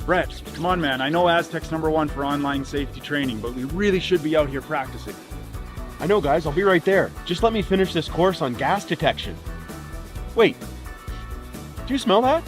Brett, come on, man. I know Aztec's #1 for online safety training, but we really should be out here practicing. I know, guys. I'll be right there. Just let me finish this course on gas detection. Wait. Do you smell that?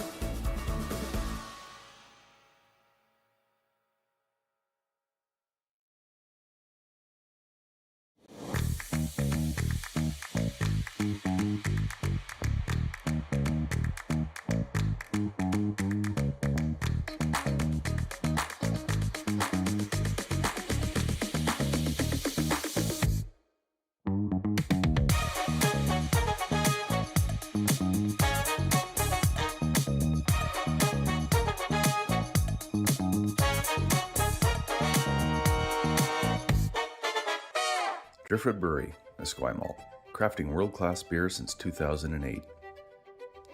Driftwood Brewery, Esquimalt, crafting world-class beer since 2008.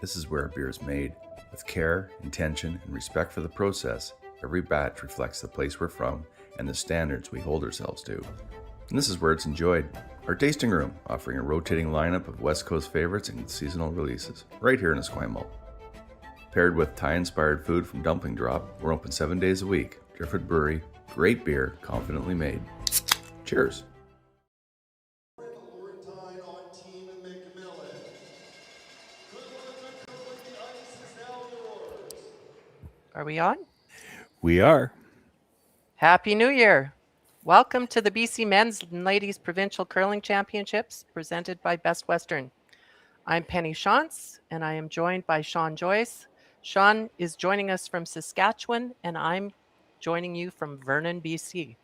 This is where beer is made. With care, intention, and respect for the process, every batch reflects the place we're from and the standards we hold ourselves to. And this is where it's enjoyed. Our tasting room, offering a rotating lineup of West Coast favorites and seasonal releases, right here in Esquimalt. Paired with Thai-inspired food from Dumpling Drop, we're open 7 days a week. Driftwood Brewery, great beer, confidently made. Cheers. Are we on? We are. Happy New Year. Welcome to the BC Men's and Ladies Provincial Curling Championships presented by Best Western. I'm Penny Shantz and I am joined by Sean Joyce. Sean is joining us from Saskatchewan and I'm joining you from Vernon, BC.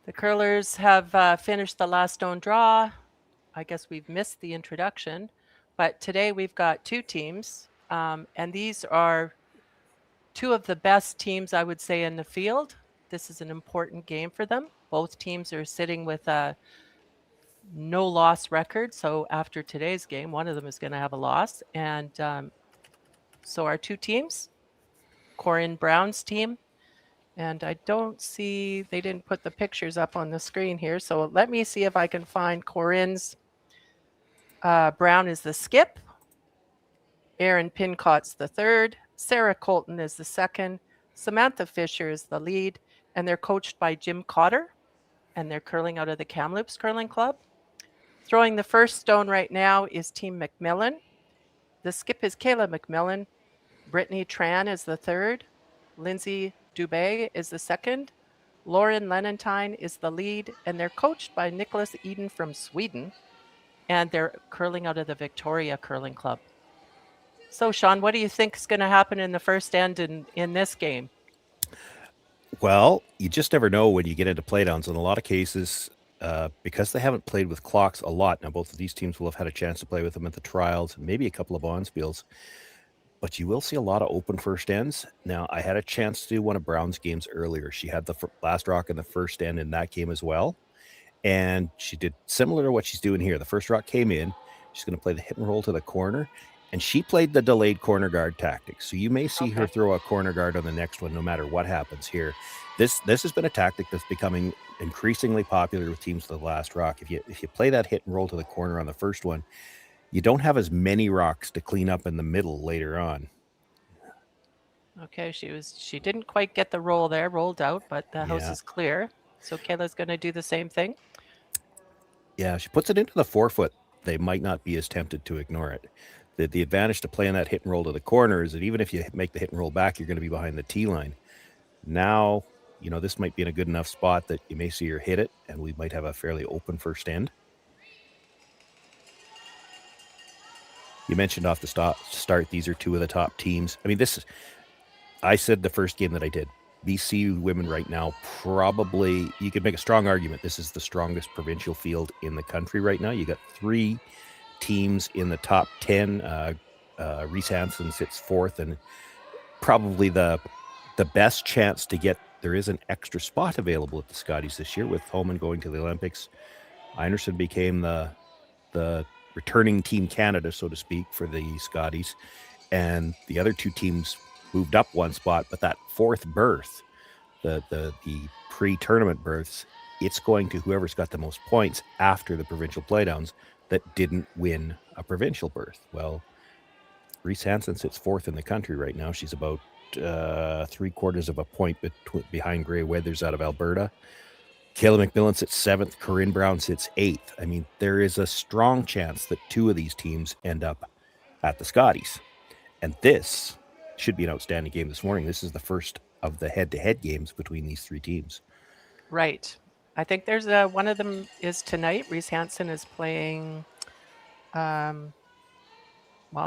The curlers have finished the last stone draw. I guess we've missed the introduction, but today we've got two teams. And these are two of the best teams, I would say, in the field. This is an important game for them. Both teams are sitting with a no-loss record. So after today's game, one of them is going to have a loss. And so our two teams, Corryn Brown's team, and I don't see, they didn't put the pictures up on the screen here. So let me see if I can find Corryn's. Brown is the skip. Aaron Pincott's the third, Sarah Colton is the second, Samantha Fisher is the lead, and they're coached by Jim Cotter, and they're curling out of the Kamloops Curling Club. Throwing the first stone right now is Team MacMillan. The skip is Kayla MacMillan. Brittany Tran is the third. Lindsay Dubé is the second. Lauren Lenentine is the lead, and they're coached by Nicholas Eden from Sweden, and they're curling out of the Victoria Curling Club. So, Sean, what do you think is going to happen in the first end in this game? Well, you just never know when you get into playdowns. In a lot of cases, because they haven't played with clocks a lot, now both of these teams will have had a chance to play with them at the trials, maybe a couple of bonspiels, but you will see a lot of open first ends. Now, I had a chance to do one of Brown's games earlier. She had the last rock in the first end in that game as well, and she did similar to what she's doing here. The first rock came in. She's going to play the hit and roll to the corner. And she played the delayed corner guard tactic. So you may see her throw a corner guard on the next one, no matter what happens here. This has been a tactic that's becoming increasingly popular with teams with the last rock. If you play that hit and roll to the corner on the first one, you don't have as many rocks to clean up in the middle later on. Okay, she didn't quite get the roll there, rolled out, but the house is clear. So Kayla's going to do the same thing. Yeah, she puts it into the forefoot. They might not be as tempted to ignore it. The advantage to playing that hit and roll to the corner is that even if you make the hit and roll back, you're going to be behind the tee line. Now, this might be in a good enough spot that you may see her hit it, and we might have a fairly open first end. You mentioned off the start, these are two of the top teams. I mean, I said the first game that I did, BC women right now, probably, you could make a strong argument, this is the strongest provincial field in the country right now. You got three teams in the top 10. Reese Hansen sits fourth, and probably the best chance to get, there is an extra spot available at the Scotties this year with Homan going to the Olympics. Einerson became the returning Team Canada, so to speak, for the Scotties, and the other two teams moved up one spot, but that fourth berth, the pre-tournament berths, it's going to whoever's got the most points after the provincial playdowns that didn't win a provincial berth. Well, Reese Hansen sits fourth in the country right now. She's about 3/4 of a point behind Grey Weathers out of Alberta. Kayla MacMillan sits 7th. Corryn Brown sits 8th. I mean, there is a strong chance that 2 of these teams end up at the Scotties. And this should be an outstanding game this morning. This is the first of the head-to-head games between these 3 teams. Right. I think there's one of them is tonight. Reese Hansen is playing,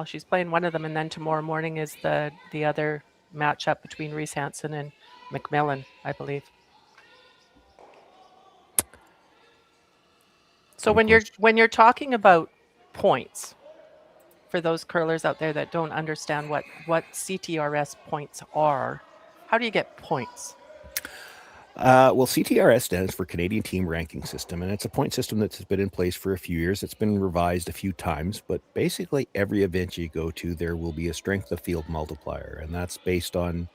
she's playing one of them, and then tomorrow morning is the other matchup between Reese Hansen and MacMillan, I believe. So when you're talking about points, for those curlers out there that don't understand what CTRS points are, how do you get points? Well, CTRS stands for Canadian Team Ranking System, and it's a point system that's been in place for a few years. It's been revised a few times, but basically every event you go to, there will be a strength of field multiplier, and that's based on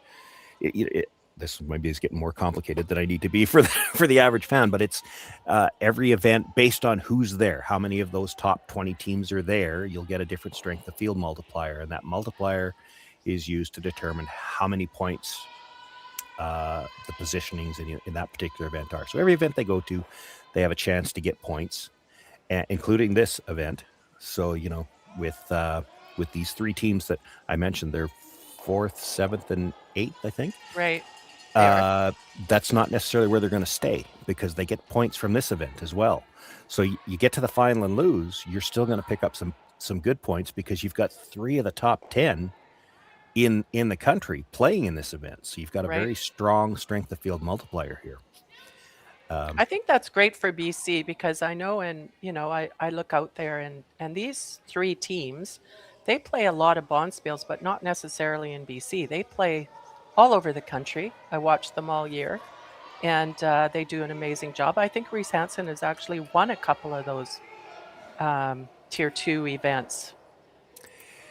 this maybe is getting more complicated than I need to be for the average fan, but it's every event based on who's there. How many of those top 20 teams are there? You'll get a different strength of field multiplier, and that multiplier is used to determine how many points the positionings in that particular event are. So every event they go to, they have a chance to get points, including this event. So with these 3 teams that I mentioned, they're 4th, 7th, and 8th, I think. Right. That's not necessarily where they're going to stay, because they get points from this event as well. So you get to the final and lose, you're still going to pick up some good points, because you've got 3 of the top 10 in the country playing in this event. So you've got a very strong strength of field multiplier here. I think that's great for BC, because I know, and I look out there and these 3 teams, they play a lot of bonspiels, but not necessarily in BC. They play all over the country. I watch them all year, and they do an amazing job. I think Reese Hansen has actually won a couple of those Tier 2 events.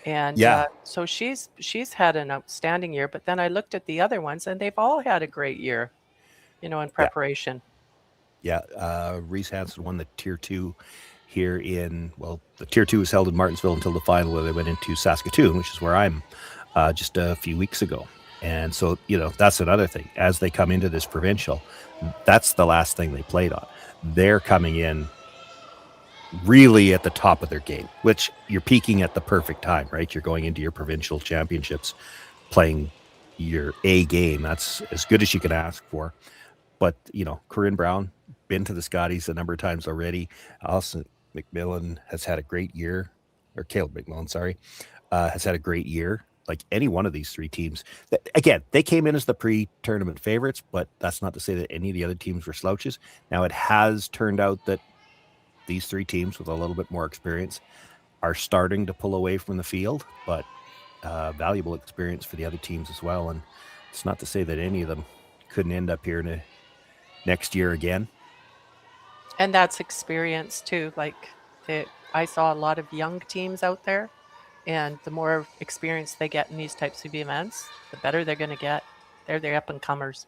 And so she's had an outstanding year. But then I looked at the other ones, and they've all had a great year, in preparation. Yeah, Reese Hansen won the Tier 2 here the Tier 2 was held in Martinsville until the final, where they went into Saskatoon, which is where I'm just a few weeks ago. And so, that's another thing. As they come into this provincial, that's the last thing they played on. They're coming in really at the top of their game, which you're peaking at the perfect time, right? You're going into your provincial championships playing your A game. That's as good as you can ask for. But, Corryn Brown, been to the Scotties a number of times already. Alison MacMillan has had a great year, or Kayla MacMillan, sorry, has had a great year. Like any one of these 3 teams. Again, they came in as the pre-tournament favorites, but that's not to say that any of the other teams were slouches. Now, it has turned out that these 3 teams with a little bit more experience are starting to pull away from the field, but valuable experience for the other teams as well. And it's not to say that any of them couldn't end up here next year again. And that's experience too. I saw a lot of young teams out there, and the more experience they get in these types of events, the better they're going to get. They're the up and comers.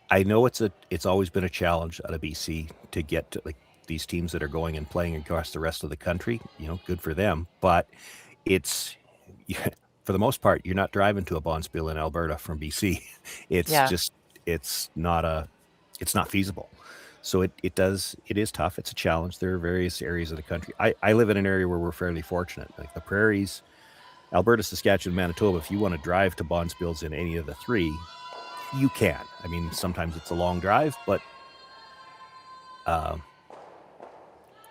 I know it's always been a challenge out of BC to get to these teams that are going and playing across the rest of the country. Good for them, but it's for the most part, you're not driving to a bonspiel in Alberta from BC. It's not feasible. So it is tough. It's a challenge. There are various areas of the country. I live in an area where we're fairly fortunate. Like the prairies, Alberta, Saskatchewan, Manitoba, if you want to drive to bonspiels in any of the 3, you can. I mean, sometimes it's a long drive, but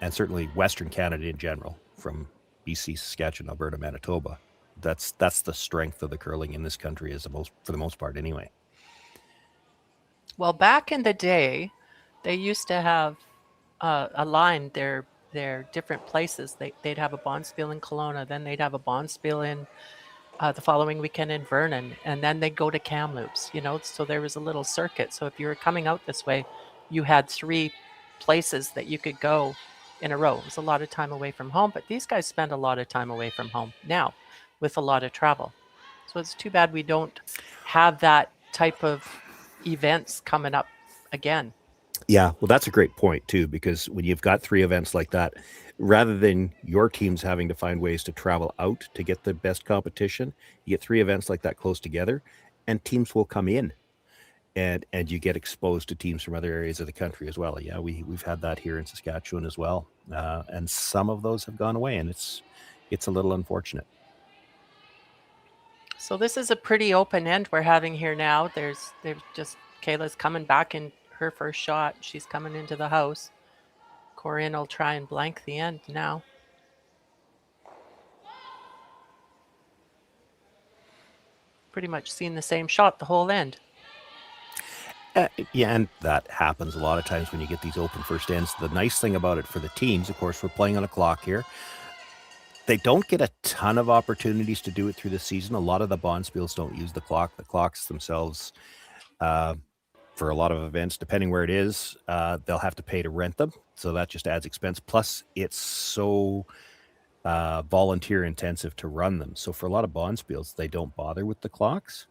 and certainly Western Canada in general, from BC, Saskatchewan, Alberta, Manitoba, that's the strength of the curling in this country, for the most part anyway. Well, back in the day, they used to have aligned their different places. They'd have a bonspiel in Kelowna, then they'd have a bonspiel in the following weekend in Vernon, and then they'd go to Kamloops. So there was a little circuit. So if you were coming out this way, you had 3 places that you could go in a row. It was a lot of time away from home, but these guys spend a lot of time away from home now with a lot of travel. So it's too bad we don't have that type of events coming up again. Yeah, well, that's a great point too, because when you've got 3 events like that, rather than your teams having to find ways to travel out to get the best competition, you get 3 events like that close together, and teams will come in, and you get exposed to teams from other areas of the country as well. Yeah, we've had that here in Saskatchewan as well, and some of those have gone away, and it's a little unfortunate. So this is a pretty open end we're having here now. There's just Kayla's coming back in her first shot. She's coming into the house. Corryn will try and blank the end now. Pretty much seen the same shot the whole end. Yeah, and that happens a lot of times when you get these open first ends. The nice thing about it for the teams, of course, we're playing on a clock here. They don't get a ton of opportunities to do it through the season. A lot of the bonspiels don't use the clock. The clocks themselves, for a lot of events, depending where it is, they'll have to pay to rent them. So that just adds expense. Plus, it's so volunteer intensive to run them. So for a lot of bonspiels, they don't bother with the clocks.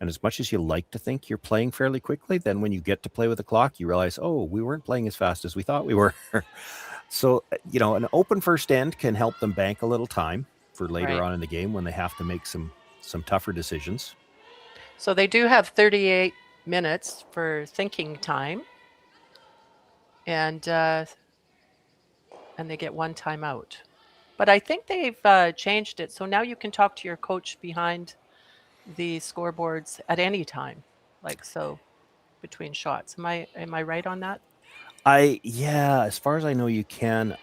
And as much as you like to think you're playing fairly quickly, then when you get to play with the clock, you realize, oh, we weren't playing as fast as we thought we were. So, an open first end can help them bank a little time for later on in the game when they have to make some tougher decisions. So they do have 38 minutes for thinking time, and they get one timeout. But I think they've changed it, so now you can talk to your coach behind the scoreboards at any time, like so between shots. Am I right on that? As far as I know, you can.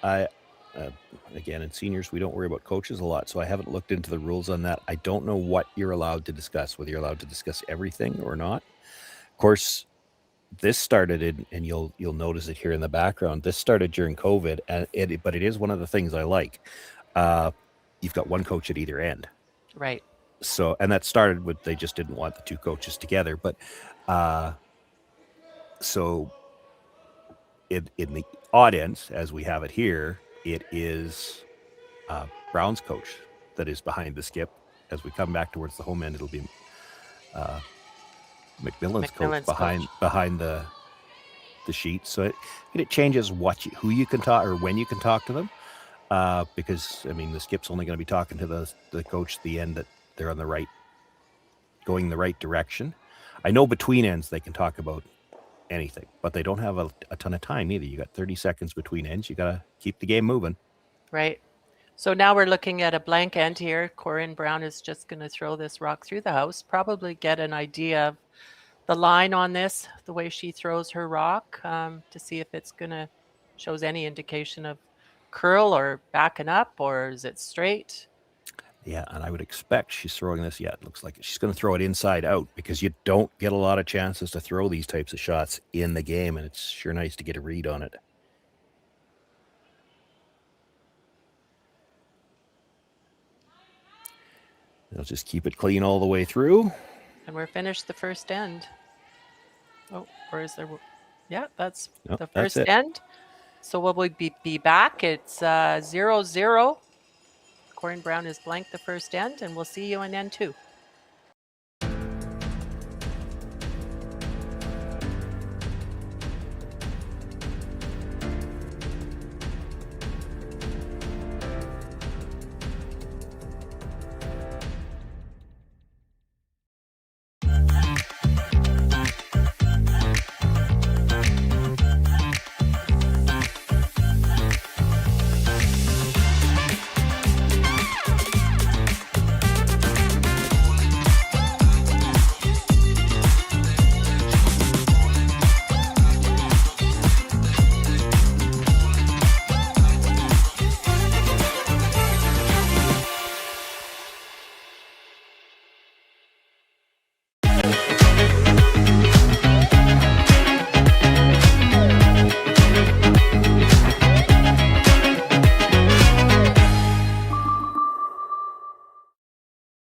Again, in seniors, we don't worry about coaches a lot, so I haven't looked into the rules on that. I don't know what you're allowed to discuss, whether you're allowed to discuss everything or not. Of course, this started and you'll notice it here in the background. This started during COVID, but it is one of the things I like. You've got one coach at either end, right? So, and that started with they just didn't want the two coaches together, but so. In the odd ends, as we have it here, it is Brown's coach that is behind the skip. As we come back towards the home end, it'll be MacMillan's coach behind the sheet. So it changes who you can talk or when you can talk to them, because the skip's only going to be talking to the coach at the end that they're on going the right direction. I know between ends they can talk about anything, but they don't have a ton of time either. You got 30 seconds between ends. You got to keep the game moving. Right. So now we're looking at a blank end here. Corryn Brown is just going to throw this rock through the house, probably get an idea of the line on this, the way she throws her rock, to see if it's going to shows any indication of curl or backing up, or is it straight? Yeah, and I would expect she's throwing this. Yeah, it looks like she's going to throw it inside out, because you don't get a lot of chances to throw these types of shots in the game, and it's sure nice to get a read on it. They'll just keep it clean all the way through. And we're finished the first end. Oh, or is there? Yeah, that's Nope, the that's first it. end. So will we be back? It's 0-0. Corryn Brown is blank the first end, and we'll see you in end 2.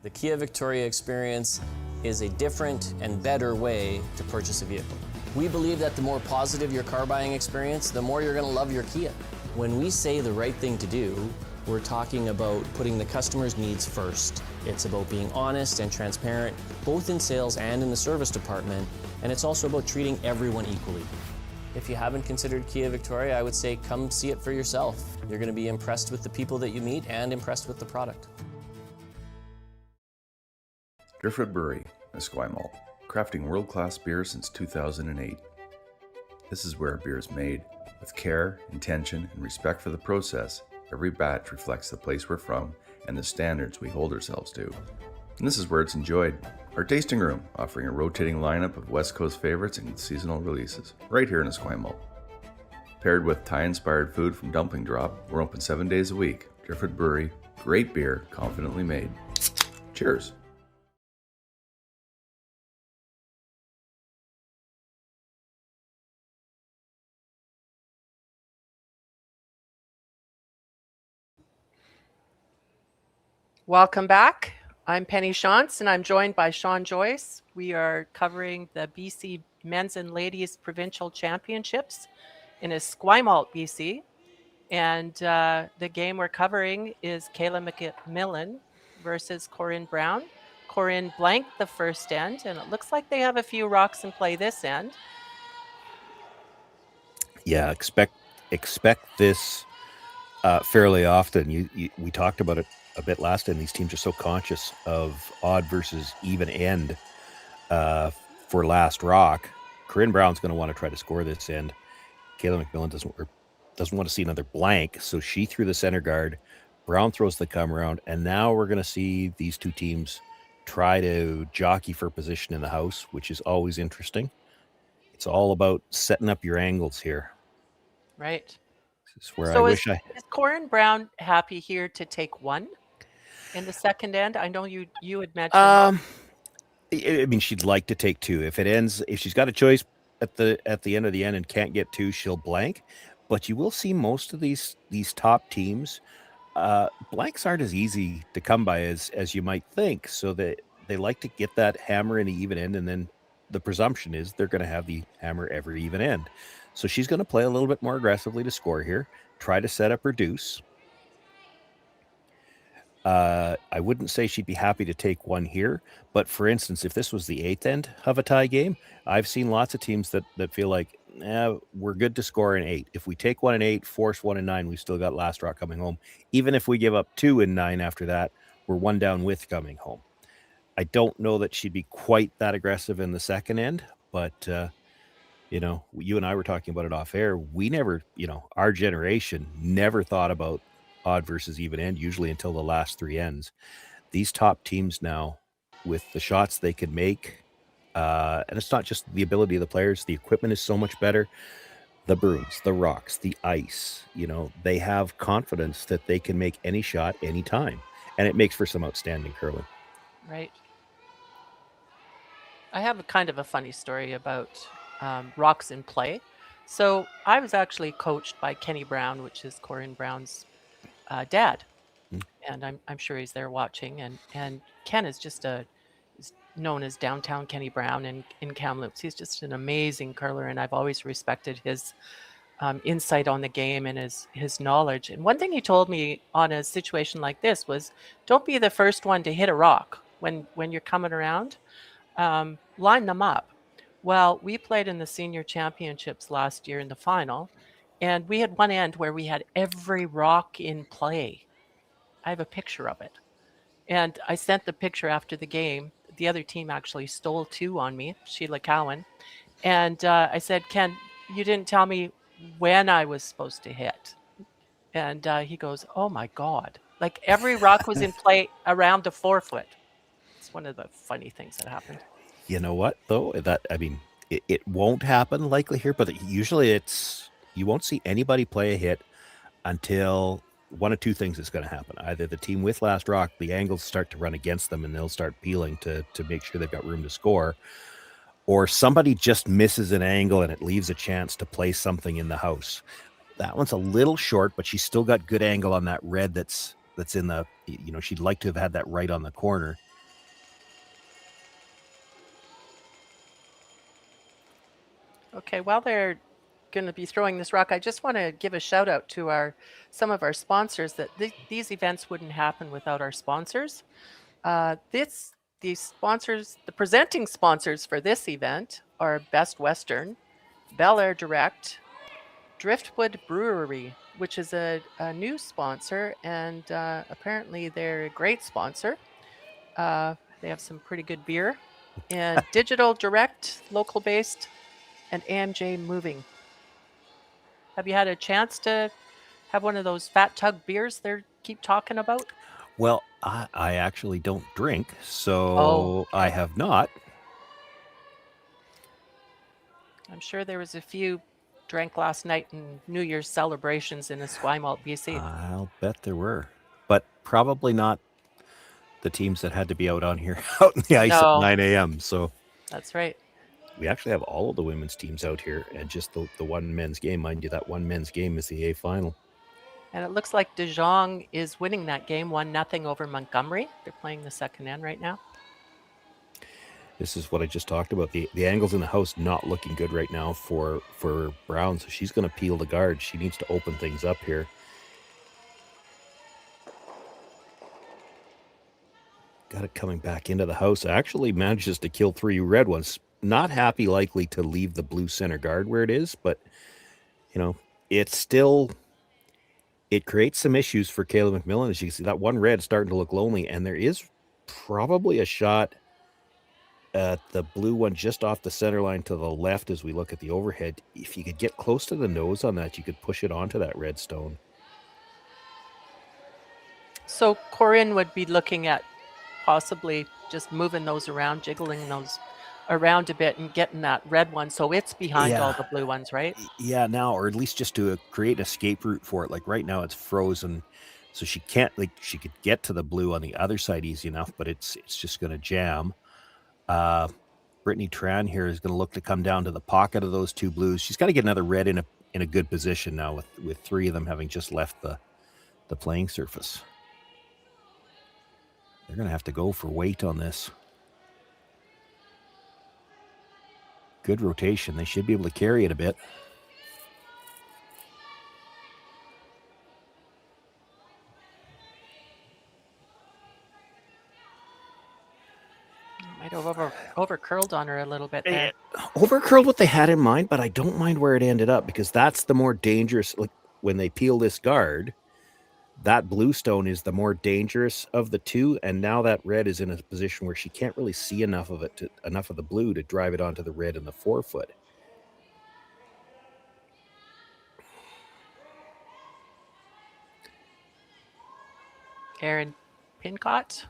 The Kia Victoria experience is a different and better way to purchase a vehicle. We believe that the more positive your car buying experience, the more you're going to love your Kia. When we say the right thing to do, we're talking about putting the customer's needs first. It's about being honest and transparent, both in sales and in the service department, and it's also about treating everyone equally. If you haven't considered Kia Victoria, I would say come see it for yourself. You're going to be impressed with the people that you meet and impressed with the product. Driftwood Brewery, Esquimalt, crafting world-class beer since 2008. This is where beer is made. With care, intention, and respect for the process, every batch reflects the place we're from and the standards we hold ourselves to. And this is where it's enjoyed. Our tasting room, offering a rotating lineup of West Coast favorites and seasonal releases, right here in Esquimalt. Paired with Thai-inspired food from Dumpling Drop, we're open 7 days a week. Driftwood Brewery, great beer, confidently made. Cheers. Welcome back. I'm Penny Shantz, and I'm joined by Sean Joyce. We are covering the BC Men's and Ladies Provincial Championships in Esquimalt, BC. And the game we're covering is Kayla MacMillan versus Corryn Brown. Corryn blanked the first end, and it looks like they have a few rocks in play this end. Yeah, expect this fairly often. We talked about it a bit last time. These teams are so conscious of odd versus even end for last rock. Corryn Brown's going to want to try to score this end. Kayla MacMillan doesn't want to see another blank, so she threw the center guard. Brown throws the come around, and now we're going to see these two teams try to jockey for position in the house, which is always interesting. It's all about setting up your angles here. Right. This is where So I is wish Corryn Brown happy here to take one in the second end? I know you had mentioned. I mean, she'd like to take two. If she's got a choice at the end of the end and can't get two, she'll blank. But you will see most of these top teams, blanks aren't as easy to come by as you might think. So that they like to get that hammer in the even end, and then the presumption is they're going to have the hammer every even end. So she's going to play a little bit more aggressively to score here, try to set up her deuce. I wouldn't say she'd be happy to take one here, but for instance, if this was the eighth end of a tie game, I've seen lots of teams that feel like, we're good to score an 8. If we take one in 8, force one in 9, we've still got last rock coming home. Even if we give up 2 in 9 after that, we're one down with coming home. I don't know that she'd be quite that aggressive in the second end, but you and I were talking about it off air. We never, our generation never thought about odd versus even end, usually until the last 3 ends. These top teams now, with the shots they can make, and it's not just the ability of the players, the equipment is so much better. The brooms, the rocks, the ice, they have confidence that they can make any shot anytime, and it makes for some outstanding curling. Right. I have a kind of a funny story about rocks in play. So I was actually coached by Kenny Brown, which is Corryn Brown's dad, and I'm sure he's there watching. And Ken is just is known as Downtown Kenny Brown in Kamloops. He's just an amazing curler, and I've always respected his insight on the game and his knowledge. And one thing he told me on a situation like this was, don't be the first one to hit a rock when you're coming around. Line them up. Well, we played in the senior championships last year in the final, and we had one end where we had every rock in play. I have a picture of it. And I sent the picture after the game. The other team actually stole 2 on me, Sheila Cowan. And I said, Ken, you didn't tell me when I was supposed to hit. And he goes, oh my God. Like every rock was in play around the 4-foot. It's one of the funny things that happened. You know what, though? It won't happen likely here, but usually you won't see anybody play a hit until one of 2 things is going to happen. Either the team with last rock, the angles start to run against them and they'll start peeling to make sure they've got room to score, or somebody just misses an angle and it leaves a chance to play something in the house. That one's a little short, but she's still got good angle on that red that's in the, she'd like to have had that right on the corner. Okay, while they're going to be throwing this rock, I just want to give a shout out to some of our sponsors. That these events wouldn't happen without our sponsors. These sponsors, the presenting sponsors for this event are Best Western, Bel Air Direct, Driftwood Brewery, which is a new sponsor, and apparently they're a great sponsor. They have some pretty good beer. and Digital Direct, local based, and AMJ Moving. Have you had a chance to have one of those Fat Tug beers they keep talking about? Well, I actually don't drink, so Oh, I okay. have not. I'm sure there was a few drank last night in New Year's celebrations in Esquimalt, BC. I'll bet there were, but probably not the teams that had to be out on here, out in the ice at No, 9 a.m. So that's right. we actually have all of the women's teams out here, and just the one men's game. Mind you, that one men's game is the A final. And it looks like De Jong is winning that game 1-0 over Montgomery. They're playing the second end right now. This is what I just talked about. The angles in the house not looking good right now for Brown, so she's going to peel the guard. She needs to open things up here. Got it coming back into the house. Actually manages to kill 3 red ones. Not happy likely to leave the blue center guard where it is, but it's still, it creates some issues for Kayla MacMillan. As you can see, that one red starting to look lonely, and there is probably a shot at the blue one just off the center line to the left as we look at the overhead. If you could get close to the nose on that, you could push it onto that red stone. So Corryn would be looking at possibly just moving those around, jiggling those around a bit and getting that red one so it's behind all the blue ones, right? Yeah, now, or at least just to create an escape route for it. Like right now it's frozen, so she can't, she could get to the blue on the other side easy enough, but it's just going to jam. Brittany Tran here is going to look to come down to the pocket of those 2 blues. She's got to get another red in a good position now with 3 of them having just left the playing surface. They're going to have to go for weight on this. Good rotation. They should be able to carry it a bit. Might have over curled on her a little bit there. Over curled what they had in mind, but I don't mind where it ended up, because that's the more dangerous. Like when they peel this guard, that blue stone is the more dangerous of the 2, and now that red is in a position where she can't really see enough of it, enough of the blue to drive it onto the red in the 4-foot. Erin Pincott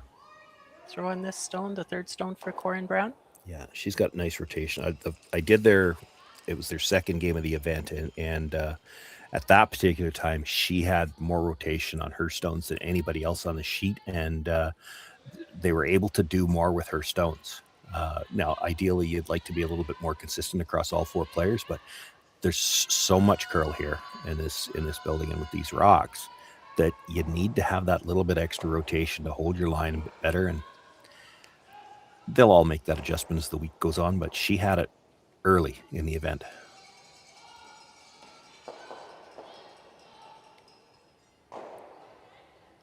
throwing this stone, the 3rd stone for Corryn Brown. Yeah, she's got nice rotation. I did it was their second game of the event, and at that particular time, she had more rotation on her stones than anybody else on the sheet, and they were able to do more with her stones. Now, ideally, you'd like to be a little bit more consistent across all 4 players, but there's so much curl here in this building and with these rocks that you need to have that little bit extra rotation to hold your line a bit better, and they'll all make that adjustment as the week goes on, but she had it early in the event.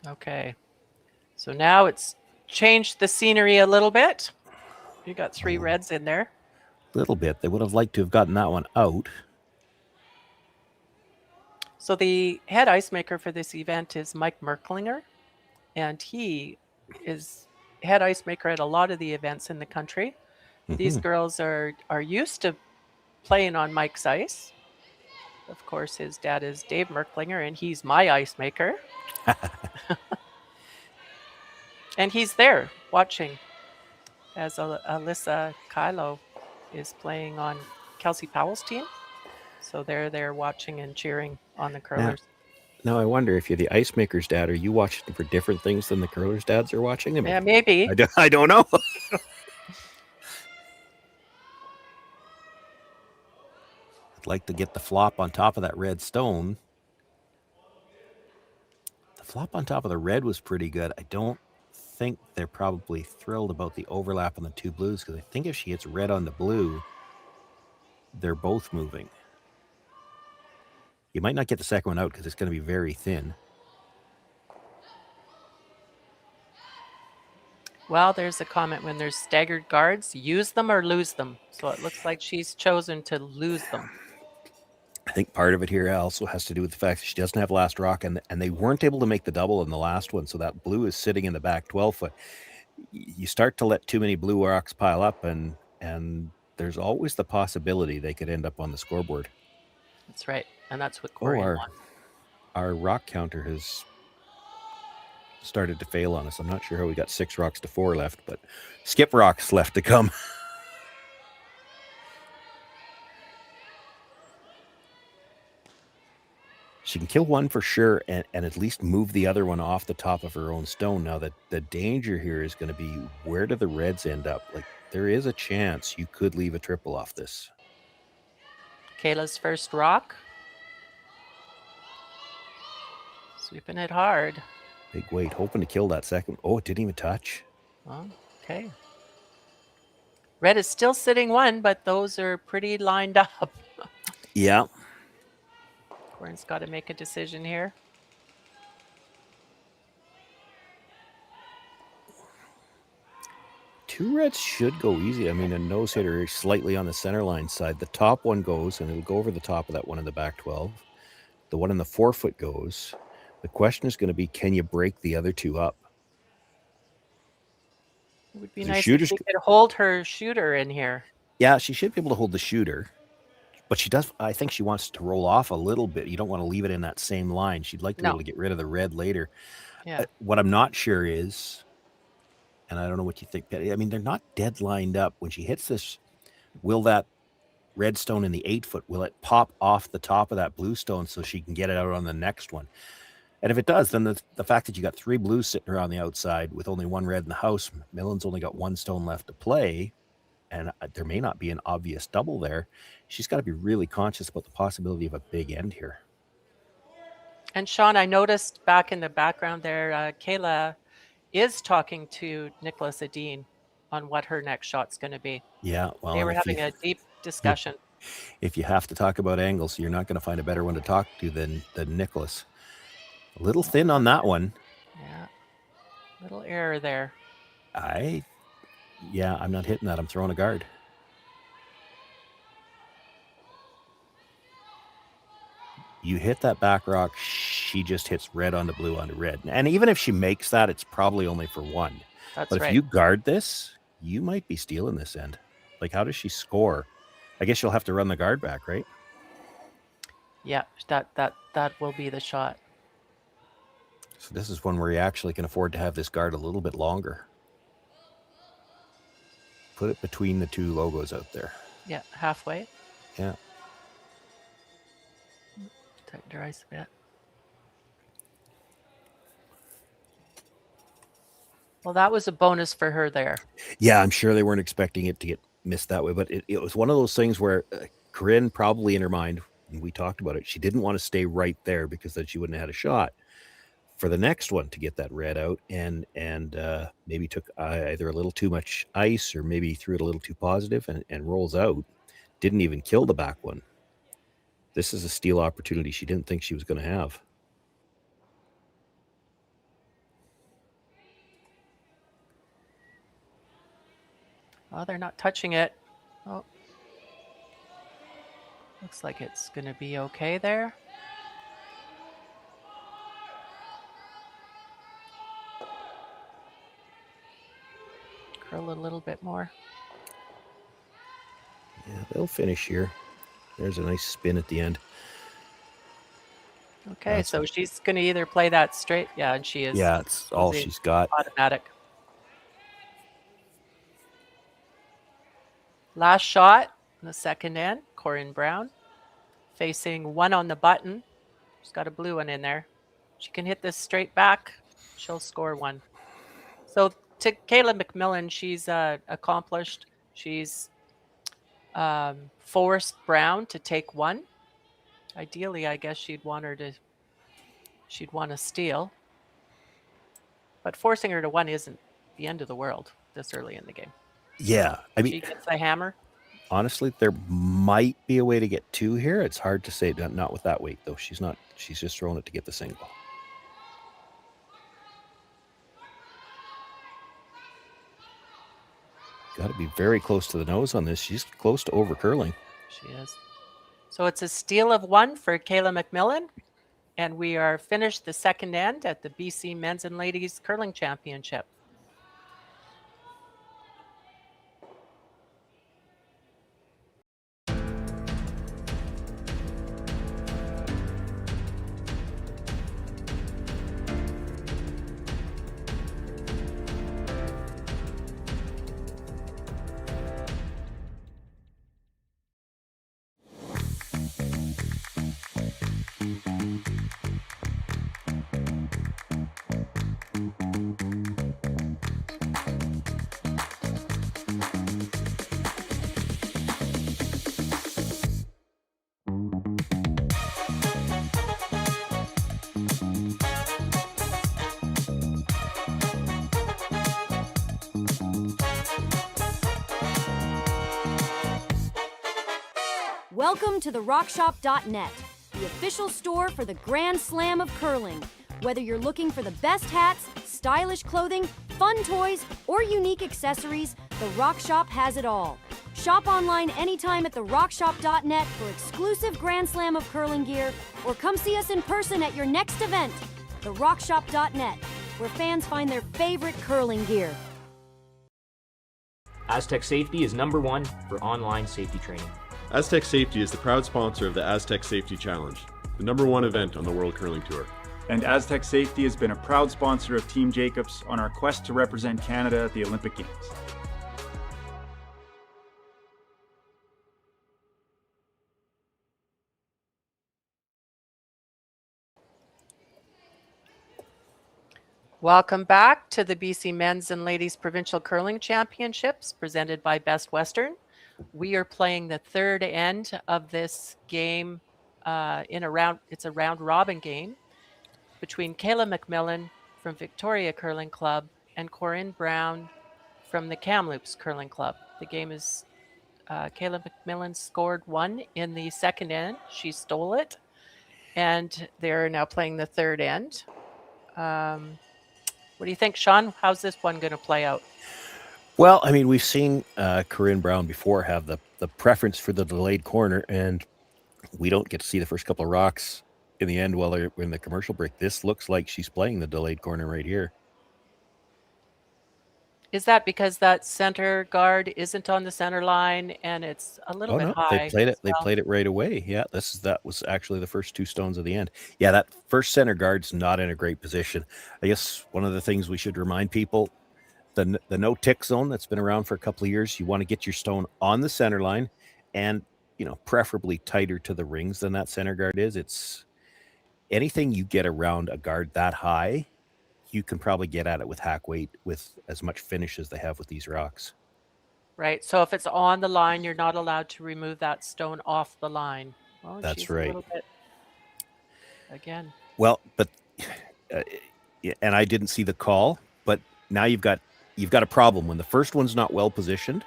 Okay. So now it's changed the scenery a little bit. You got 3 reds in there. Little bit. They would have liked to have gotten that one out. So the head ice maker for this event is Mike Merklinger, and he is head ice maker at a lot of the events in the country. These girls are used to playing on Mike's ice. Of course, his dad is Dave Merklinger, and he's my ice maker. And he's there watching as Alyssa Kylo is playing on Kelsey Powell's team. So they're there watching and cheering on the curlers. Now I wonder, if you're the ice maker's dad, are you watching for different things than the curlers' dads are watching? Yeah, maybe. I don't know. I'd like to get the flop on top of that red stone. The flop on top of the red was pretty good. I don't think they're probably thrilled about the overlap on the 2 blues, because I think if she hits red on the blue, they're both moving. You might not get the second one out because it's going to be very thin. Well, there's a comment: when there's staggered guards, use them or lose them. So it looks like she's chosen to lose them. I think part of it here also has to do with the fact that she doesn't have last rock, and they weren't able to make the double in the last one, so that blue is sitting in the back 12-foot. you start to let too many blue rocks pile up, and there's always the possibility they could end up on the scoreboard. That's right. And that's what Oh, Corryn wants. our rock counter has started to fail on us. I'm not sure how we got 6 rocks to 4 left, but skip rocks left to come. She can kill one for sure, and at least move the other one off the top of her own stone. Now, the danger here is going to be, where do the reds end up? Like, there is a chance you could leave a triple off this. Kayla's first rock. Sweeping it hard. Big weight, hoping to kill that second. Oh, it didn't even touch. Oh, okay. Red is still sitting 1, but those are pretty lined up. Yeah. Corryn's got to make a decision here. Two reds should go easy. I mean, a nose hitter is slightly on the center line side. The top one goes, and it'll go over the top of that one in the back 12. The one in the 4-foot goes. The question is going to be, can you break the other 2 up? It would be The nice if shooter's she could hold her shooter in here. Yeah, she should be able to hold the shooter. But she does, I think she wants to roll off a little bit. You don't want to leave it in that same line. She'd like to be able to get rid of the red later. Yeah. What I'm not sure is, and I don't know what you think, Patty, I mean, they're not dead lined up. When she hits this, will that red stone in the 8-foot, will it pop off the top of that blue stone so she can get it out on the next one? And if it does, then the fact that you got 3 blues sitting around the outside with only 1 red in the house, Millen's only got 1 stone left to play, and there may not be an obvious double there. She's got to be really conscious about the possibility of a big end here. And Sean, I noticed back in the background there, Kayla is talking to Nicholas Adine on what her next shot's going to be. Yeah, well, they were having a deep discussion. If you have to talk about angles, you're not going to find a better one to talk to than Nicholas. A little thin on that one. Yeah, little error there. I'm not hitting that. I'm throwing a guard. You hit that back rock, she just hits red onto blue onto red. And even if she makes that, it's probably only for 1. That's right. But if you guard this, you might be stealing this end. Like, how does she score? I guess you'll have to run the guard back, right? Yeah, that will be the shot. So this is one where you actually can afford to have this guard a little bit longer. Put it between the 2 logos out there. Yeah, halfway. Yeah. Tighten your eyes a bit. Well, that was a bonus for her there. Yeah, I'm sure they weren't expecting it to get missed that way, but it was one of those things where Corryn probably in her mind, and we talked about it, she didn't want to stay right there because then she wouldn't have had a shot for the next one to get that red out, and maybe took either a little too much ice or maybe threw it a little too positive and rolls out. Didn't even kill the back one. This is a steal opportunity she didn't think she was going to have. Oh, they're not touching it. Oh. Looks like it's going to be okay there. Curl a little bit more. Yeah, they'll finish here. There's a nice spin at the end. Okay, so she's going to either play that straight. Yeah, and she is. Yeah, it's all she's got. Automatic. Last shot in the second end, Corryn Brown. Facing 1 on the button. She's got a blue one in there. She can hit this straight back. She'll score 1. So to Kayla MacMillan, she's accomplished. She's forced Brown to take 1. Ideally, I guess she'd want to steal. But forcing her to 1 isn't the end of the world this early in the game. Yeah, I mean, she gets the hammer. Honestly, there might be a way to get 2 here. It's hard to say, not with that weight though. She's just throwing it to get the single. Got to be very close to the nose on this. She's close to over curling. She is. So it's a steal of 1 for Kayla MacMillan. And we are finished the second end at the BC Men's and Ladies Curling Championship. Welcome to the rockshop.net, the official store for the Grand Slam of curling. Whether you're looking for the best hats, stylish clothing, fun toys, or unique accessories, the Rock Shop has it all. Shop online anytime at therockshop.net for exclusive Grand Slam of curling gear, or come see us in person at your next event. Therockshop.net, where fans find their favorite curling gear. Aztec Safety is #1 for online safety training. Aztec Safety is the proud sponsor of the Aztec Safety Challenge, the #1 event on the World Curling Tour. And Aztec Safety has been a proud sponsor of Team Jacobs on our quest to represent Canada at the Olympic Games. Welcome back to the BC Men's and Ladies Provincial Curling Championships presented by Best Western. We are playing the third end of this game it's a round robin game between Kayla MacMillan from Victoria Curling Club and Corryn Brown from the Kamloops Curling Club. The game is Kayla MacMillan scored 1 in the second end. She stole it, and they're now playing the third end. What do you think, Sean? How's this one going to play out? Well, I mean, we've seen Corryn Brown before have the preference for the delayed corner, and we don't get to see the first couple of rocks in the end while they're in the commercial break. This looks like she's playing the delayed corner right here. Is that because that center guard isn't on the center line and it's a little bit high? They played it. They played it right away. Yeah, that was actually the first 2 stones of the end. Yeah, that first center guard's not in a great position. I guess one of the things we should remind people, the no tick zone that's been around for a couple of years, you want to get your stone on the center line, and preferably tighter to the rings than that center guard is. It's anything you get around a guard that high, you can probably get at it with hack weight with as much finish as they have with these rocks. Right. So if it's on the line, you're not allowed to remove that stone off the line. Well, That's she's right. A little bit, again. Well, but and I didn't see the call, but now you've got a problem when the first one's not well positioned,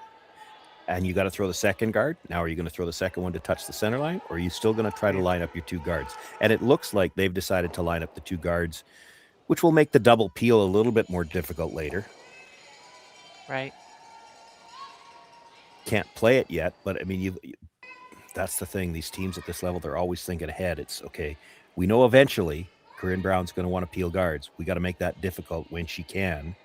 and you got to throw the second guard. Now, are you going to throw the second one to touch the center line, or are you still going to try to line up your 2 guards? And it looks like they've decided to line up the 2 guards, which will make the double peel a little bit more difficult later. Right. Can't play it yet, but I mean, that's the thing. These teams at this level, they're always thinking ahead. It's okay. We know eventually Corryn Brown's going to want to peel guards. We got to make that difficult when she can.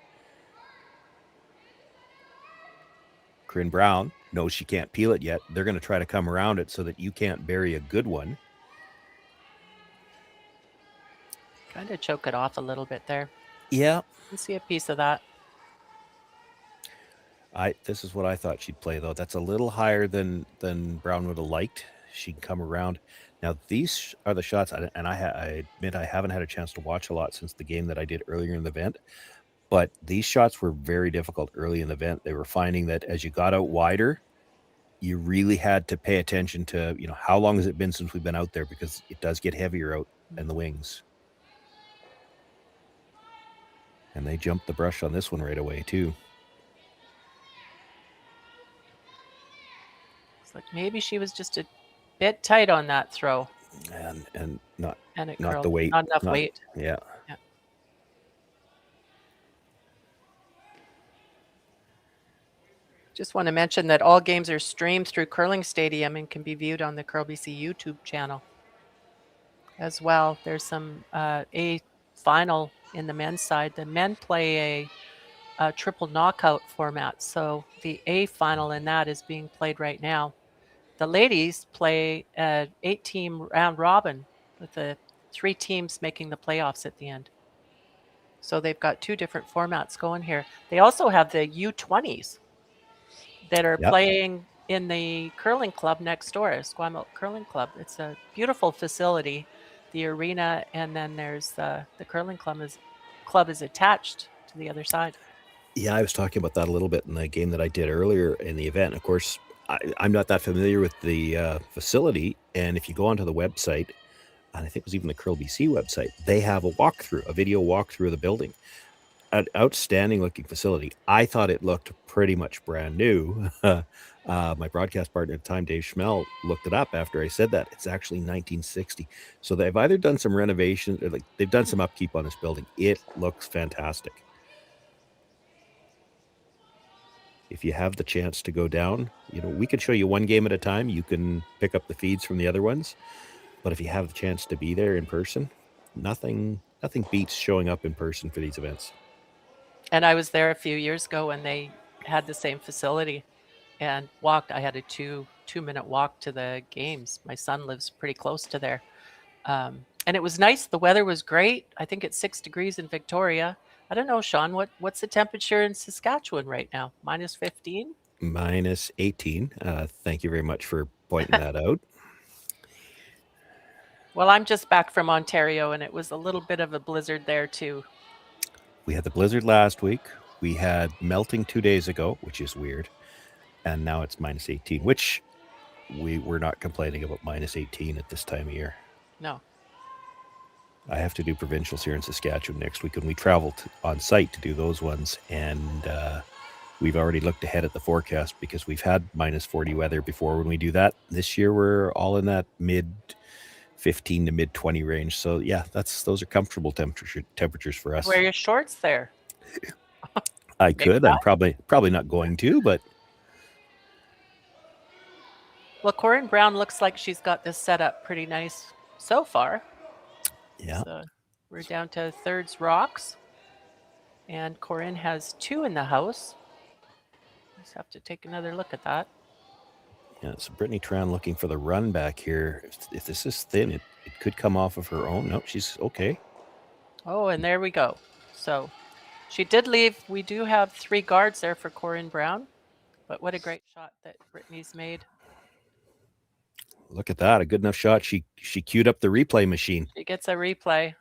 Corryn Brown knows she can't peel it yet. They're going to try to come around it so that you can't bury a good one. Kind of choke it off a little bit there. Yeah. You can see a piece of that. This is what I thought she'd play, though. That's a little higher than Brown would have liked. She can come around. Now, these are the shots, and I admit I haven't had a chance to watch a lot since the game that I did earlier in the event, but these shots were very difficult early in the event. They were finding that as you got out wider, you really had to pay attention to, how long has it been since we've been out there, because it does get heavier out in the wings. And they jumped the brush on this one right away, too. It's like maybe she was just a bit tight on that throw. And not curled. the weight. Not enough weight. Yeah. Just want to mention that all games are streamed through Curling Stadium and can be viewed on the Curl BC YouTube channel as well. There's some A final in the men's side. The men play a triple knockout format, so the A final in that is being played right now. The ladies play an 8-team round robin with the 3 teams making the playoffs at the end. So they've got 2 different formats going here. They also have the U20s that are playing in the curling club next door, Esquimalt Curling Club. It's a beautiful facility, the arena, and then there's the curling club is attached to the other side. Yeah, I was talking about that a little bit in the game that I did earlier in the event. Of course, I'm not that familiar with the facility, and if you go onto the website, and I think it was even the Curl BC website, they have a video walkthrough of the building. An outstanding looking facility. I thought it looked pretty much brand new. My broadcast partner at the time, Dave Schmel, looked it up after I said that. It's actually 1960. So they've either done some renovations or like they've done some upkeep on this building. It looks fantastic. If you have the chance to go down, we can show you one game at a time. You can pick up the feeds from the other ones. But if you have the chance to be there in person, nothing beats showing up in person for these events. And I was there a few years ago when they had the same facility and walked. I had a two-minute walk to the games. My son lives pretty close to there. And it was nice. The weather was great. I think it's 6 degrees in Victoria. I don't know, Sean, what's the temperature in Saskatchewan right now? Minus 15? Minus 18. Thank you very much for pointing that out. Well, I'm just back from Ontario, and it was a little bit of a blizzard there, too. We had the blizzard last week. We had melting 2 days ago, which is weird. And now it's minus 18, which we're not complaining about minus 18 at this time of year. No. I have to do provincials here in Saskatchewan next week, and we traveled on site to do those ones. And we've already looked ahead at the forecast because we've had minus 40 weather before when we do that. This year, we're all in that mid 15 to mid 20 range. So yeah, those are comfortable temperatures for us. Wear your shorts there. I could. I'm probably not going to, but. Well, Corryn Brown looks like she's got this set up pretty nice so far. Yeah. So we're down to thirds rocks. And Corryn has 2 in the house. Just have to take another look at that. Yeah, so Brittany Tran looking for the run back here. If this is thin, it could come off of her own. No, she's okay. Oh, and there we go. So she did leave. We do have 3 guards there for Corryn Brown. But what a great shot that Brittany's made. Look at that. A good enough shot. She queued up the replay machine. She gets a replay.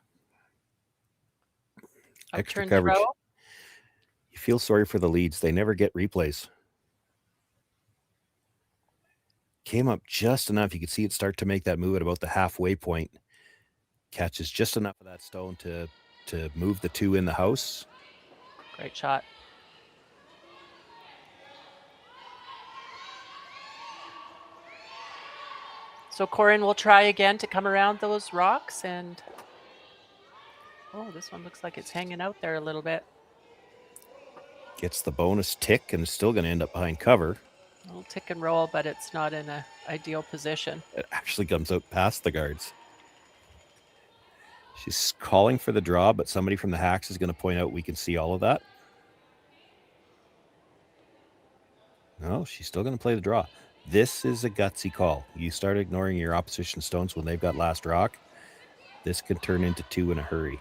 Extra Upturned coverage. throw. You feel sorry for the leads. They never get replays. Came up just enough. You could see it start to make that move at about the halfway point. Catches just enough of that stone to move the 2 in the house. Great shot. So Corryn will try again to come around those rocks, and oh, this one looks like it's hanging out there a little bit. Gets the bonus tick and is still going to end up behind cover. A little tick and roll, but it's not in an ideal position. It actually comes out past the guards. She's calling for the draw, but somebody from the hacks is going to point out we can see all of that. No, she's still going to play the draw. This is a gutsy call. You start ignoring your opposition stones when they've got last rock. This can turn into 2 in a hurry.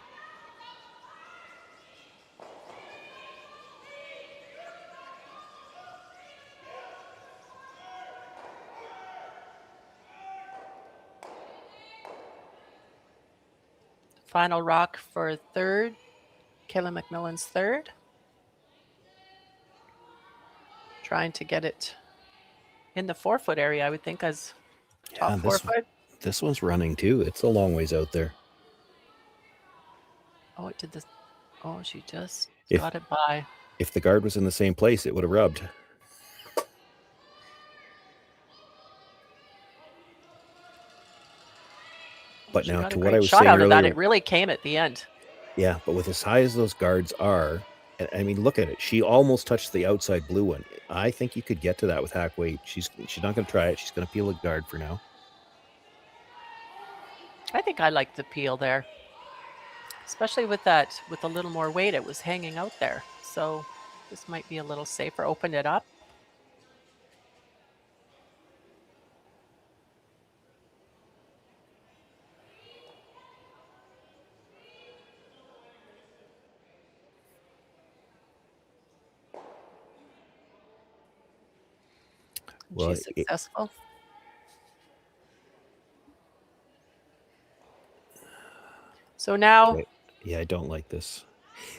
Final rock for third. Kayla MacMillan's third. Trying to get it in the 4-foot area, I would think, as top 4-foot. This one's running too. It's a long ways out there. Oh, it did this. Oh, she just got it by. If the guard was in the same place, it would have rubbed. But She now, got to a what I great was shot saying out of that. earlier, It really came at the end. yeah, but with as high as those guards are, I mean, look at it. She almost touched the outside blue one. I think you could get to that with hack weight. She's not going to try it. She's going to peel a guard for now. I think I like the peel there, especially with that, with a little more weight. It was hanging out there, so this might be a little safer. Open it up. Well, She's successful. So now, Yeah, I don't like this.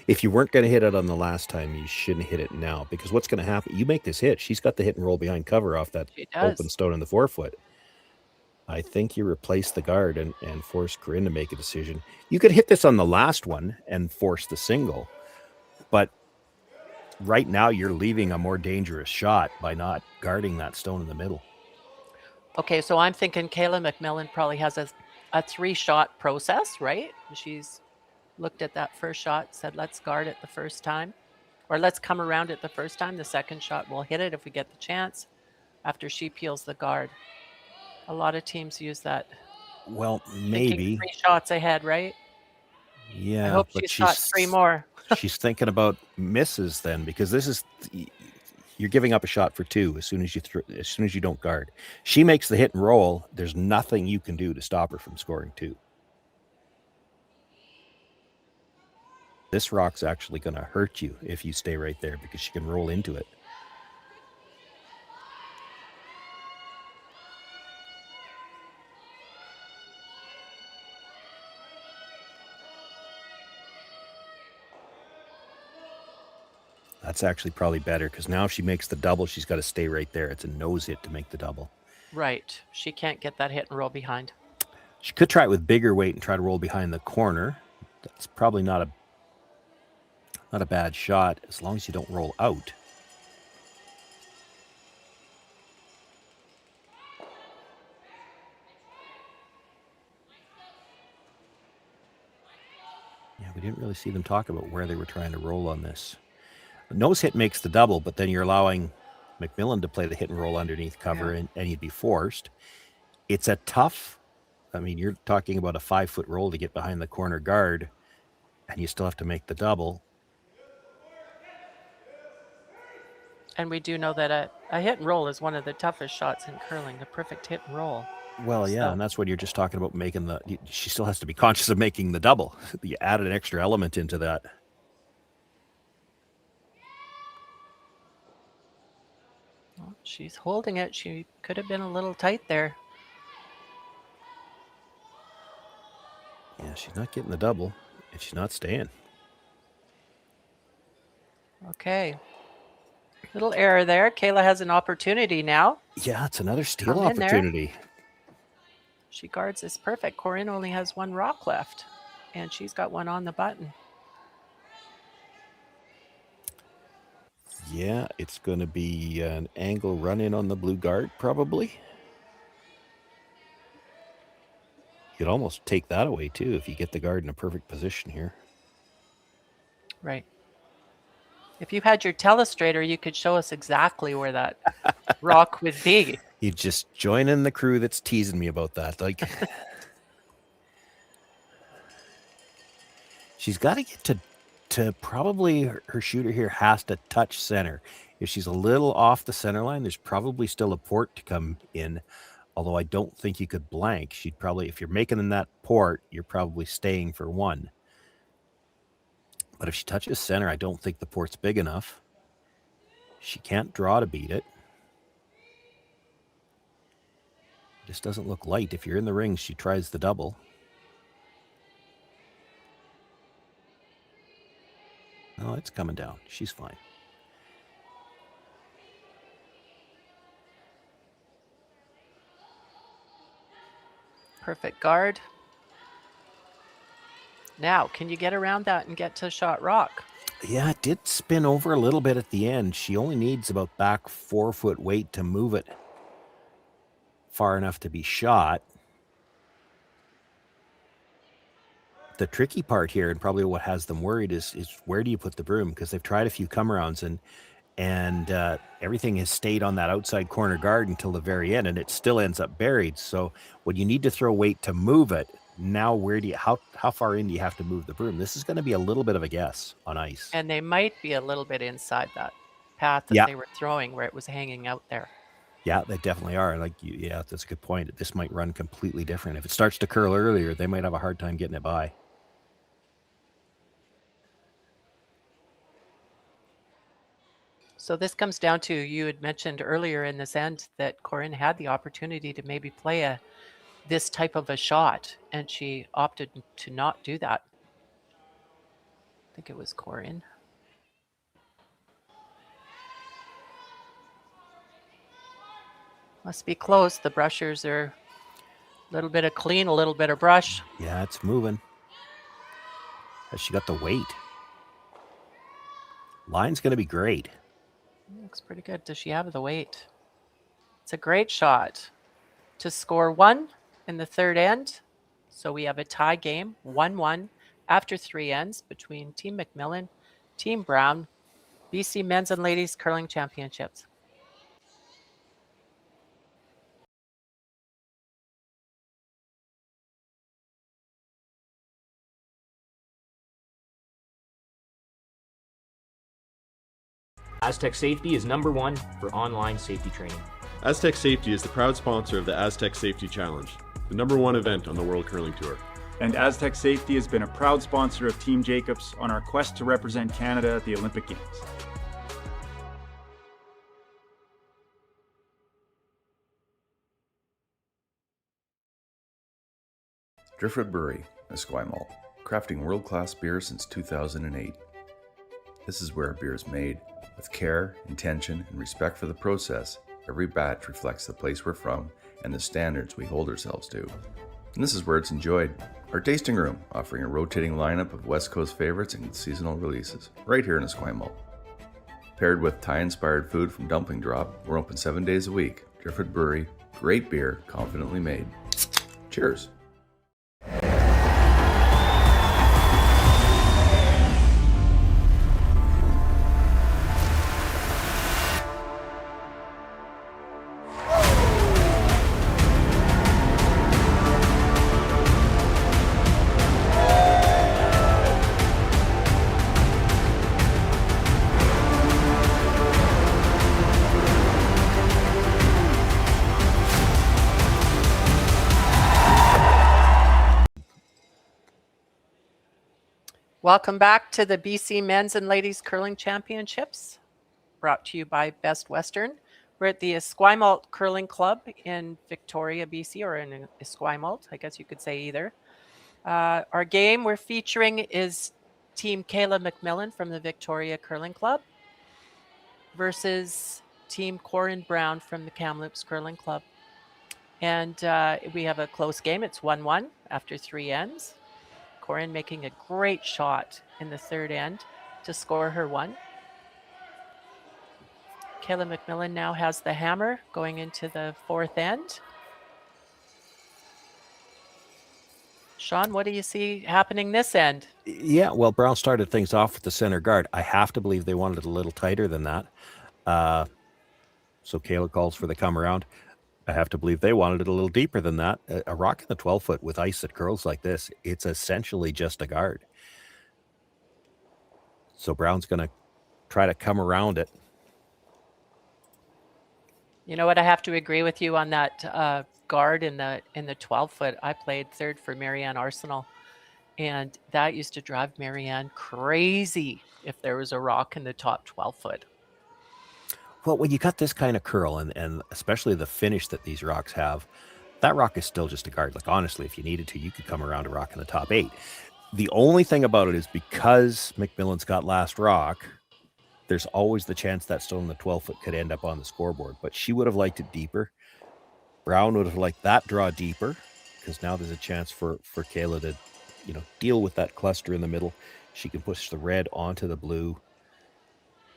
If you weren't going to hit it on the last time, you shouldn't hit it now, because what's going to happen? You make this hit. She's got the hit and roll behind cover off that She does. open stone in the 4-foot. I think you replace the guard and force Corryn to make a decision. You could hit this on the last one and force the single, but right now you're leaving a more dangerous shot by not guarding that stone in the middle. Okay, so I'm thinking Kayla MacMillan probably has a 3-shot process, right? She's looked at that first shot, said, let's guard it the first time, or let's come around it the first time. The second shot, we'll hit it if we get the chance after she peels the guard. A lot of teams use that. Well, Thinking maybe. 3 shots ahead, right? Yeah, I hope but she's got 3 more. she's thinking about misses then, because this is you're giving up a shot for 2 as soon as you don't guard. She makes the hit and roll. There's nothing you can do to stop her from scoring 2. This rock's actually going to hurt you if you stay right there, because she can roll into it. That's actually probably better, because now if she makes the double, she's got to stay right there. It's a nose hit to make the double. Right. She can't get that hit and roll behind. She could try it with bigger weight and try to roll behind the corner. That's probably not a bad shot, as long as you don't roll out. Yeah, we didn't really see them talk about where they were trying to roll on this. The nose hit makes the double, but then you're allowing MacMillan to play the hit and roll underneath cover, and you'd be forced. It's a tough, I mean, you're talking about a 5-foot roll to get behind the corner guard, and you still have to make the double. And we do know that a hit and roll is one of the toughest shots in curling, the perfect hit and roll. Well, yeah, and that's when you're just talking about making she still has to be conscious of making the double. You added an extra element into that. Well, she's holding it. She could have been a little tight there. Yeah, she's not getting the double, and she's not staying. Okay. Little error there. Kayla has an opportunity now. Yeah, it's another steal Come in there. opportunity. She guards this perfect. Corryn only has 1 rock left, and she's got 1 on the button. Yeah, it's going to be an angle run in on the blue guard, probably. You could almost take that away, too, if you get the guard in a perfect position here. Right. If you had your telestrator, you could show us exactly where that rock would be. You just join in the crew that's teasing me about that. Like, she's got to get to probably her shooter here has to touch center. If she's a little off the center line, there's probably still a port to come in. Although I don't think you could blank. She'd probably, if you're making in that port, you're probably staying for 1. But if she touches center, I don't think the port's big enough. She can't draw to beat it. Just doesn't look light. If you're in the ring, she tries the double. Oh, it's coming down. She's fine. Perfect guard. Now, can you get around that and get to shot rock? Yeah, it did spin over a little bit at the end. She only needs about back 4-foot weight to move it far enough to be shot. The tricky part here, and probably what has them worried, is where do you put the broom? Because they've tried a few come-arounds, and everything has stayed on that outside corner guard until the very end, and it still ends up buried. So when you need to throw weight to move it, now where do you how far in do you have to move the broom? This is going to be a little bit of a guess on ice. And they might be a little bit inside that path that they were throwing, where it was hanging out there. Yeah, they definitely are. Yeah, that's a good point. This might run completely different. If it starts to curl earlier, they might have a hard time getting it by. So this comes down to, you had mentioned earlier in this end that Corryn had the opportunity to maybe play this type of a shot, and she opted to not do that. I think it was Corryn. Must be close. The brushers are a little bit of clean, a little bit of brush. Yeah, it's moving. Has she got the weight? Line's going to be great. Looks pretty good. Does she have the weight? It's a great shot to score 1 in the third end. So we have a tie game, 1-1 after 3 ends between Team MacMillan, Team Brown, BC Men's and Ladies Curling Championships. Aztec Safety is #1 for online safety training. Aztec Safety is the proud sponsor of the Aztec Safety Challenge, the #1 event on the World Curling Tour. And Aztec Safety has been a proud sponsor of Team Jacobs on our quest to represent Canada at the Olympic Games. Driftwood Brewery, Esquimalt, crafting world-class beer since 2008. This is where beer is made with care, intention, and respect for the process. Every batch reflects the place we're from and the standards we hold ourselves to. And this is where it's enjoyed. Our tasting room, offering a rotating lineup of West Coast favorites and seasonal releases, right here in Esquimalt. Paired with Thai-inspired food from Dumpling Drop, we're open 7 days a week. Driftwood Brewery, great beer, confidently made. Cheers. Welcome back to the BC Men's and Ladies Curling Championships, brought to you by Best Western. We're at the Esquimalt Curling Club in Victoria, BC, or in Esquimalt, I guess you could say either. Our game we're featuring is Team Kayla MacMillan from the Victoria Curling Club versus Team Corryn Brown from the Kamloops Curling Club. And we have a close game. It's 1-1 after 3 ends. Corryn making a great shot in the third end to score her 1. Kayla MacMillan now has the hammer going into the 4th end. Sean, what do you see happening this end? Yeah, well, Brown started things off with the center guard. I have to believe they wanted it a little tighter than that. So Kayla calls for the come around. I have to believe they wanted it a little deeper than that. A rock in the 12-foot with ice that curls like this, it's essentially just a guard. So Brown's going to try to come around it. You know what? I have to agree with you on that guard in the 12-foot. I played third for Marianne Arsenal, and that used to drive Marianne crazy if there was a rock in the top 12-foot. Well, when you got this kind of curl and especially the finish that these rocks have, that rock is still just a guard. Like, honestly, if you needed to, you could come around a rock in the top 8. The only thing about it is because MacMillan's got last rock, there's always the chance that stone in the 12-foot could end up on the scoreboard. But she would have liked it deeper. Brown would have liked that draw deeper because now there's a chance for Kayla to, deal with that cluster in the middle. She can push the red onto the blue.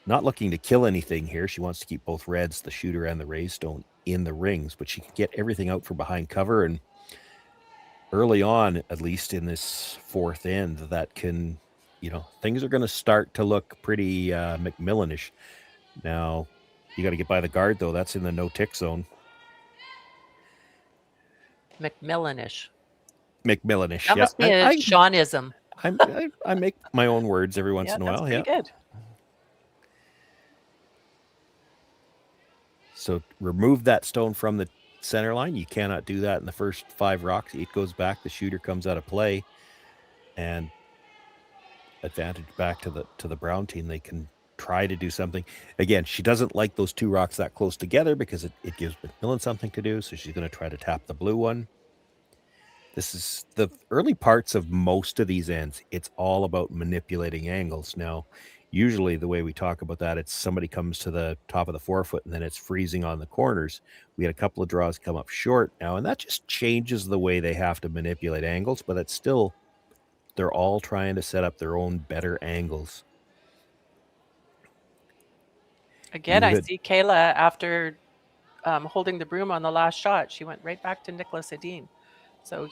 Not looking to kill anything here. She wants to keep both reds, the shooter and the raised stone, in the rings, but she can get everything out from behind cover. And early on, at least in this 4th end, that can, things are going to start to look pretty MacMillan-ish. Now, you got to get by the guard, though. That's in the no-tick zone. MacMillan-ish. MacMillan-ish. That must be a Seanism. I make my own words every once in a while. That's pretty good. So remove that stone from the center line. You cannot do that in the first 5 rocks. It goes back. The shooter comes out of play, and advantage back to the Brown team. They can try to do something. Again, she doesn't like those 2 rocks that close together because it gives MacMillan something to do. So she's going to try to tap the blue one. This is the early parts of most of these ends. It's all about manipulating angles. Now, usually the way we talk about that, it's somebody comes to the top of the 4-foot and then it's freezing on the corners. We had a couple of draws come up short now, and that just changes the way they have to manipulate angles, but it's still, they're all trying to set up their own better angles. Again, I Good. see Kayla after holding the broom on the last shot. She went right back to Nicholas Edin. So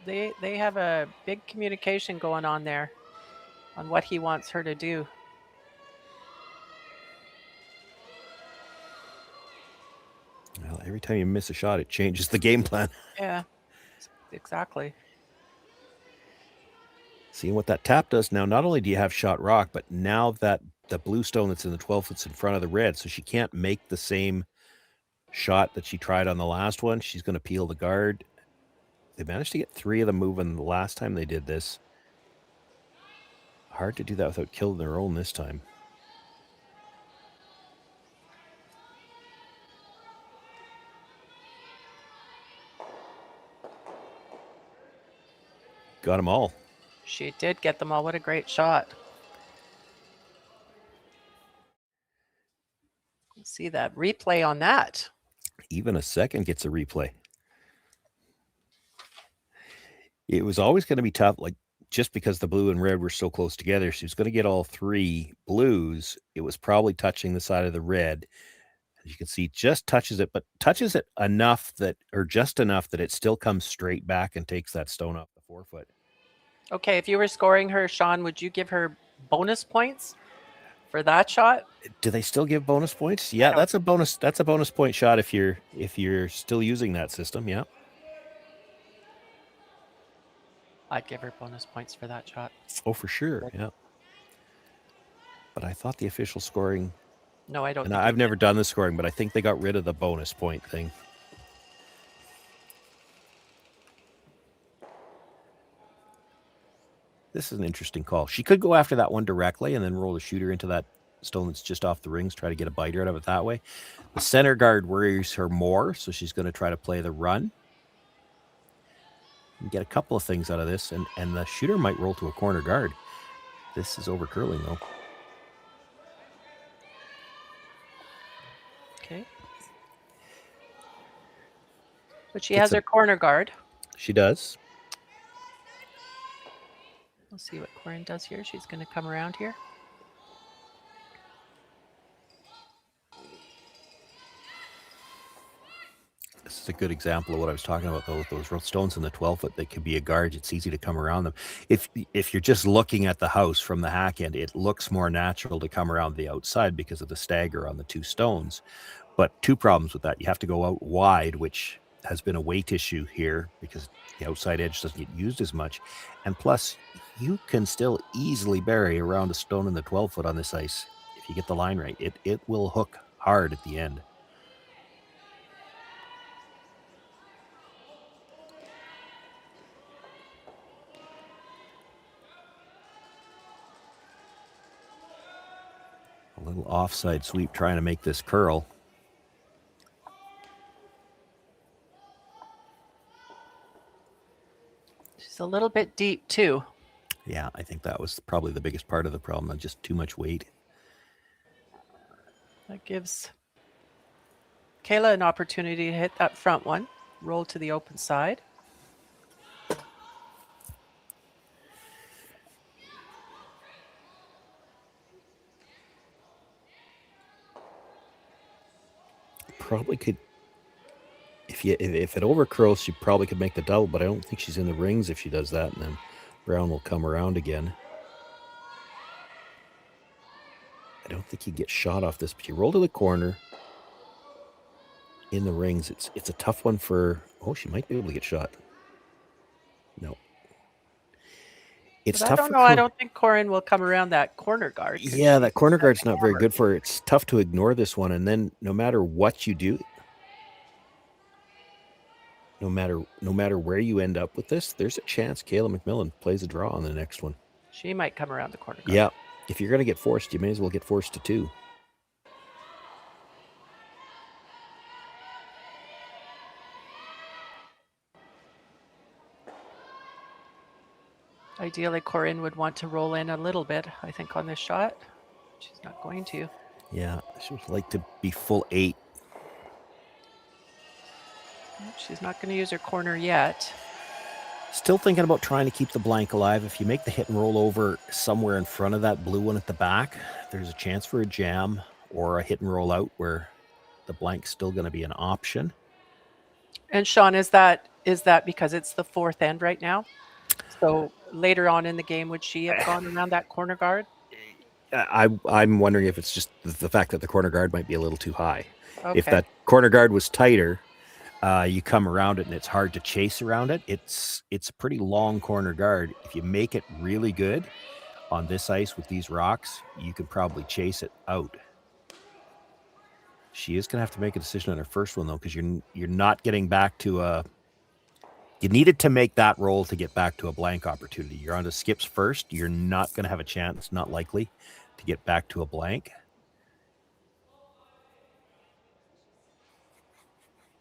they have a big communication going on there on what he wants her to do. Well, every time you miss a shot, it changes the game plan. Yeah, exactly. Seeing what that tap does now, not only do you have shot rock, but now that the blue stone that's in the 12 foot's in front of the red, so she can't make the same shot that she tried on the last one. She's going to peel the guard. They managed to get 3 of them moving the last time they did this. Hard to do that without killing their own this time. Got them all. She did get them all. What a great shot. See that replay on that. Even a second gets a replay. It was always going to be tough, like just because the blue and red were so close together. She was going to get all 3 blues. It was probably touching the side of the red. As you can see, just touches it, but touches it enough that, or just enough that it still comes straight back and takes that stone off the 4 foot. Okay, if you were scoring her, Sean, would you give her bonus points for that shot? Do they still give bonus points? Yeah, that's a bonus. That's a bonus point shot if you're still using that system. Yeah. I'd give her bonus points for that shot. Oh, for sure. Yeah. But I thought the official scoring. No, I don't. And I've never done the scoring, but I think they got rid of the bonus point thing. This is an interesting call. She could go after that one directly and then roll the shooter into that stone that's just off the rings, try to get a biter out of it that way. The center guard worries her more, so she's going to try to play the run. And get a couple of things out of this, and the shooter might roll to a corner guard. This is over curling, though. Okay. But she has her corner guard. She does. We'll see what Corryn does here. She's going to come around here. This is a good example of what I was talking about, though, with those stones in the 12 foot that could be a guard. It's easy to come around them. If you're just looking at the house from the hack end, it looks more natural to come around the outside because of the stagger on the 2 stones. But 2 problems with that. You have to go out wide, which has been a weight issue here because the outside edge doesn't get used as much. And plus, you can still easily bury around a stone in the 12 foot on this ice. If you get the line right, it will hook hard at the end. A little offside sweep trying to make this curl. She's a little bit deep too. Yeah, I think that was probably the biggest part of the problem, just too much weight. That gives Kayla an opportunity to hit that front one, roll to the open side. Probably could, if it overcurls, she probably could make the double, but I don't think she's in the rings if she does that, and then Brown will come around again. I don't think he gets shot off this, but you roll to the corner in the rings. It's a tough one for. Oh, she might be able to get shot. No. It's But tough. I don't know. I don't think Corryn will come around that corner guard. Yeah, that corner guard's not very good for her. It's tough to ignore this one, and then no matter what you do, no matter where you end up with this, there's a chance Kayla MacMillan plays a draw on the next one. She might come around the corner guard. Yeah, if you're going to get forced, you may as well get forced to 2. Ideally, Corryn would want to roll in a little bit, I think, on this shot. She's not going to. Yeah, she would like to be full 8. She's not going to use her corner yet. Still thinking about trying to keep the blank alive. If you make the hit and roll over somewhere in front of that blue one at the back, there's a chance for a jam. or a hit and roll out where the blank's still going to be an option. And Sean, is that because it's the fourth end right now? So later on in the game, would she have gone around that corner guard? I'm wondering if it's just the fact that the corner guard might be a little too high. Okay. If that corner guard was tighter, you come around it and it's hard to chase around it. It's a pretty long corner guard. If you make it really good on this ice with these rocks, you could probably chase it out. She is going to have to make a decision on her first one, though, because you're not getting back to a... You needed to make that roll to get back to a blank opportunity. You're on to skips first. You're not going to have a chance, not likely, to get back to a blank.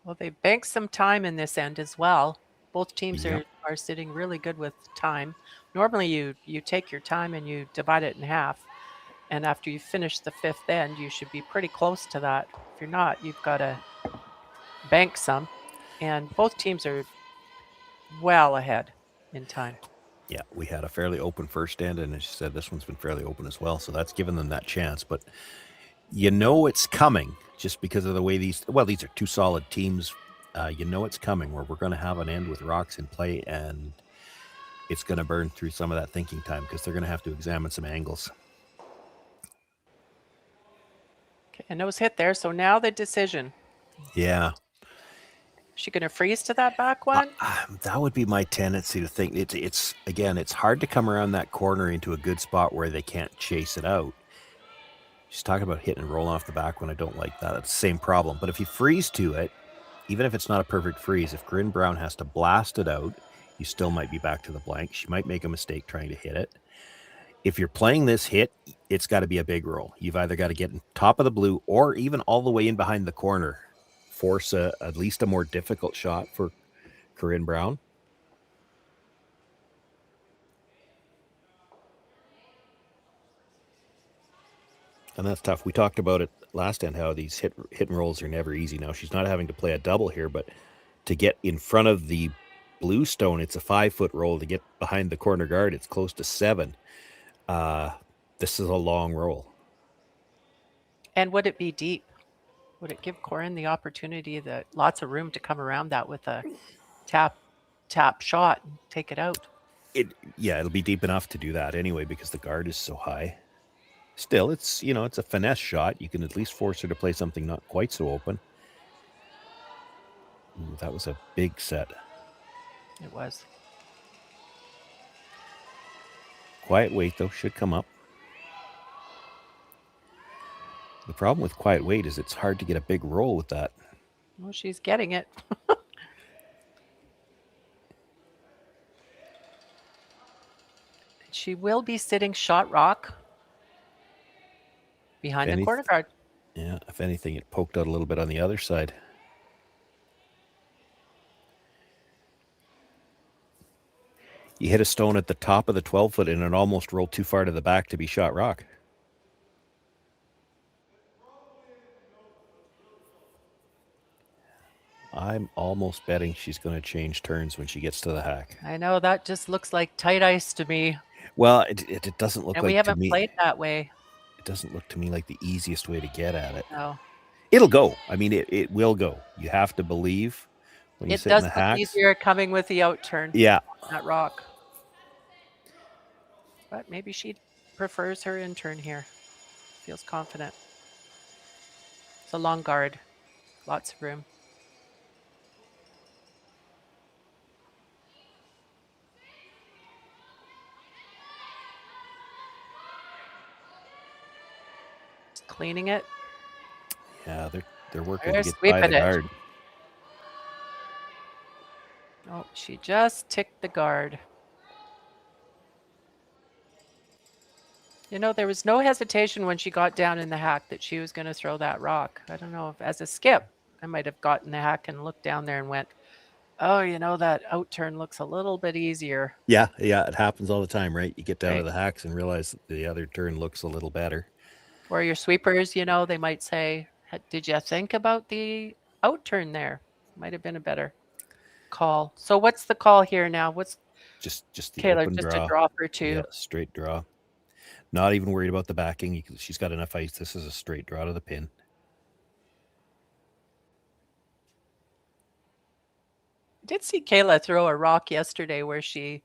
Well, they banked some time in this end as well. Both teams Yep. are sitting really good with time. Normally you take your time and you divide it in half. And after you finish the fifth end, you should be pretty close to that. If you're not, you've got to bank some. And both teams are well ahead in time. Yeah, we had a fairly open first end, and as you said, this one's been fairly open as well. So that's given them that chance. But you know it's coming just because of the way these are two solid teams. You know it's coming where we're going to have an end with rocks in play, and it's going to burn through some of that thinking time because they're going to have to examine some angles. Okay, a nose hit there. So now the decision. Yeah. Is she going to freeze to that back one? That would be my tendency to think. It's hard to come around that corner into a good spot where they can't chase it out. She's talking about hitting and rolling off the back when I don't like that. That's the same problem. But if you freeze to it, even if it's not a perfect freeze, if Corryn Brown has to blast it out, you still might be back to the blank. She might make a mistake trying to hit it. If you're playing this hit, it's got to be a big roll. You've either got to get on top of the blue or even all the way in behind the corner. Force at least a more difficult shot for Corryn Brown. And that's tough. We talked about it last end, how these hit and rolls are never easy. Now, she's not having to play a double here, but to get in front of the blue stone, it's a 5-foot roll. To get behind the corner guard, it's close to 7. This is a long roll. And would it be deep? Would it give Corryn the opportunity, lots of room to come around that with a tap shot and take it out? It'll be deep enough to do that anyway because the guard is so high. Still, it's a finesse shot. You can at least force her to play something not quite so open. Ooh, that was a big set. It was. Quiet weight, though, should come up. The problem with quiet weight is it's hard to get a big roll with that. Well, she's getting it. She will be sitting shot rock behind the corner guard. Yeah, if anything, it poked out a little bit on the other side. You hit a stone at the top of the 12-foot and it almost rolled too far to the back to be shot rock. I'm almost betting she's going to change turns when she gets to the hack. I know, that just looks like tight ice to me. Well, it doesn't look And like we haven't to me, played that way. It doesn't look to me like the easiest way to get at it. No. It'll go. I mean, it will go. You have to believe when you It sit in does the look hacks. easier coming with the out turn. Yeah. That rock. But maybe she prefers her in turn here. Feels confident. It's a long guard. Lots of room. Just cleaning it. Yeah, they're working They're to get by sweeping the it. guard. Oh, she just ticked the guard. There was no hesitation when she got down in the hack that she was going to throw that rock. I don't know if as a skip, I might have gotten the hack and looked down there and went, oh, that out turn looks a little bit easier. Yeah, it happens all the time, right? You get down to Right. the hacks and realize that the other turn looks a little better. Or your sweepers, they might say, did you think about the out turn there? Might have been a better call. So what's the call here now? What's Just the Kayla, open just draw. a draw for 2? Yeah, straight draw. Not even worried about the backing. She's got enough ice. This is a straight draw to the pin. I did see Kayla throw a rock yesterday where she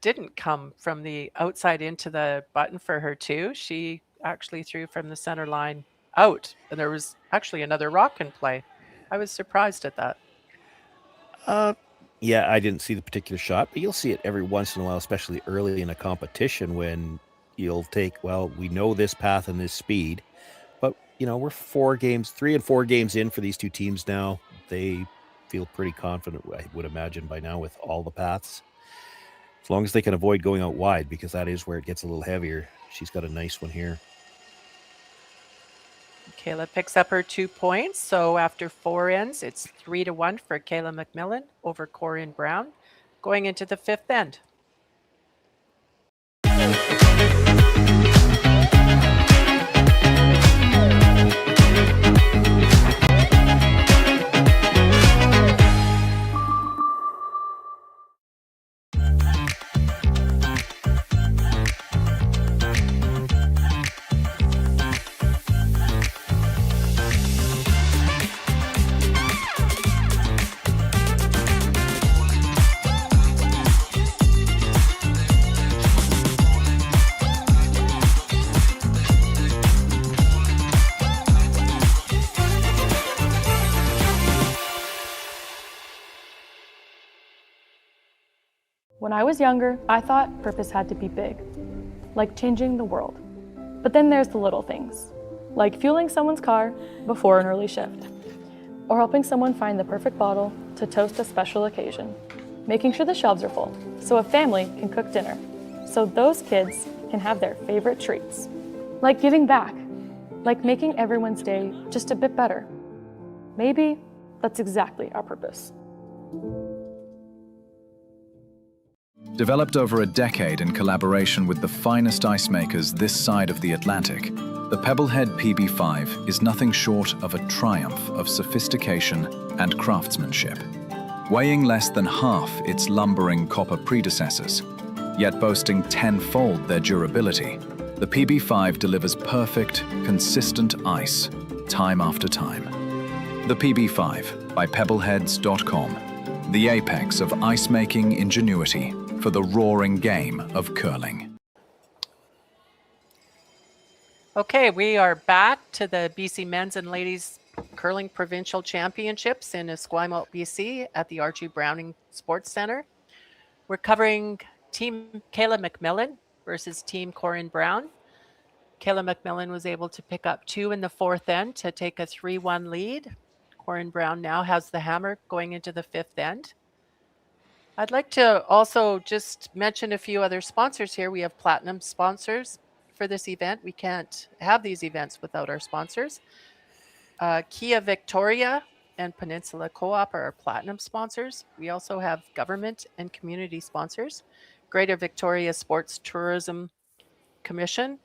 didn't come from the outside into the button for her two. She actually threw from the center line out, and there was actually another rock in play. I was surprised at that. Yeah, I didn't see the particular shot, but you'll see it every once in a while, especially early in a competition when you'll take, well, we know this path and this speed, but, you know, we're 3 and 4 games in for these two teams now. They feel pretty confident, I would imagine, by now with all the paths. As long as they can avoid going out wide, because that is where it gets a little heavier. She's got a nice one here. Kayla picks up her 2 points. So after 4 ends, it's 3-1 for Kayla MacMillan over Corryn Brown going into the 5th end. When I was younger, I thought purpose had to be big, like changing the world. But then there's the little things, like fueling someone's car before an early shift, or helping someone find the perfect bottle to toast a special occasion, making sure the shelves are full so a family can cook dinner, so those kids can have their favorite treats, like giving back, like making everyone's day just a bit better. Maybe that's exactly our purpose. Developed over a decade in collaboration with the finest ice makers this side of the Atlantic, the Pebblehead PB5 is nothing short of a triumph of sophistication and craftsmanship. Weighing less than half its lumbering copper predecessors, yet boasting 10-fold their durability, the PB5 delivers perfect, consistent ice, time after time. The PB5 by Pebbleheads.com, the apex of ice-making ingenuity for the roaring game of curling. Okay, we are back to the BC Men's and Ladies Curling Provincial Championships in Esquimalt, BC at the Archie Browning Sports Centre. We're covering Team Kayla MacMillan versus Team Corryn Brown. Kayla MacMillan was able to pick up 2 in the 4th end to take a 3-1 lead. Corryn Brown now has the hammer going into the 5th end. I'd like to also just mention a few other sponsors here. We have platinum sponsors for this event. We can't have these events without our sponsors. Kia Victoria and Peninsula Co-op are our platinum sponsors. We also have government and community sponsors. Greater Victoria Sports Tourism Commission,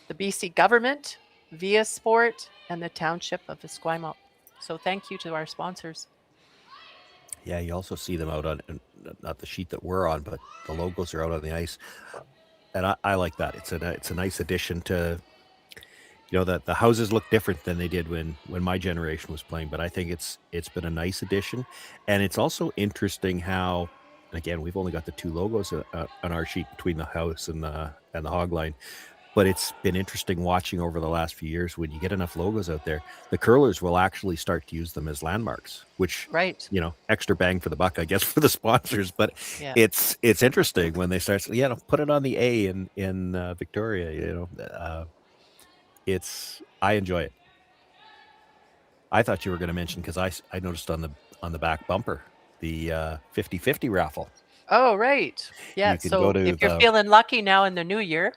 the BC Government, Via Sport, and the Township of Esquimalt. So thank you to our sponsors. Yeah, you also see them out on, not the sheet that we're on, but the logos are out on the ice. And I like that. It's a nice addition to, you know, the houses look different than they did when my generation was playing, but I think it's been a nice addition. And it's also interesting how, again, we've only got the 2 logos on our sheet between the house and the hog line. But it's been interesting watching over the last few years when you get enough logos out there, the curlers will actually start to use them as landmarks, which, right, you know, extra bang for the buck, I guess, for the sponsors. But yeah, it's interesting when they start, you know, put it on the A in Victoria, you know, I enjoy it. I thought you were going to mention, because I noticed on the back bumper, the 50-50 raffle. Oh, right. Yeah. So if you're feeling lucky now in the new year,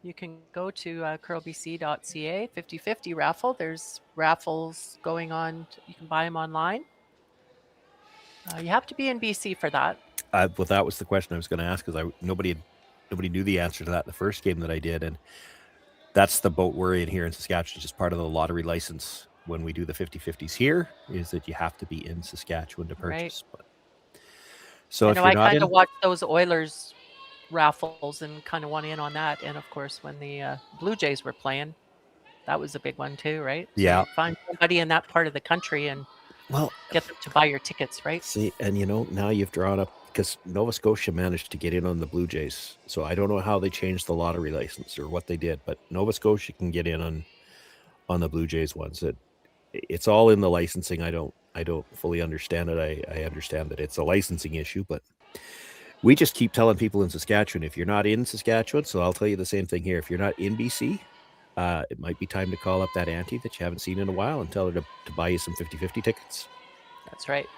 you can go to curlbc.ca, 50-50 raffle. There's raffles going on. You can buy them online. You have to be in BC for that. Well, that was the question I was going to ask, because nobody knew the answer to that the first game that I did. And that's the boat we're in here in Saskatchewan, just part of the lottery license when we do the 50-50s here, is that you have to be in Saskatchewan to purchase. Right. But, so I if know you're I not kind of watched those Oilers raffles and kind of want in on that. And of course, when the Blue Jays were playing, that was a big one too, right? So Yeah. you find somebody in that part of the country and Well, get them to buy your tickets, right? see, and now you've drawn up because Nova Scotia managed to get in on the Blue Jays. So I don't know how they changed the lottery license or what they did, but Nova Scotia can get in on the Blue Jays ones. It's all in the licensing. I don't fully understand it. I understand that it's a licensing issue, but we just keep telling people in Saskatchewan, if you're not in Saskatchewan, so I'll tell you the same thing here. If you're not in BC, it might be time to call up that auntie that you haven't seen in a while and tell her to buy you some 50-50 tickets. That's right.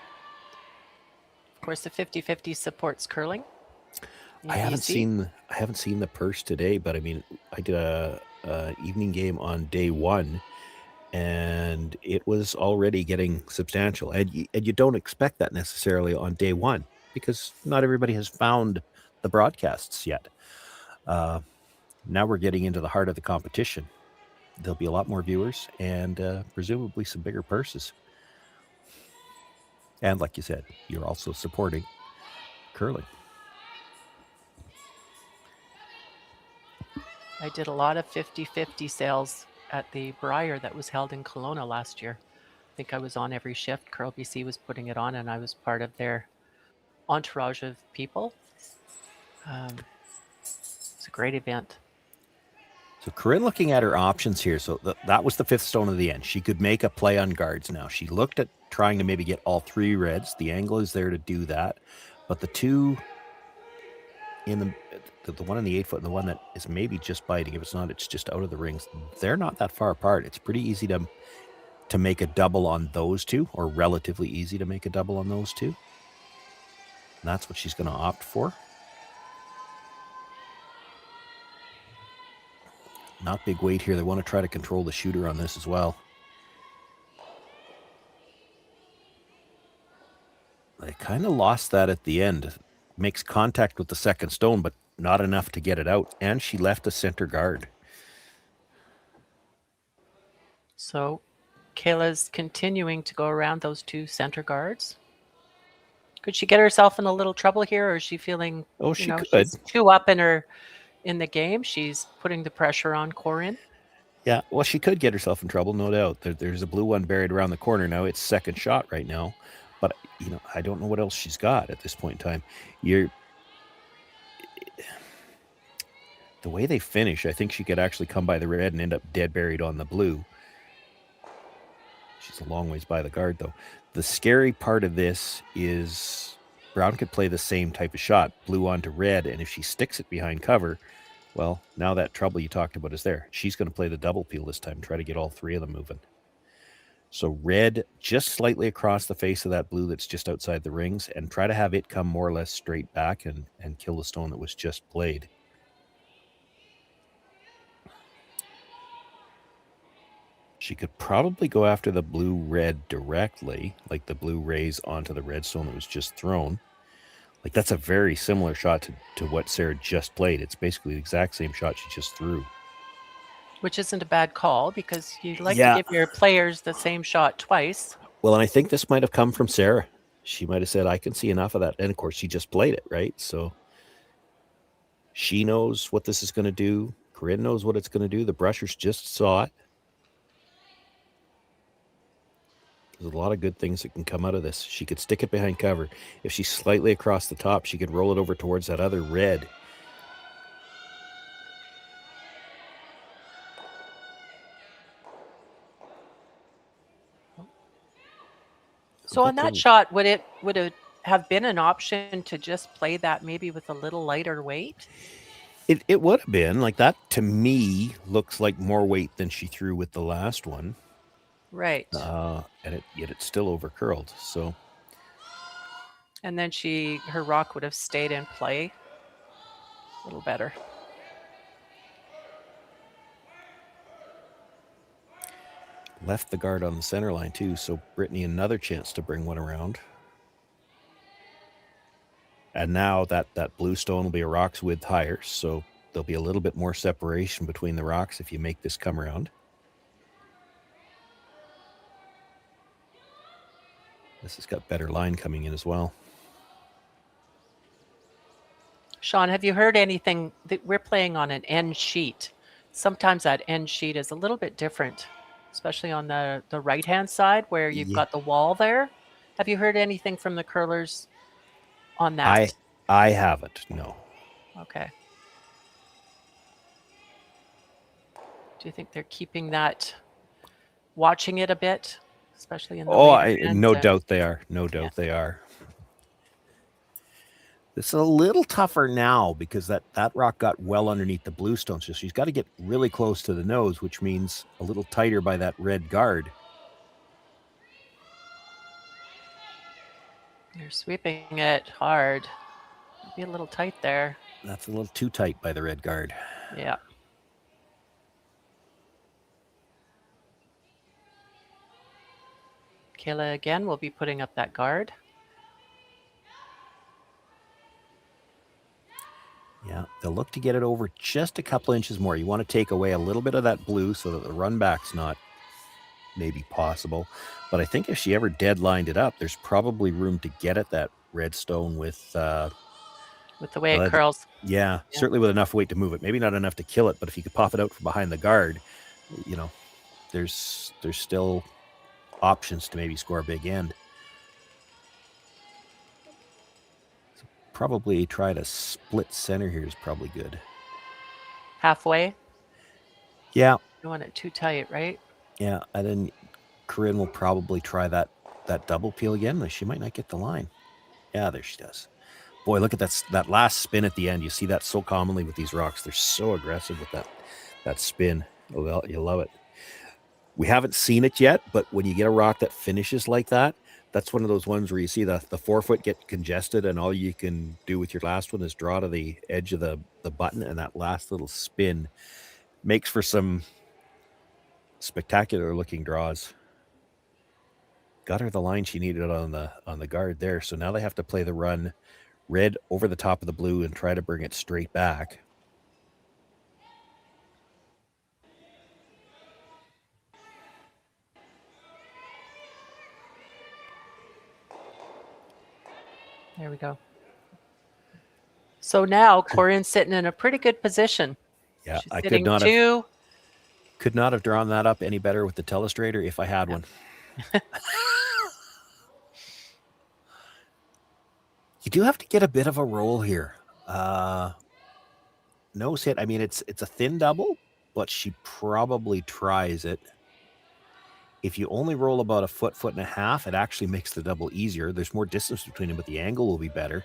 Of course, the 50-50 supports curling. in I haven't BC. seen the purse today, but I mean, I did a evening game on day one, and it was already getting substantial. And you don't expect that necessarily on day one because not everybody has found the broadcasts yet. Now we're getting into the heart of the competition. There'll be a lot more viewers and presumably some bigger purses. And like you said, you're also supporting curling. I did a lot of 50-50 sales at the Briar that was held in Kelowna last year. I think I was on every shift. Curl BC was putting it on, and I was part of their entourage of people. It's a great event. So Corryn looking at her options here. So that was the fifth stone of the end. She could make a play on guards now. She looked at trying to maybe get all three reds. The angle is there to do that. But the two in the one in the 8 foot and the one that is maybe just biting, if it's not, it's just out of the rings. They're not that far apart. It's pretty easy to make a double on those two, or relatively easy to make a double on those two. And that's what she's going to opt for. Not big weight here. They want to try to control the shooter on this as well. They kind of lost that at the end. Makes contact with the second stone, but not enough to get it out. And she left a center guard. So Kayla's continuing to go around those two center guards. Could she get herself in a little trouble here, or is she feeling, Oh, she could. she's too up in the game? She's putting the pressure on Corryn. Yeah, well, she could get herself in trouble, no doubt. There's a blue one buried around the corner now. It's second shot right now. But, I don't know what else she's got at this point in time. The way they finish, I think she could actually come by the red and end up dead buried on the blue. She's a long ways by the guard, though. The scary part of this is Brown could play the same type of shot, blue onto red, and if she sticks it behind cover, well, now that trouble you talked about is there. She's going to play the double peel this time, try to get all three of them moving. So red just slightly across the face of that blue that's just outside the rings, and try to have it come more or less straight back and kill the stone that was just played. She could probably go after the blue-red directly, like the blue rays onto the red stone that was just thrown. Like, that's a very similar shot to what Sarah just played. It's basically the exact same shot she just threw. Which isn't a bad call, because you'd like to give your players the same shot twice. Well, and I think this might have come from Sarah. She might have said, I can see enough of that. And, of course, she just played it, right? So she knows what this is going to do. Corryn knows what it's going to do. The brushers just saw it. There's a lot of good things that can come out of this. She could stick it behind cover. If she's slightly across the top, she could roll it over towards that other red. So on that shot, would it have been an option to just play that maybe with a little lighter weight? It would have been. Like, that, to me, looks like more weight than she threw with the last one. Right. And yet it's still over curled. So, and then her rock would have stayed in play a little better. Left the guard on the center line too. So Brittany, another chance to bring one around. And now that blue stone will be a rock's width higher. So there'll be a little bit more separation between the rocks if you make this come around. This has got better line coming in as well. Sean, have you heard anything that we're playing on an end sheet? Sometimes that end sheet is a little bit different, especially on the right-hand side where you've Yeah. got the wall there. Have you heard anything from the curlers on that? I haven't. No. Okay. Do you think they're keeping that, watching it a bit, especially in the later ends? No doubt they are. No doubt they are. It's a little tougher now because that rock got well underneath the bluestone, so she's got to get really close to the nose, which means a little tighter by that red guard. You're sweeping it hard. Be a little tight there. That's a little too tight by the red guard. Yeah. Kayla again will be putting up that guard. Yeah, they'll look to get it over just a couple inches more. You want to take away a little bit of that blue so that the run back's not maybe possible. But I think if she ever deadlined it up, there's probably room to get at that red stone with the way it curls. Yeah, certainly with enough weight to move it. Maybe not enough to kill it, but if you could pop it out from behind the guard, you know, there's still options to maybe score a big end. Probably try to split center here is probably good. Halfway? Yeah. You don't want it too tight, right? Yeah, and then Corryn will probably try that double peel again. She might not get the line. Yeah, there she does. Boy, look at that last spin at the end. You see that so commonly with these rocks. They're so aggressive with that spin. Well, you'll love it. We haven't seen it yet, but when you get a rock that finishes like that, that's one of those ones where you see the forefoot get congested and all you can do with your last one is draw to the edge of the button, and that last little spin makes for some spectacular looking draws. Got her the line she needed on the guard there. So now they have to play the run red over the top of the blue and try to bring it straight back. There we go. So now Corryn's sitting in a pretty good position. Yeah, She's I could not have drawn that up any better with the telestrator if I had one. You do have to get a bit of a roll here. Nose hit. I mean, it's a thin double, but she probably tries it. If you only roll about a foot and a half, it actually makes the double easier. There's more distance between them, but the angle will be better.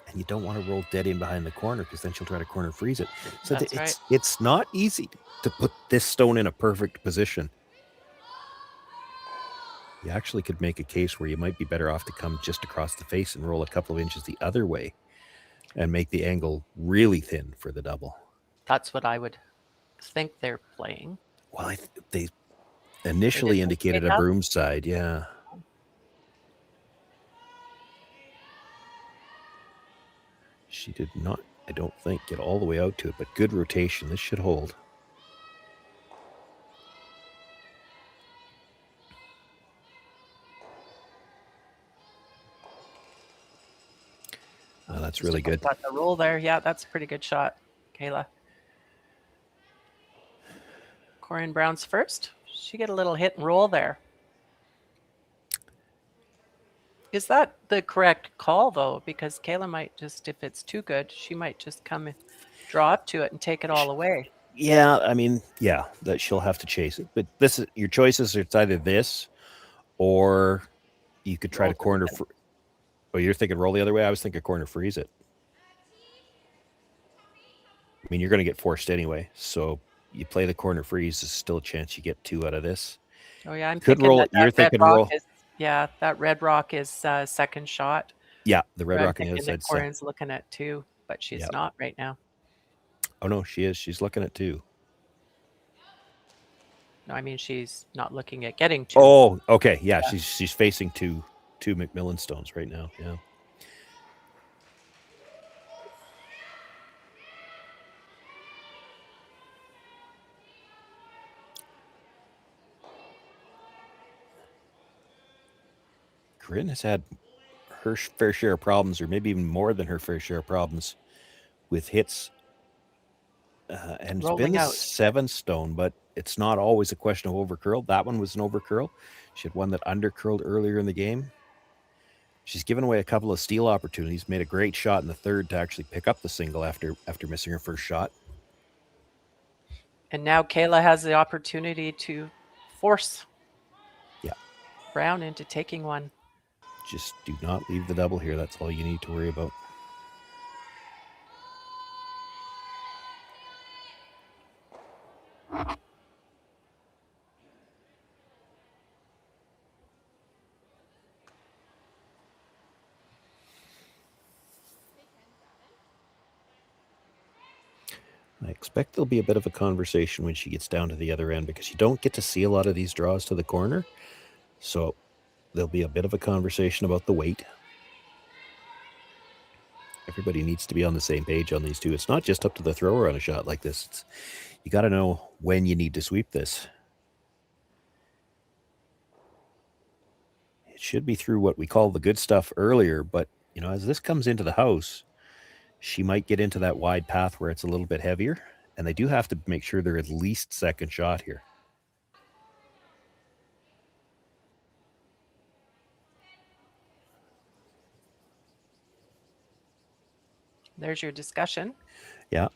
And you don't want to roll dead in behind the corner because then she'll try to corner freeze it. So it's not easy to put this stone in a perfect position. You actually could make a case where you might be better off to come just across the face and roll a couple of inches the other way and make the angle really thin for the double. That's what I would think they're playing. Well, they initially indicated a broom side, yeah. She did not, I don't think, get all the way out to it, but good rotation. This should hold. Oh, that's really good. Got the roll there. Yeah, that's a pretty good shot, Kayla. Corryn Brown's first. She get a little hit and roll there. Is that the correct call, though? Because Kayla might just, if it's too good, she might just come and draw up to it and take it all away. Yeah, I mean, yeah, that she'll have to chase it. But this is your choices. It's either this, or you could try to corner. Oh, you're thinking roll the other way? I was thinking corner freeze it. I mean, you're going to get forced anyway. So you play the corner freeze. There's still a chance you get two out of this. Oh, yeah. I'm could thinking roll. that You're thinking roll. Yeah, that red rock is second shot. Yeah, the red rock on the other other side. Corryn's looking at two, but she's not right now. Oh, no, she is. She's looking at two. No, I mean, she's not looking at getting two. Oh, okay. Yeah, she's facing two MacMillan stones right now. Yeah. Corryn has had her fair share of problems, or maybe even more than her fair share of problems with hits. And it's been Rolling the out. 7 stone, but it's not always a question of overcurl. That one was an overcurl. She had one that undercurled earlier in the game. She's given away a couple of steal opportunities, made a great shot in the third to actually pick up the single after missing her first shot. And now Kayla has the opportunity to force Brown into taking one. Just do not leave the double here. That's all you need to worry about. I expect there'll be a bit of a conversation when she gets down to the other end, because you don't get to see a lot of these draws to the corner. So there'll be a bit of a conversation about the weight. Everybody needs to be on the same page on these two. It's not just up to the thrower on a shot like this. You got to know when you need to sweep this. It should be through what we call the good stuff earlier, but as this comes into the house, she might get into that wide path where it's a little bit heavier, and they do have to make sure they're at least second shot here. There's your discussion. Yeah.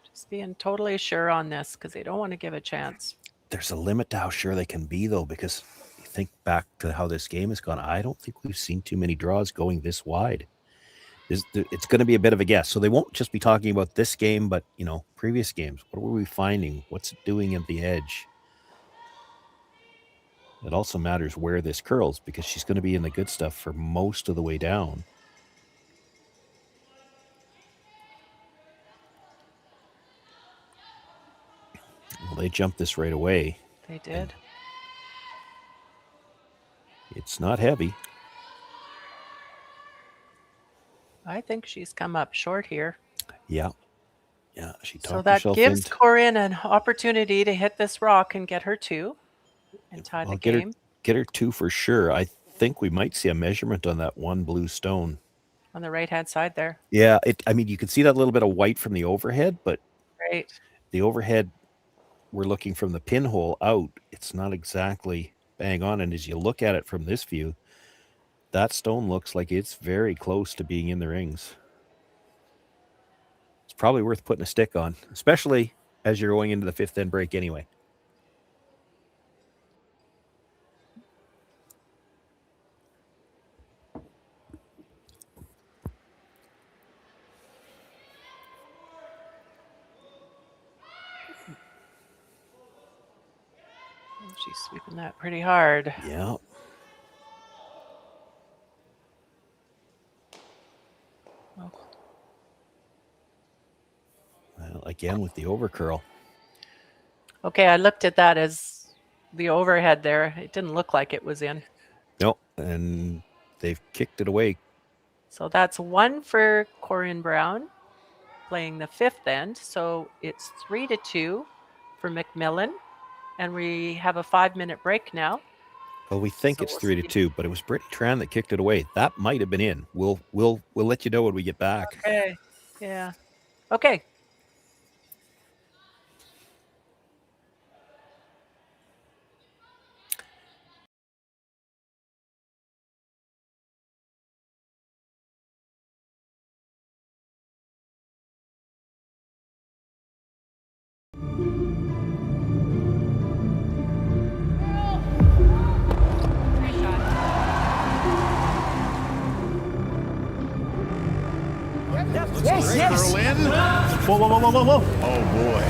Just being totally sure on this because they don't want to give a chance. There's a limit to how sure they can be, though, because you think back to how this game has gone. I don't think we've seen too many draws going this wide. It's going to be a bit of a guess. So they won't just be talking about this game, but, previous games. What were we finding? What's it doing at the edge? It also matters where this curls, because she's going to be in the good stuff for most of the way down. Well, they jumped this right away. They did. It's not heavy. I think she's come up short here. Yeah. She talked So that herself gives into... Corryn an opportunity to hit this rock and get her 2 and tie the game. Get her 2 for sure. I think we might see a measurement on that one blue stone. On the right-hand side there. Yeah, you can see that little bit of white from the overhead, but Right. the overhead, we're looking from the pinhole out. It's not exactly bang on. And as you look at it from this view, that stone looks like it's very close to being in the rings. It's probably worth putting a stick on, especially as you're going into the 5th end break anyway. She's sweeping that pretty hard. Yeah. Well, again with the overcurl. Okay, I looked at that as the overhead there. It didn't look like it was in. No, and they've kicked it away. So that's 1 for Corryn Brown playing the 5th end. So it's 3-2 for MacMillan. And we have a 5-minute break now. Well, we think it's 3-2, but it was Brittany Tran that kicked it away. That might have been in. We'll let you know when we get back. Okay. Yeah. Okay. Yes. Whoa. Oh, boy.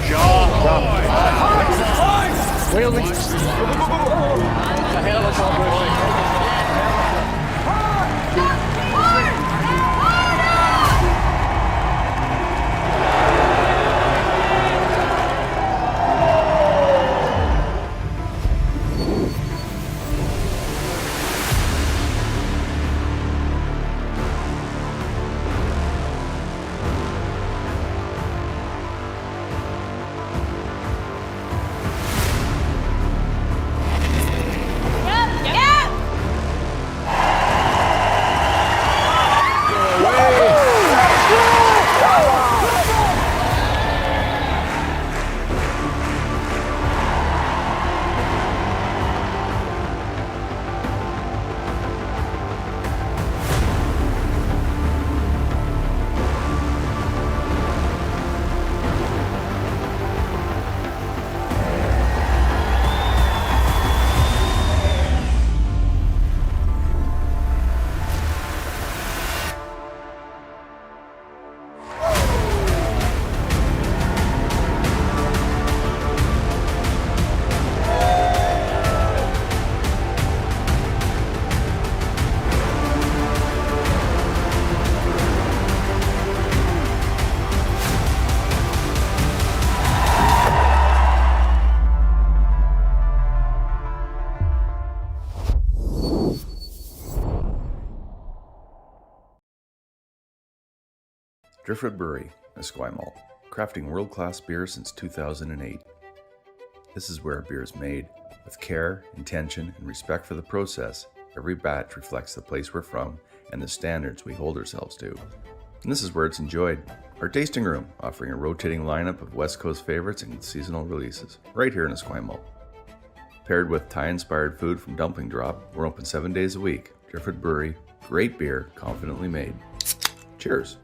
Driftwood Brewery, Esquimalt, crafting world-class beer since 2008. This is where beer is made. With care, intention, and respect for the process, every batch reflects the place we're from and the standards we hold ourselves to. And this is where it's enjoyed. Our tasting room, offering a rotating lineup of West Coast favorites and seasonal releases, right here in Esquimalt. Paired with Thai-inspired food from Dumpling Drop, we're open 7 days a week. Driftwood Brewery, great beer, confidently made. Cheers.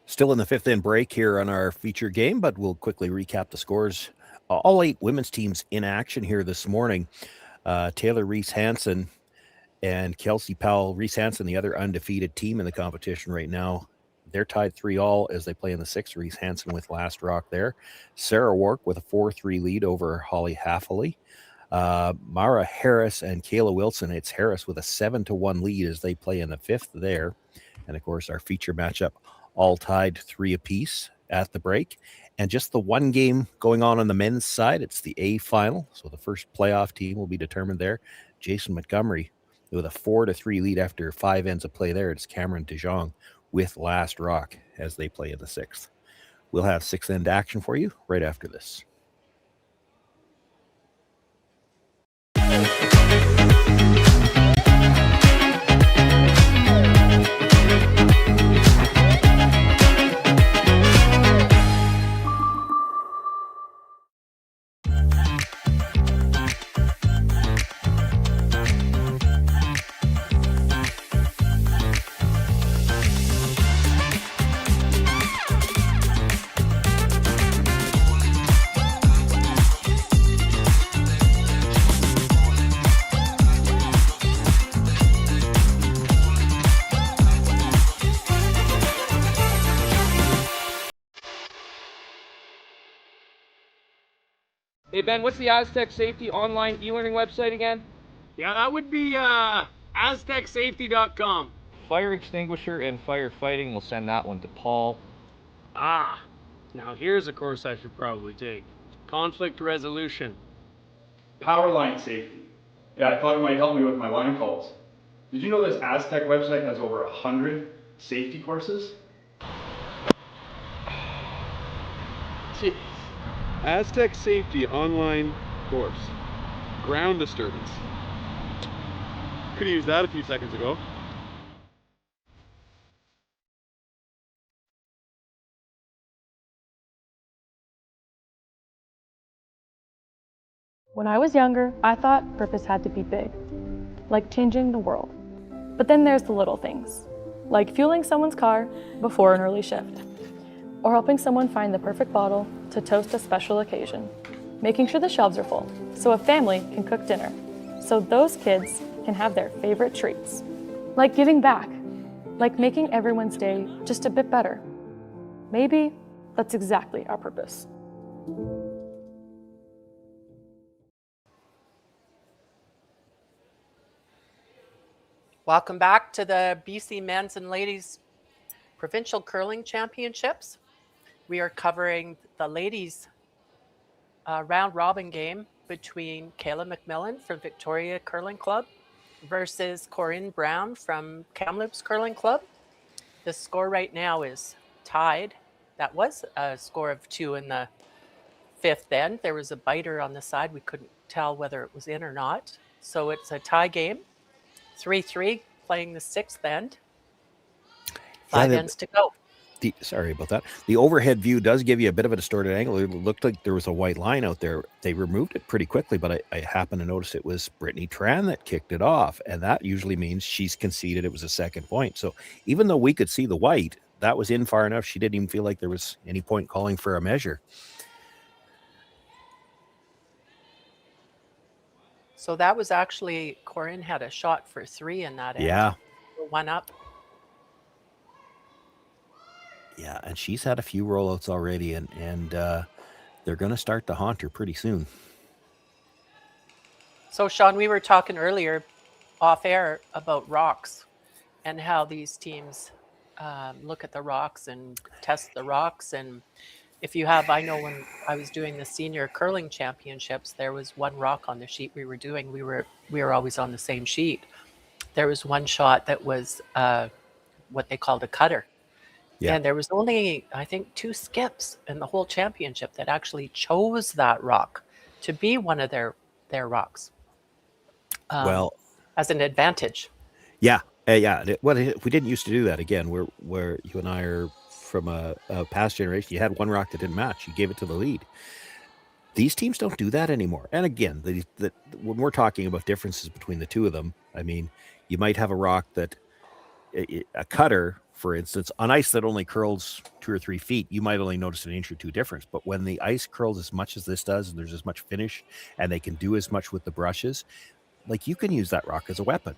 Still in the fifth end break here on our feature game, but we'll quickly recap the scores. All 8 women's teams in action here this morning. Taylor Reese-Hansen and Kelsey Powell. Reese-Hansen, the other undefeated team in the competition right now. They're tied 3-all as they play in the 6th. Reese-Hansen with last rock there. Sarah Wark with a 4-3 lead over Holly Haffley. Mara Harris and Kayla Wilson. It's Harris with a 7-1 lead as they play in the 5th there. And of course, our feature matchup all tied 3 apiece at the break. And just the one game going on the men's side. It's the A final. So the first playoff team will be determined there. Jason Montgomery with a 4-3 lead after 5 ends of play there. It's Cameron DeJong with last rock as they play in the 6th. We'll have 6th end action for you right after this. Hey Ben, what's the Aztec Safety online e-learning website again? Yeah, that would be aztecsafety.com. Fire extinguisher and firefighting, we'll send that one to Paul. Ah, now here's a course I should probably take. Conflict resolution. Power line safety. Yeah, I thought it might help me with my line calls. Did you know this Aztec website has over 100 safety courses? Jeez. Aztec Safety online course. Ground disturbance. Could have used that a few seconds ago. When I was younger, I thought purpose had to be big, like changing the world. But then there's the little things, like fueling someone's car before an early shift, or helping someone find the perfect bottle to toast a special occasion, making sure the shelves are full so a family can cook dinner, so those kids can have their favorite treats. Like giving back, like making everyone's day just a bit better. Maybe that's exactly our purpose. Welcome back to the BC Men's and Ladies Provincial Curling Championships. We are covering the ladies' round robin game between Kayla MacMillan from Victoria Curling Club versus Corryn Brown from Kamloops Curling Club. The score right now is tied. That was a score of 2 in the 5th end. There was a biter on the side. We couldn't tell whether it was in or not. So it's a tie game. 3-3 playing the 6th end. 5 ends to go. Sorry about that. The overhead view does give you a bit of a distorted angle. It looked like there was a white line out there. They removed it pretty quickly, but I happened to notice it was Brittany Tran that kicked it off, and that usually means she's conceded it was a second point. So even though we could see the white, that was in far enough. She didn't even feel like there was any point calling for a measure. So that was actually, Corryn had a shot for 3 in that end. Yeah. 1 up. Yeah, and she's had a few rollouts already, and they're going to start to haunt her pretty soon. So, Sean, we were talking earlier off air about rocks and how these teams look at the rocks and test the rocks. And if you have, I know when I was doing the senior curling championships, there was one rock on the sheet we were doing. We were always on the same sheet. there was one shot that was what they called a cutter. Yeah. And there was only, I think, 2 skips in the whole championship that actually chose that rock to be one of their rocks Well, as an advantage. yeah. Well, we didn't used to do that. Again, where you and I are from a past generation. You had one rock that didn't match. You gave it to the lead. These teams don't do that anymore. And again, when we're talking about differences between the two of them, I mean, you might have a rock that a cutter, for instance, on ice that only curls 2 or 3 feet, you might only notice an inch or 2 difference. But when the ice curls as much as this does, and there's as much finish, and they can do as much with the brushes, like you can use that rock as a weapon.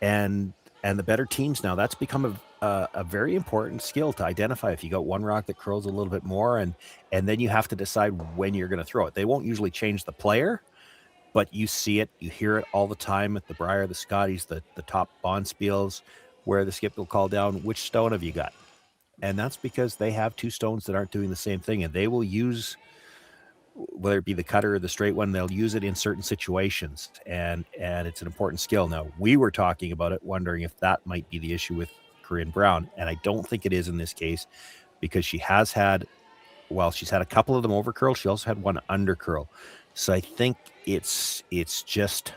And the better teams now, that's become a very important skill to identify. If you got one rock that curls a little bit more, and then you have to decide when you're going to throw it. They won't usually change the player, but you see it, you hear it all the time at the Briar, the Scotties, the top Bonspiels, where the skip will call down, which stone have you got? And that's because they have 2 stones that aren't doing the same thing, and they will use, whether it be the cutter or the straight one, they'll use it in certain situations, and it's an important skill. Now, we were talking about it, wondering if that might be the issue with Corryn Brown, and I don't think it is in this case, because she has had, she's had a couple of them over curl. She also had one under curl. So I think it's just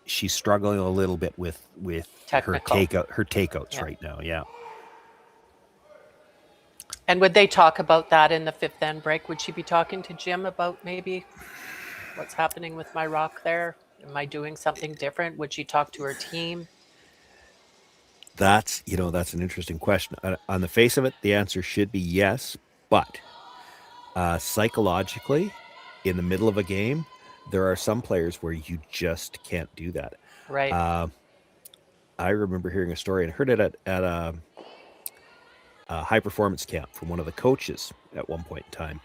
she's struggling a little bit with her takeouts right now. Yeah. And would they talk about that in the 5th end break? Would she be talking to Jim about maybe what's happening with my rock there? Am I doing something different? Would she talk to her team? That's an interesting question. On the face of it, the answer should be yes, but psychologically, in the middle of a game, there are some players where you just can't do that. Right. I remember hearing a story, and heard it at a high performance camp from one of the coaches at one point in time.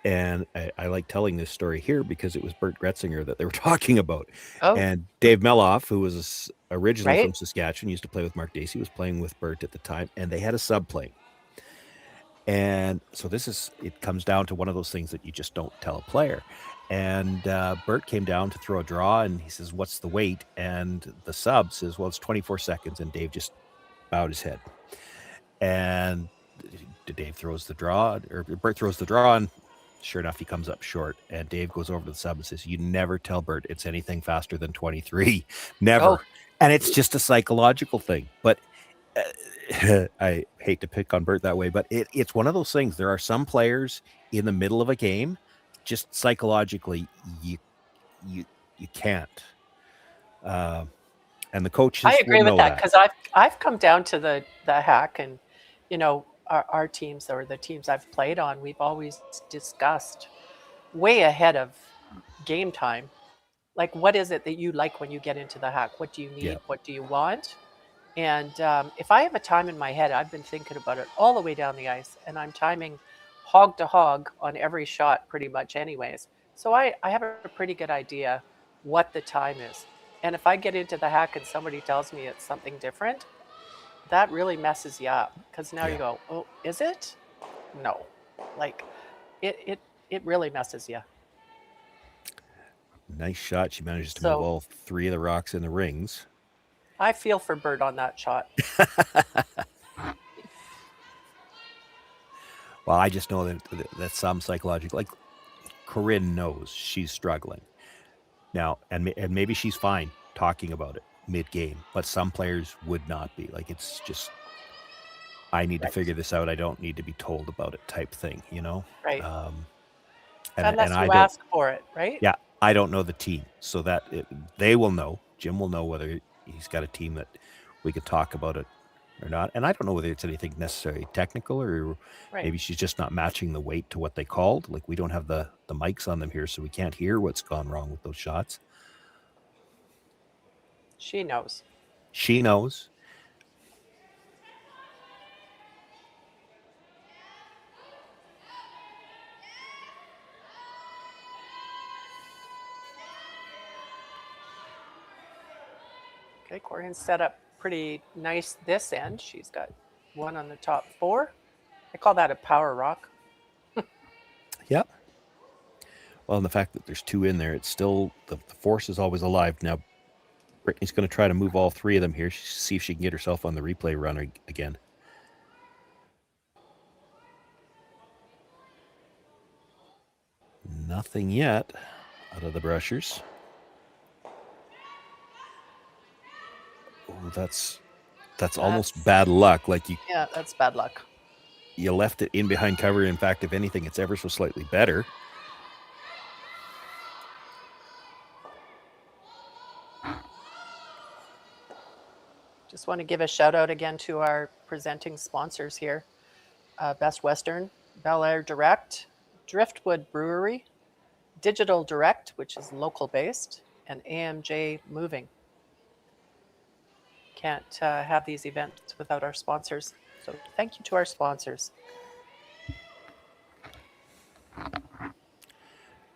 And I like telling this story here because it was Bert Gretzinger that they were talking about. Oh. And Dave Meloff, who was originally from Saskatchewan, used to play with Mark Dacey, was playing with Bert at the time, and they had a sub playing. And so it comes down to one of those things that you just don't tell a player. And Bert came down to throw a draw, and he says, "What's the weight?" And the sub says, "Well, it's 24 seconds." And Dave just bowed his head. And Dave throws the draw, or Bert throws the draw, and sure enough, he comes up short. And Dave goes over to the sub and says, "You never tell Bert it's anything faster than 23. Never." Oh. And it's just a psychological thing. But I hate to pick on Bert that way, but it's one of those things. There are some players in the middle of a game, just psychologically, you can't. And the coaches, I agree with that, because I've come down to the hack, and our teams, or the teams I've played on, we've always discussed way ahead of game time, like, what is it that you like when you get into the hack? What do you need? Yeah. What do you want? And if I have a time in my head, I've been thinking about it all the way down the ice, and I'm timing hog to hog on every shot pretty much anyways. So I have a pretty good idea what the time is. And if I get into the hack and somebody tells me it's something different, that really messes you up, because now you go, "Oh, is it?" No, like it really messes you. Nice shot. She manages to move all 3 of the rocks in the rings. I feel for Bert on that shot. Well, I just know that some psychological, like Corryn knows she's struggling now, and maybe she's fine talking about it mid-game, but some players would not be. Like, it's just, I need to figure this out. I don't need to be told about it type thing, Right. Unless you ask for it, right? Yeah, I don't know the team, so that they will know. Jim will know whether he's got a team that we could talk about it or not. And I don't know whether it's anything necessarily technical, or maybe she's just not matching the weight to what they called. Like, we don't have the mics on them here, so we can't hear what's gone wrong with those shots. She knows. She knows. Okay, Corryn's set up pretty nice this end. She's got one on the top 4. I call that a power rock. Yep. Well, and the fact that there's 2 in there, it's still, the force is always alive. Now, Brittany's going to try to move all three of them here. See if she can get herself on the replay run again. Nothing yet out of the brushers. Oh, that's almost bad luck. Like Yeah, that's bad luck. You left it in behind cover. In fact, if anything, it's ever so slightly better. Just want to give a shout out again to our presenting sponsors here. Best Western, Bel Air Direct, Driftwood Brewery, Digital Direct, which is local based, and AMJ Moving. Can't have these events without our sponsors. So thank you to our sponsors.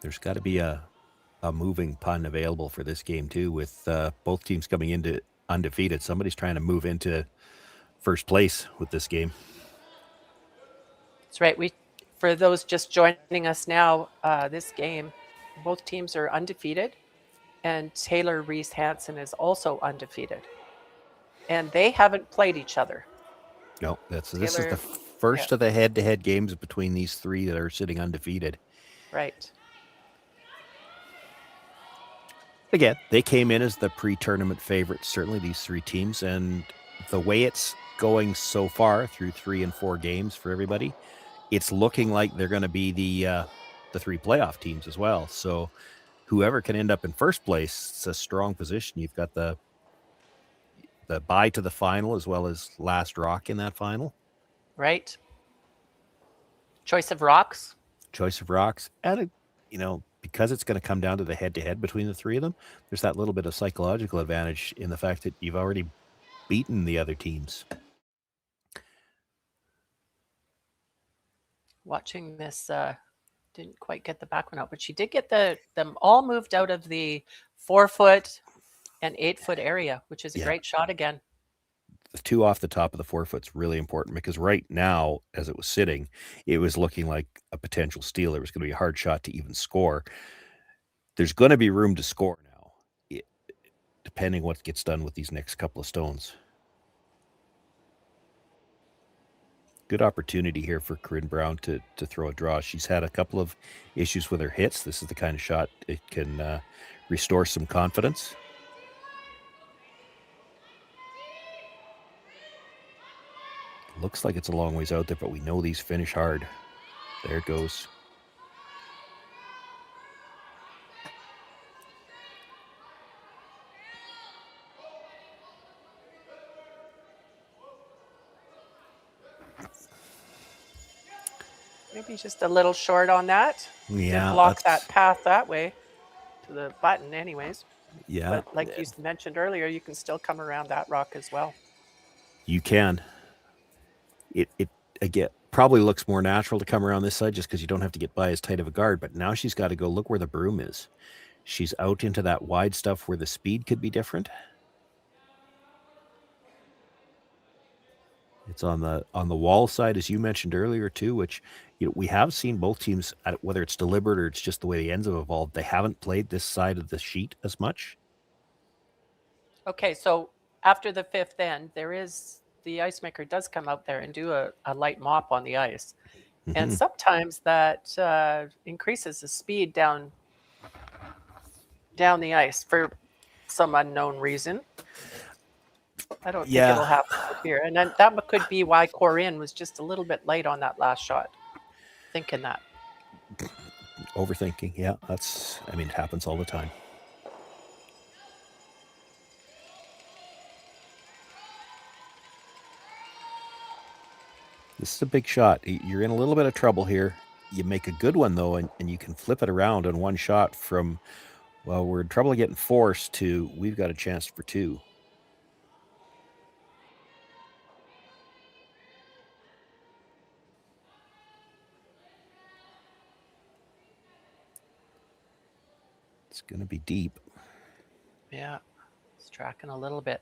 There's got to be a moving pun available for this game too, with both teams coming into undefeated. Somebody's trying to move into first place with this game. That's right. For those just joining us now, this game, both teams are undefeated, and Taylor Reese Hansen is also undefeated, and they haven't played each other. No, this is the first of the head-to-head games between these three that are sitting undefeated. Right. Again, they came in as the pre-tournament favorites, certainly these three teams, and the way it's going so far through 3 and 4 games for everybody, it's looking like they're going to be the 3 playoff teams as well. So whoever can end up in first place, it's a strong position. You've got the bye to the final as well as last rock in that final. Right. Choice of rocks. And, because it's going to come down to the head-to-head between the three of them, there's that little bit of psychological advantage in the fact that you've already beaten the other teams. Watching this, didn't quite get the back one out, but she did get them all moved out of the 4-foot and 8-foot area, which is a great shot again. The 2 off the top of the 4-foot's really important, because right now, as it was sitting, it was looking like a potential steal. There was going to be a hard shot to even score. There's going to be room to score now, depending what gets done with these next couple of stones. Good opportunity here for Corryn Brown to throw a draw. She's had a couple of issues with her hits. This is the kind of shot it can restore some confidence. Looks like it's a long ways out there, but we know these finish hard. There it goes. Maybe just a little short on that. Yeah. Block that path that way to the button anyways. Yeah. But like you mentioned earlier, you can still come around that rock as well. You can. It again probably looks more natural to come around this side just because you don't have to get by as tight of a guard, but now she's got to go look where the broom is. She's out into that wide stuff where the speed could be different. It's on the wall side, as you mentioned earlier too, which we have seen both teams, whether it's deliberate or it's just the way the ends have evolved, they haven't played this side of the sheet as much. Okay, so after the 5th end, the ice maker does come out there and do a light mop on the ice. Mm-hmm. And sometimes that increases the speed down the ice for some unknown reason. I don't think it'll happen here. And then that could be why Corryn was just a little bit late on that last shot. Thinking that. Overthinking, yeah. It happens all the time. This is a big shot. You're in a little bit of trouble here. You make a good one, though, and you can flip it around on one shot from, well, we're in trouble getting forced to we've got a chance for 2. It's going to be deep. Yeah, it's tracking a little bit.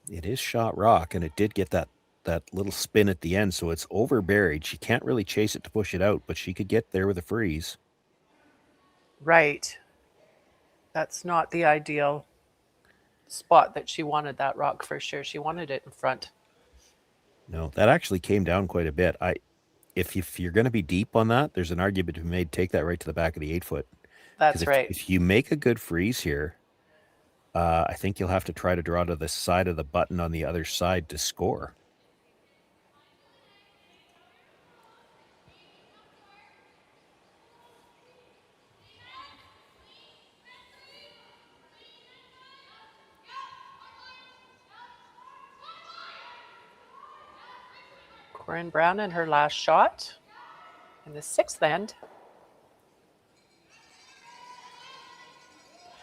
It is shot rock, and it did get that little spin at the end, so it's over buried. She can't really chase it to push it out, but she could get there with a freeze. Right. That's not the ideal spot that she wanted that rock for sure. She wanted it in front. No, that actually came down quite a bit. If you're going to be deep on that, there's an argument to be made. Take that right to the back of the 8-foot. That's right. If you make a good freeze here, I think you'll have to try to draw to the side of the button on the other side to score. Corryn Brown in her last shot in the 6th end.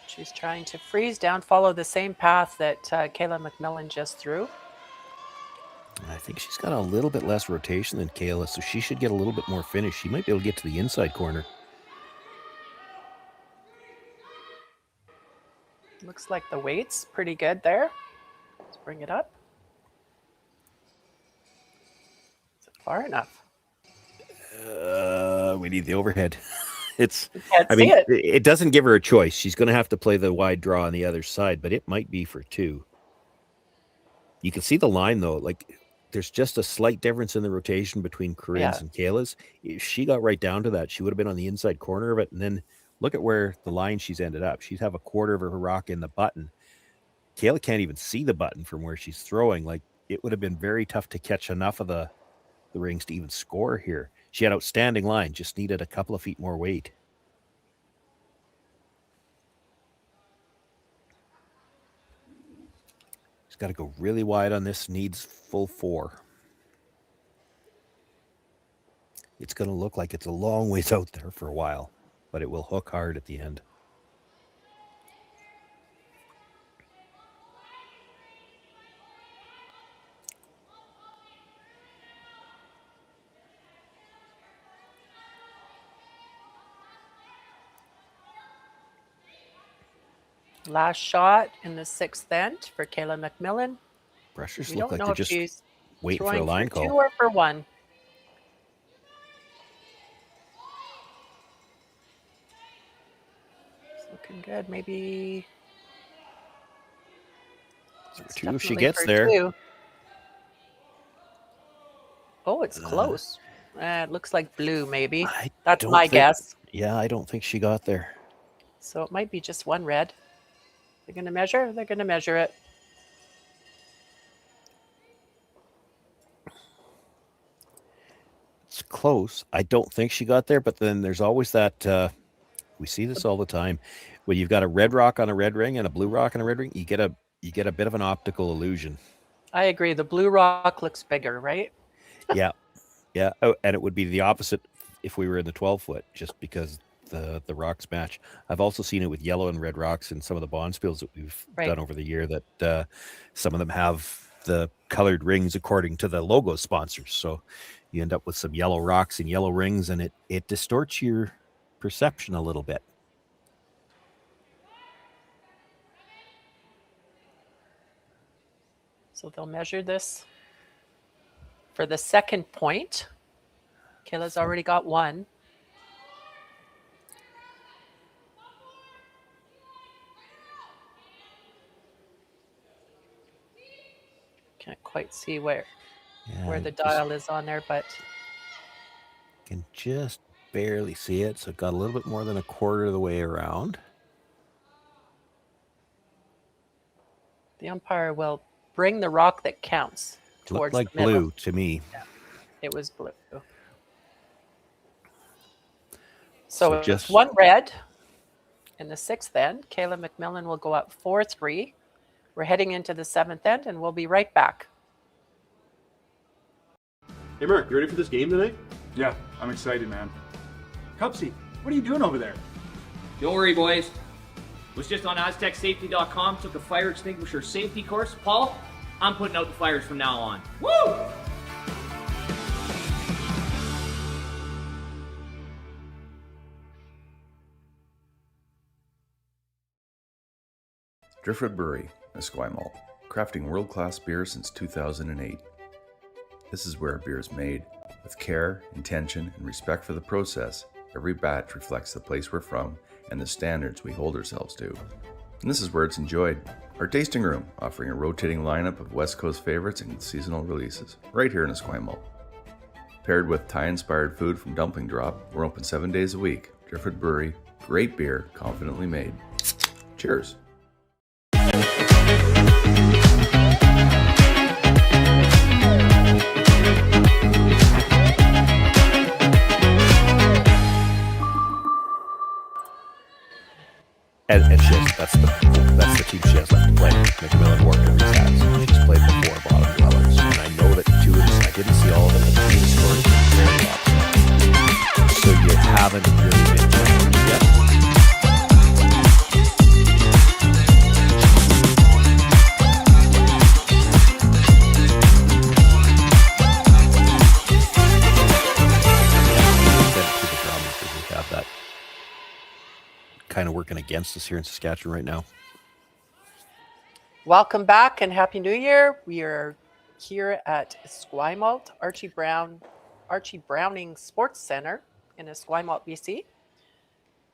She's trying to freeze down, follow the same path that Kayla MacMillan just threw. I think she's got a little bit less rotation than Kayla, so she should get a little bit more finish. She might be able to get to the inside corner. Looks like the weight's pretty good there. Let's bring it up. Is it far enough? We need the overhead. It doesn't give her a choice. She's going to have to play the wide draw on the other side, but it might be for 2. You can see the line, though. Like, there's just a slight difference in the rotation between Corryn's and Kayla's. If she got right down to that, she would have been on the inside corner of it. And then look at where the line she's ended up. She'd have a quarter of her rock in the button. Kayla can't even see the button from where she's throwing. Like, it would have been very tough to catch enough of the rings to even score here. She had outstanding line, just needed a couple of feet more weight. She's got to go really wide on this, needs full 4. It's going to look like it's a long ways out there for a while, but it will hook hard at the end. Last shot in the 6th end for Kayla MacMillan. Brushers look like they're just waiting for a line call. 2 or for 1. It's looking good. Maybe for 2 if she gets there. 2. Oh, it's close. It looks like blue, maybe. That's my guess. Yeah, I don't think she got there. So it might be just 1 red. They're going to measure? They're going to measure it. It's close. I don't think she got there, but then there's always that, we see this all the time. When you've got a red rock on a red ring and a blue rock on a red ring, you get a bit of an optical illusion. I agree. The blue rock looks bigger, right? Yeah. Yeah. Oh, and it would be the opposite if we were in the 12-foot, just because the rocks match. I've also seen it with yellow and red rocks in some of the bonspiels that we've done over the year, that some of them have the colored rings according to the logo sponsors. So you end up with some yellow rocks and yellow rings, and it distorts your perception a little bit. So they'll measure this for the 2nd point. Kayla's already got 1. Can't quite see where the dial is on there, but can just barely see it. So it got a little bit more than a quarter of the way around. The umpire will bring the rock that counts towards looked like the middle. Blue to me. Yeah, it was blue. So just 1 red in the 6th end. Kayla MacMillan will go up 4-3. We're heading into the 7th end, and we'll be right back. Hey, Mark, you ready for this game tonight? Yeah, I'm excited, man. Cupsy, what are you doing over there? Don't worry, boys. Was just on AztecSafety.com, took a fire extinguisher safety course. Paul, I'm putting out the fires from now on. Woo! Driftwood Brewery, Esquimalt, crafting world-class beer since 2008. This is where beer is made, with care, intention, and respect for the process. Every batch reflects the place we're from and the standards we hold ourselves to. And this is where it's enjoyed. Our tasting room, offering a rotating lineup of West Coast favorites and seasonal releases, right here in Esquimalt. Paired with Thai-inspired food from Dumpling Drop, we're open 7 days a week. Driftwood Brewery, great beer, confidently made. Cheers. And that's the team she has left to play. MacMillan worked every stats. She's played before bottom dwellers. And I know that two of the, I didn't see all of them, but two of the scores were very upset. So you haven't really been challenged yet. We have that kind of working against us here in Saskatchewan right now. Welcome back and Happy New Year. We are here at Esquimalt, Archie Browning Sports Center in Esquimalt, BC,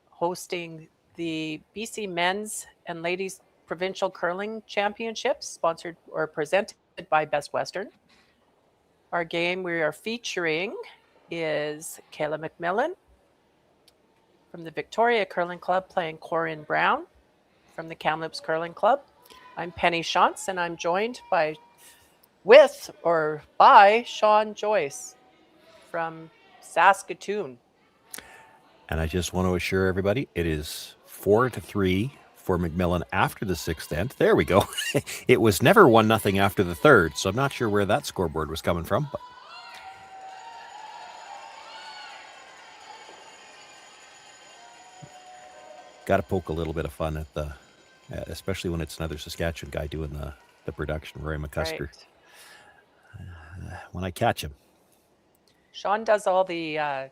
hosting the BC Men's and Ladies Provincial Curling Championships, sponsored or presented by Best Western. Our game we are featuring is Kayla MacMillan from the Victoria Curling Club playing Corryn Brown from the Kamloops Curling Club. I'm Penny Shantz, and I'm joined by Sean Joyce from Saskatoon. And I just want to assure everybody, it is 4-3 for MacMillan after the sixth end. There we go. It was never 1-0 after the third, so I'm not sure where that scoreboard was coming from, but got to poke a little bit of fun at the, especially when it's another Saskatchewan guy doing the production, Roy McCusker. Right. When I catch him. Sean does all the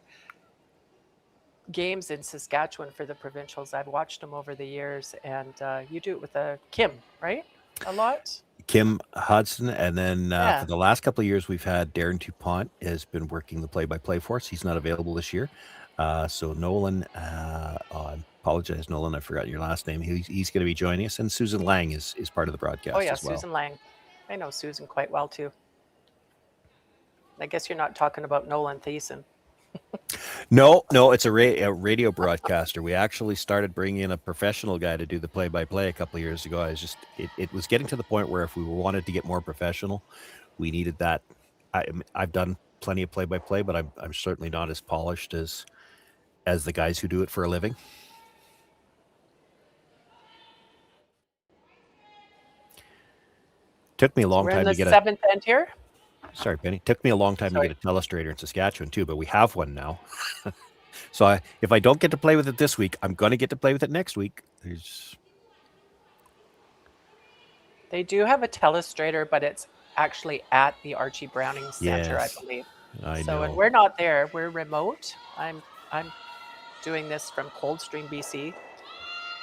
games in Saskatchewan for the provincials. I've watched him over the years, and you do it with Kim, right? A lot? Kim Hudson, and then for the last couple of years, we've had Darren Dupont has been working the play-by-play for us. He's not available this year. So Nolan, I apologize, Nolan, I forgot your last name. He's going to be joining us, and Susan Lang is part of the broadcast as well. Susan Lang. I know Susan quite well, too. I guess you're not talking about Nolan Thiessen. No, it's a radio broadcaster. We actually started bringing in a professional guy to do the play-by-play a couple of years ago. It was getting to the point where if we wanted to get more professional, we needed that. I've done plenty of play-by-play, but I'm certainly not as polished as the guys who do it for a living. Took me a long time to get seventh end here. Sorry, Penny. Took me a long time to get a telestrator in Saskatchewan too, but we have one now. So if I don't get to play with it this week, I'm going to get to play with it next week. They do have a telestrator, but it's actually at the Archie Browning Center, I believe. I know. And we're not there. We're remote. I'm doing this from Coldstream, BC,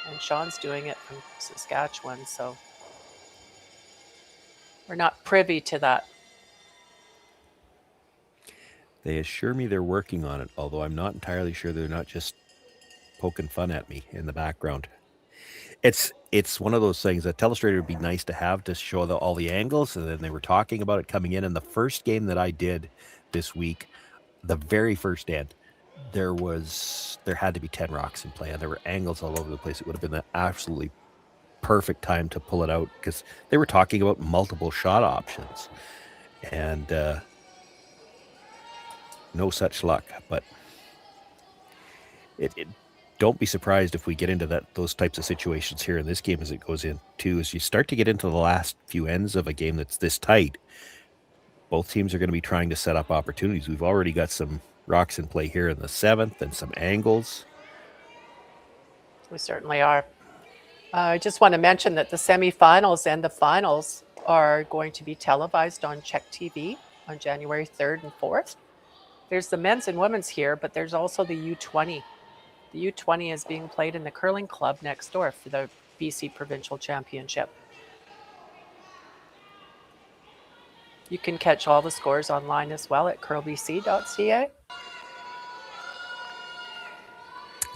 and Sean's doing it from Saskatchewan. So we're not privy to that. They assure me they're working on it, although I'm not entirely sure they're not just poking fun at me in the background. It's one of those things. A telestrator would be nice to have to show all the angles, and then they were talking about it coming in. And the first game that I did this week, the very first end, there had to be 10 rocks in play, and there were angles all over the place. It would have been the absolutely perfect time to pull it out because they were talking about multiple shot options, and no such luck. But don't be surprised if we get into those types of situations here in this game as it goes in too. As you start to get into the last few ends of a game that's this tight, both teams are going to be trying to set up opportunities. We've already got some rocks in play here in the seventh and some angles. We certainly are. I just want to mention that the semifinals and the finals are going to be televised on Czech TV on January 3rd and 4th. There's the men's and women's here, but there's also the U20. The U20 is being played in the curling club next door for the BC Provincial Championship. You can catch all the scores online as well at curlbc.ca.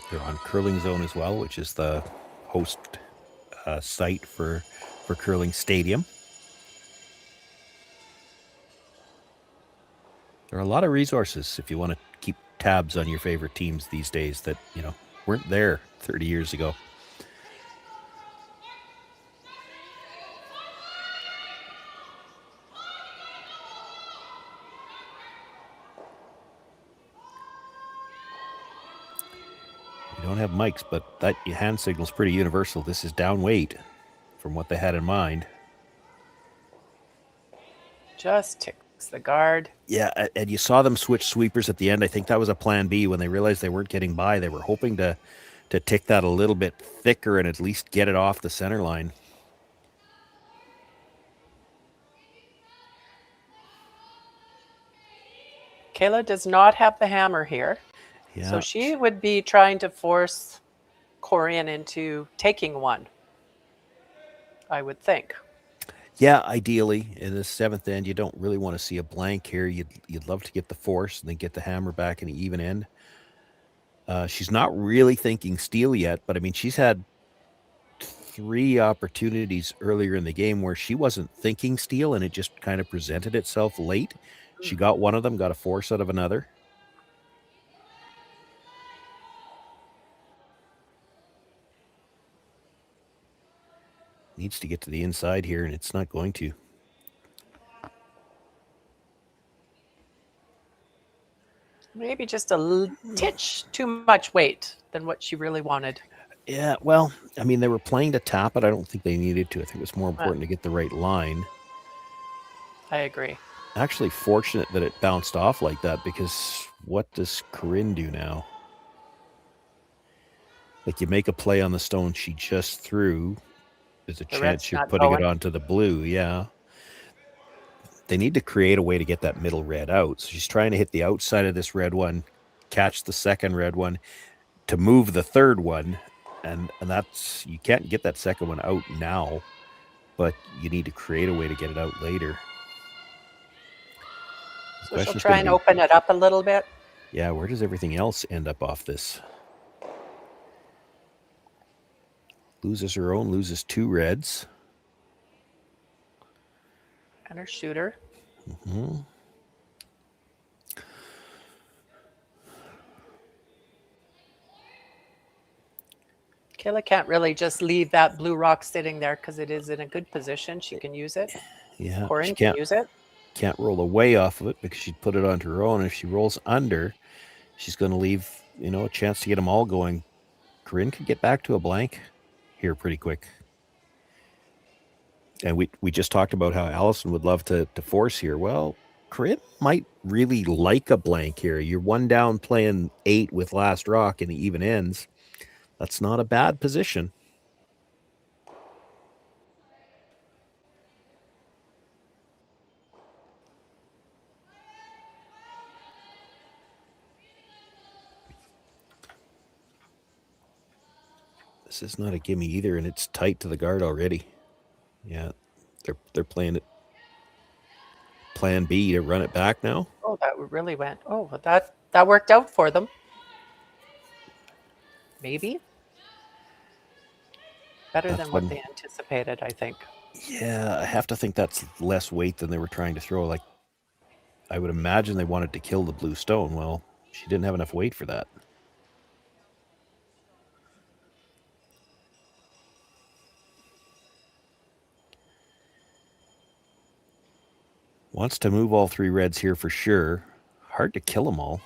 They're on Curling Zone as well, which is the host site for Curling Stadium. There are a lot of resources if you want to keep tabs on your favorite teams these days that, weren't there 30 years ago. We don't have mics, but that hand signal is pretty universal. This is down weight from what they had in mind. Just ticks the guard. Yeah, and you saw them switch sweepers at the end. I think that was a plan B when they realized they weren't getting by. They were hoping to tick that a little bit thicker and at least get it off the center line. Kayla does not have the hammer here. Yeah. So she would be trying to force Corryn into taking one, I would think. Yeah, ideally, in the seventh end, you don't really want to see a blank here. You'd love to get the force and then get the hammer back in the even end. She's not really thinking steal yet, but I mean, she's had 3 opportunities earlier in the game where she wasn't thinking steal, and it just kind of presented itself late. She got one of them, got a force out of another. Needs to get to the inside here, and it's not going to. Maybe just a titch too much weight than what she really wanted. Yeah, well, I mean, they were playing to tap it. I don't think they needed to. I think it was more important to get the right line. I agree. Actually fortunate that it bounced off like that, because what does Corryn do now? Like, you make a play on the stone she just threw. There's a chance you're putting it onto the blue, yeah. They need to create a way to get that middle red out. So she's trying to hit the outside of this red one, catch the second red one, to move the third one. And that's, you can't get that second one out now, but you need to create a way to get it out later. So she'll try and open it up a little bit. Yeah, where does everything else end up off this? Loses her own, loses 2 reds. And her shooter. Mm-hmm. Kayla can't really just leave that blue rock sitting there because it is in a good position. She can use it. Yeah, Corryn can use it. Can't roll away off of it because she'd put it onto her own. If she rolls under, she's going to leave, a chance to get them all going. Corryn could get back to a blank here pretty quick. And we just talked about how Allison would love to force here. Well, Corryn might really like a blank here. You're 1 down playing 8 with last rock and the even ends. That's not a bad position. This is not a gimme either, and it's tight to the guard already. Yeah, they're playing it. Plan B to run it back now. Oh, that really went. Oh, that worked out for them. Maybe. Better than what they anticipated, I think. Yeah, I have to think that's less weight than they were trying to throw. Like, I would imagine they wanted to kill the blue stone. Well, she didn't have enough weight for that. Wants to move all 3 reds here for sure. Hard to kill them all.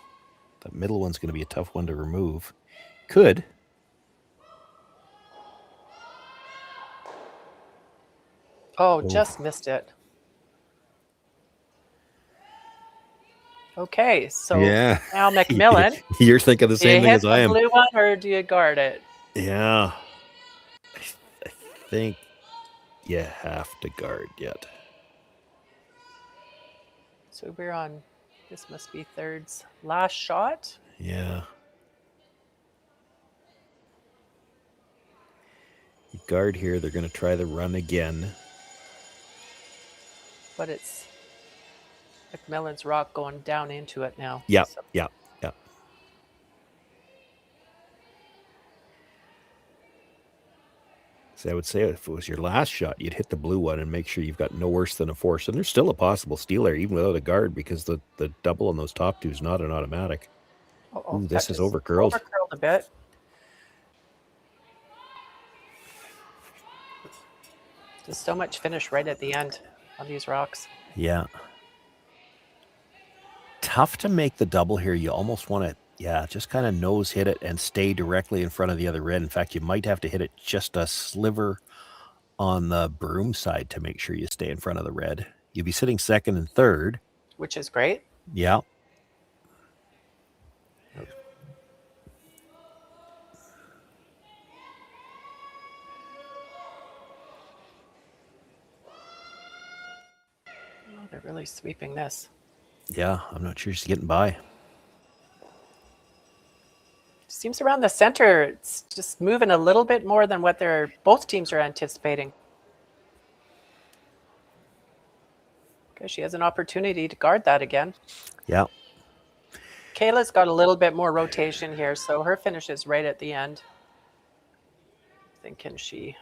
That middle one's going to be a tough one to remove. Could. Oh, just missed it. Okay, so yeah. Now MacMillan. You're thinking the same thing as I am. Do you hit the blue one or do you guard it? Yeah. I think you have to guard yet. So we're on, this must be Third's last shot. Yeah. You guard here, they're going to try the run again. But it's MacMillan's rock going down into it now. Yeah, so. yeah. So I would say if it was your last shot, you'd hit the blue one and make sure you've got no worse than a 4. So there's still a possible steal there, even without a guard, because the double on those top two is not an automatic. Ooh, this is overcurled. Overcurled a bit. There's so much finish right at the end on these rocks. Yeah. Tough to make the double here. You almost want to, just kind of nose hit it and stay directly in front of the other red. In fact, you might have to hit it just a sliver on the broom side to make sure you stay in front of the red. You'd be sitting second and third. Which is great. Yeah. Oh, they're really sweeping this. Yeah, I'm not sure she's getting by. Seems around the center, it's just moving a little bit more than what both teams are anticipating. Okay, she has an opportunity to guard that again. Yeah. Kayla's got a little bit more rotation here, so her finish is right at the end. Thinking she's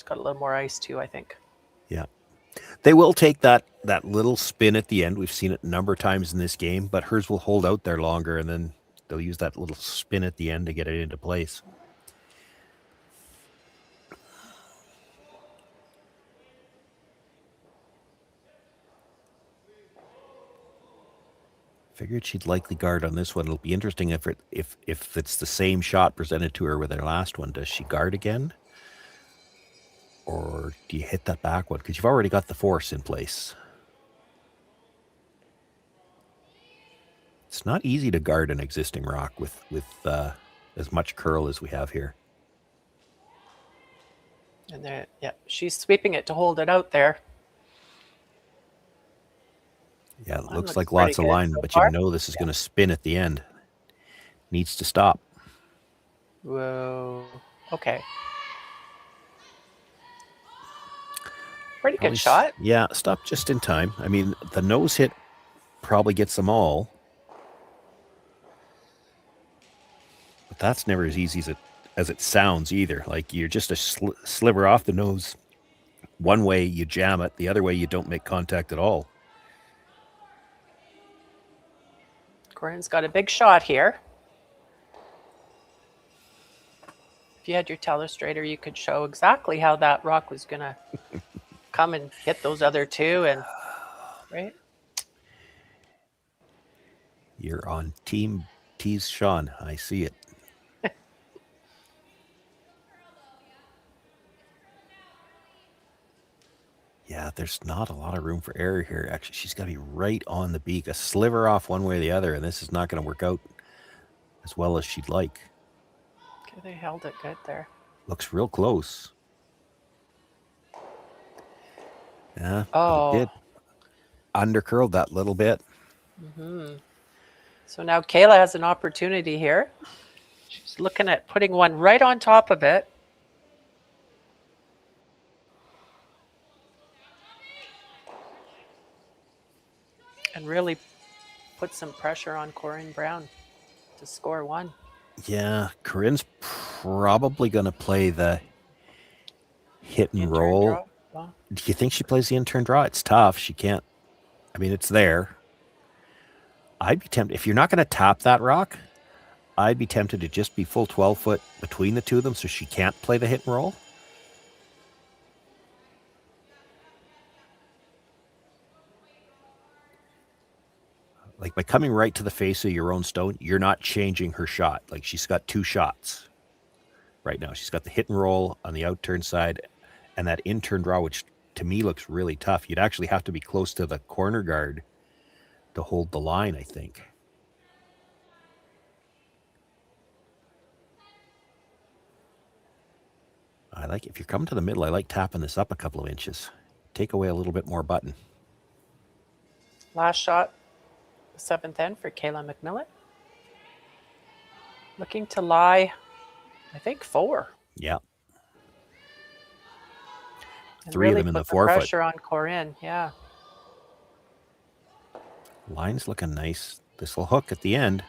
got a little more ice too, I think. Yeah. They will take that little spin at the end. We've seen it a number of times in this game, but hers will hold out there longer, and then they'll use that little spin at the end to get it into place. Figured she'd likely guard on this one. It'll be interesting if it's the same shot presented to her with her last one. Does she guard again? Or do you hit that back one? Because you've already got the force in place. It's not easy to guard an existing rock with as much curl as we have here. And there, yeah, she's sweeping it to hold it out there. Yeah, it looks like lots of line, but you know this is going to spin at the end. Needs to stop. Whoa. Okay. Pretty good shot. Yeah, stop just in time. I mean, the nose hit probably gets them all. But that's never as easy as it sounds either. Like you're just a sliver off the nose. One way you jam it, the other way you don't make contact at all. Corryn's got a big shot here. If you had your telestrator, you could show exactly how that rock was going to come and hit those other two, and right? You're on Team Tease Sean. I see it. Yeah, there's not a lot of room for error here. Actually, she's got to be right on the beak, a sliver off one way or the other, and this is not going to work out as well as she'd like. Okay, they held it good there. Looks real close. Yeah, oh, it did. Undercurled that little bit. Mm-hmm. So now Kayla has an opportunity here. She's looking at putting one right on top of it. And really put some pressure on Corryn Brown to score one. Yeah, Corryn's probably going to play the hit and roll. Well, do you think she plays the in-turn draw? It's tough. She can't. I mean, it's there. I'd be tempted. If you're not going to tap that rock, I'd be tempted to just be full 12 foot between the two of them so she can't play the hit and roll. Like by coming right to the face of your own stone, you're not changing her shot. Like she's got two shots right now. She's got the hit and roll on the out-turn side and that in-turn draw, which to me looks really tough. You'd actually have to be close to the corner guard to hold the line, I think. If you're coming to the middle, I like tapping this up a couple of inches. Take away a little bit more button. last shot, the 7th end for Kayla MacMillan. Looking to lie, I think 4. Yeah. And 3 really of them in the put 4 foot. Pressure on Corryn, yeah. Line's looking nice. This will hook at the end.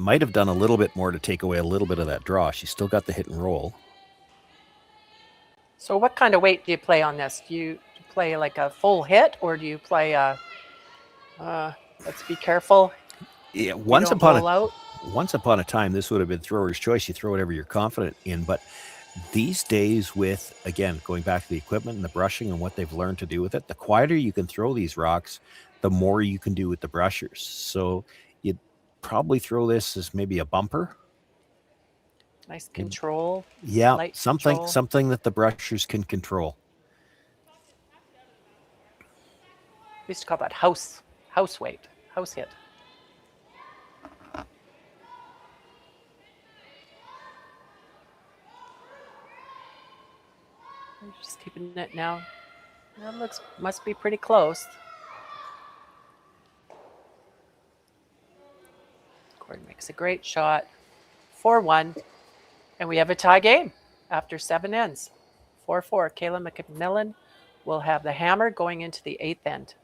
might have done a little bit more to take away a little bit of that draw. She's still got the hit and roll. So what kind of weight do you play on this? Do you play like a full hit, or do you play a, let's be careful? Yeah, once upon a time, this would have been thrower's choice. You throw whatever you're confident in. But these days with, again, going back to the equipment and the brushing and what they've learned to do with it, the quieter you can throw these rocks, the more you can do with the brushers. So you'd probably throw this as maybe a bumper. Nice control. Yeah, something that the brushers can control. We used to call that house weight, house hit. I'm just keeping it now. That must be pretty close. Corryn makes a great shot. 4-1. And we have a tie game after 7 ends. 4-4. Kayla MacMillan will have the hammer going into the 8th end.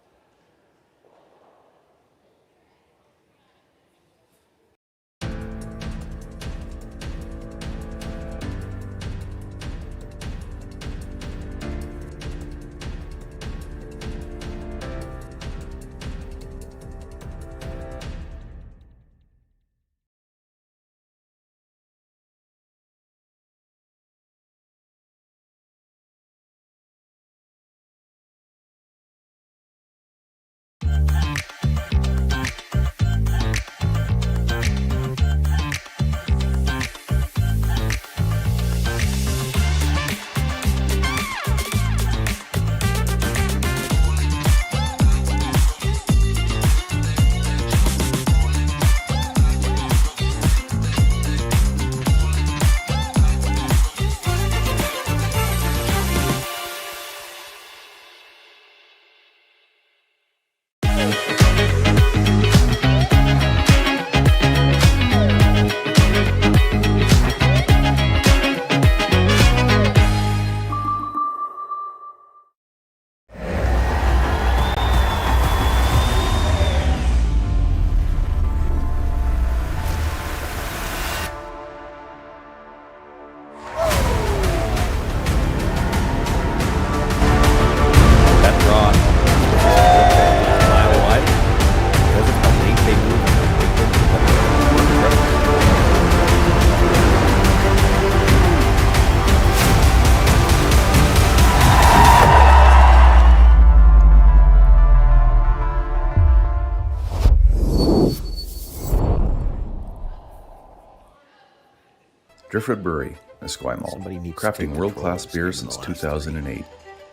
Driftwood Brewery, Esquimalt, crafting world-class beer since 2008.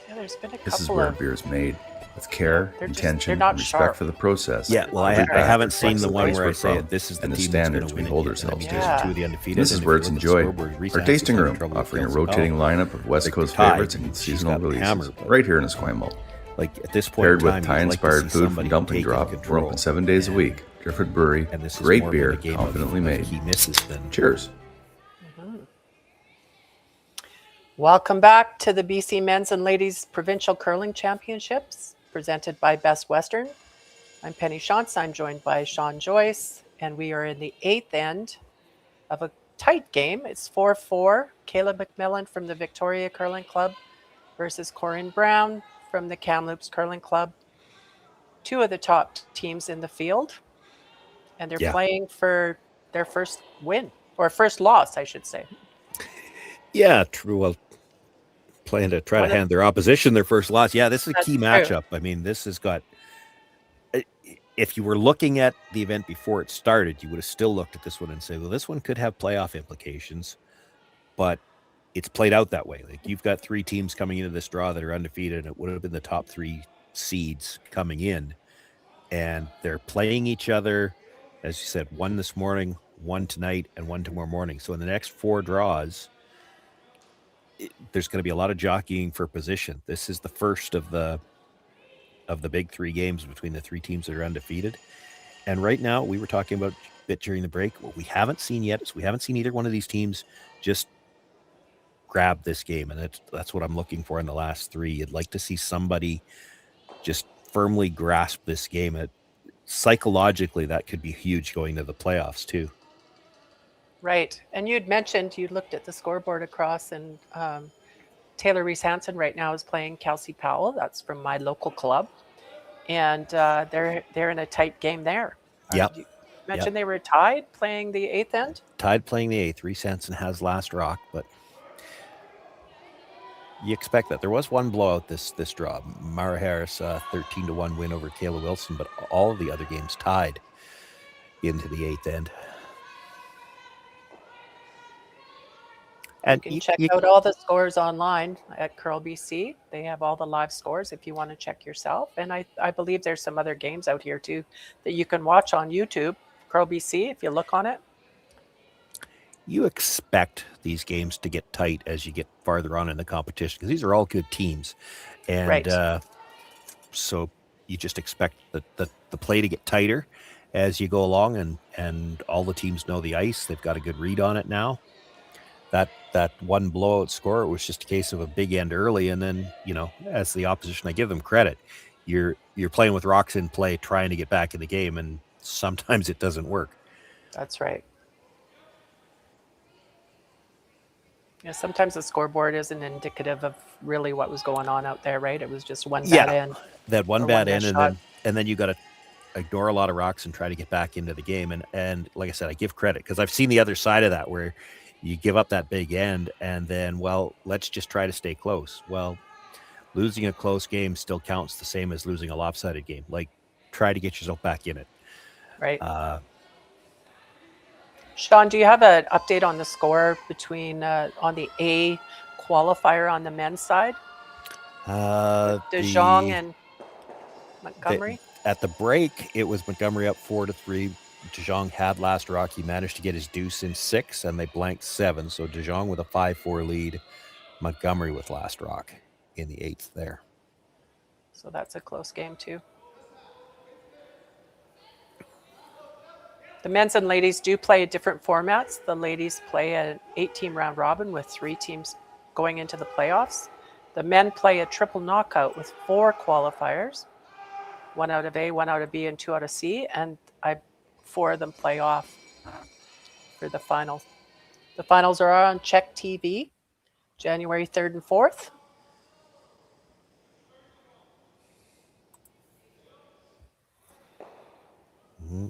Yeah, there's been a This is couple where of- beer is made with care, intention, not and respect sharp. for the process. Yeah, well, I Every batch haven't seen reflects the one place where I we're say from this is the and the team that's standards going we to hold win. ourselves Two to. of the undefeated. This is and where if it's you look at the enjoyed. scoreboard, Our recent tasting has room, trouble with offering a Phil's rotating bell. lineup of West Like, Coast they're tied, favorites and and she's seasonal got the releases, hammer, but- right here in Esquimalt. Like at this point Paired in time, with you'd like to Thai-inspired see food somebody from Dumpling taking Drop, we're control. open 7 days a week. Driftwood Brewery, And this is great more been beer, a game confidently of made. he misses than Cheers. Welcome back to the BC Men's and Ladies Provincial Curling Championships, presented by Best Western. I'm Penny Shantz. I'm joined by Sean Joyce, and we are in the 8th end of a tight game. It's 4-4. Kayla MacMillan from the Victoria Curling Club versus Corryn Brown from the Kamloops Curling Club. Two of the top teams in the field, and they're playing for their first win, or first loss, I should say. Yeah, true. Well, playing to try to hand their opposition their first loss. Yeah, this is a key matchup. I mean, this has got. If you were looking at the event before it started, you would have still looked at this one and say, well, this one could have playoff implications, but it's played out that way. Like, you've got 3 teams coming into this draw that are undefeated, and it would have been the top 3 seeds coming in, and they're playing each other, as you said, one this morning, one tonight, and one tomorrow morning. So in the next 4 draws, there's going to be a lot of jockeying for position. This is the first of the big 3 games between the 3 teams that are undefeated. And right now, we were talking about a bit during the break, what we haven't seen yet is we haven't seen either one of these teams just grab this game. And that's what I'm looking for in the last 3. You'd like to see somebody just firmly grasp this game. Psychologically, that could be huge going to the playoffs too. Right. And you'd mentioned you looked at the scoreboard across, and Taylor Reese Hansen right now is playing Kelsey Powell. That's from my local club, and they're in a tight game there. Yep. You mentioned they were tied playing the 8th end. Tied playing the 8th. Reese Hansen has last rock, but you expect that. There was one blowout this draw. Mara Harris 13-1 win over Kayla Wilson, but all of the other games tied into the 8th end. And you can check out all the scores online at Curl BC. They have all the live scores if you want to check yourself. And I believe there's some other games out here too that you can watch on YouTube, Curl BC, if you look on it. You expect these games to get tight as you get farther on in the competition, because these are all good teams. And so you just expect the play to get tighter as you go along, and all the teams know the ice. They've got a good read on it now. That one blowout score, it was just a case of a big end early, and then, as the opposition, I give them credit. You're playing with rocks in play, trying to get back in the game, and sometimes it doesn't work. That's right. Yeah, sometimes the scoreboard isn't indicative of really what was going on out there, right? It was just one bad end. That one bad end, and then you got to ignore a lot of rocks and try to get back into the game. And like I said, I give credit, because I've seen the other side of that, where you give up that big end and then, let's just try to stay close. Well, losing a close game still counts the same as losing a lopsided game. Like, try to get yourself back in it. Right. Sean, do you have an update on the score between on the A qualifier on the men's side? De Jong and Montgomery? At the break, it was Montgomery up 4-3. De Jong had last rock. He managed to get his deuce in 6, and they blanked 7. So De Jong with a 5-4 lead. Montgomery with last rock in the 8th there. So that's a close game too. The men's and ladies do play different formats. The ladies play an 8-team round robin with 3 teams going into the playoffs. The men play a triple knockout with 4 qualifiers, 1 out of A, 1 out of B, and 2 out of C. And 4 of them play off for the finals. The finals are on Czech TV, January 3rd and 4th. Mm-hmm.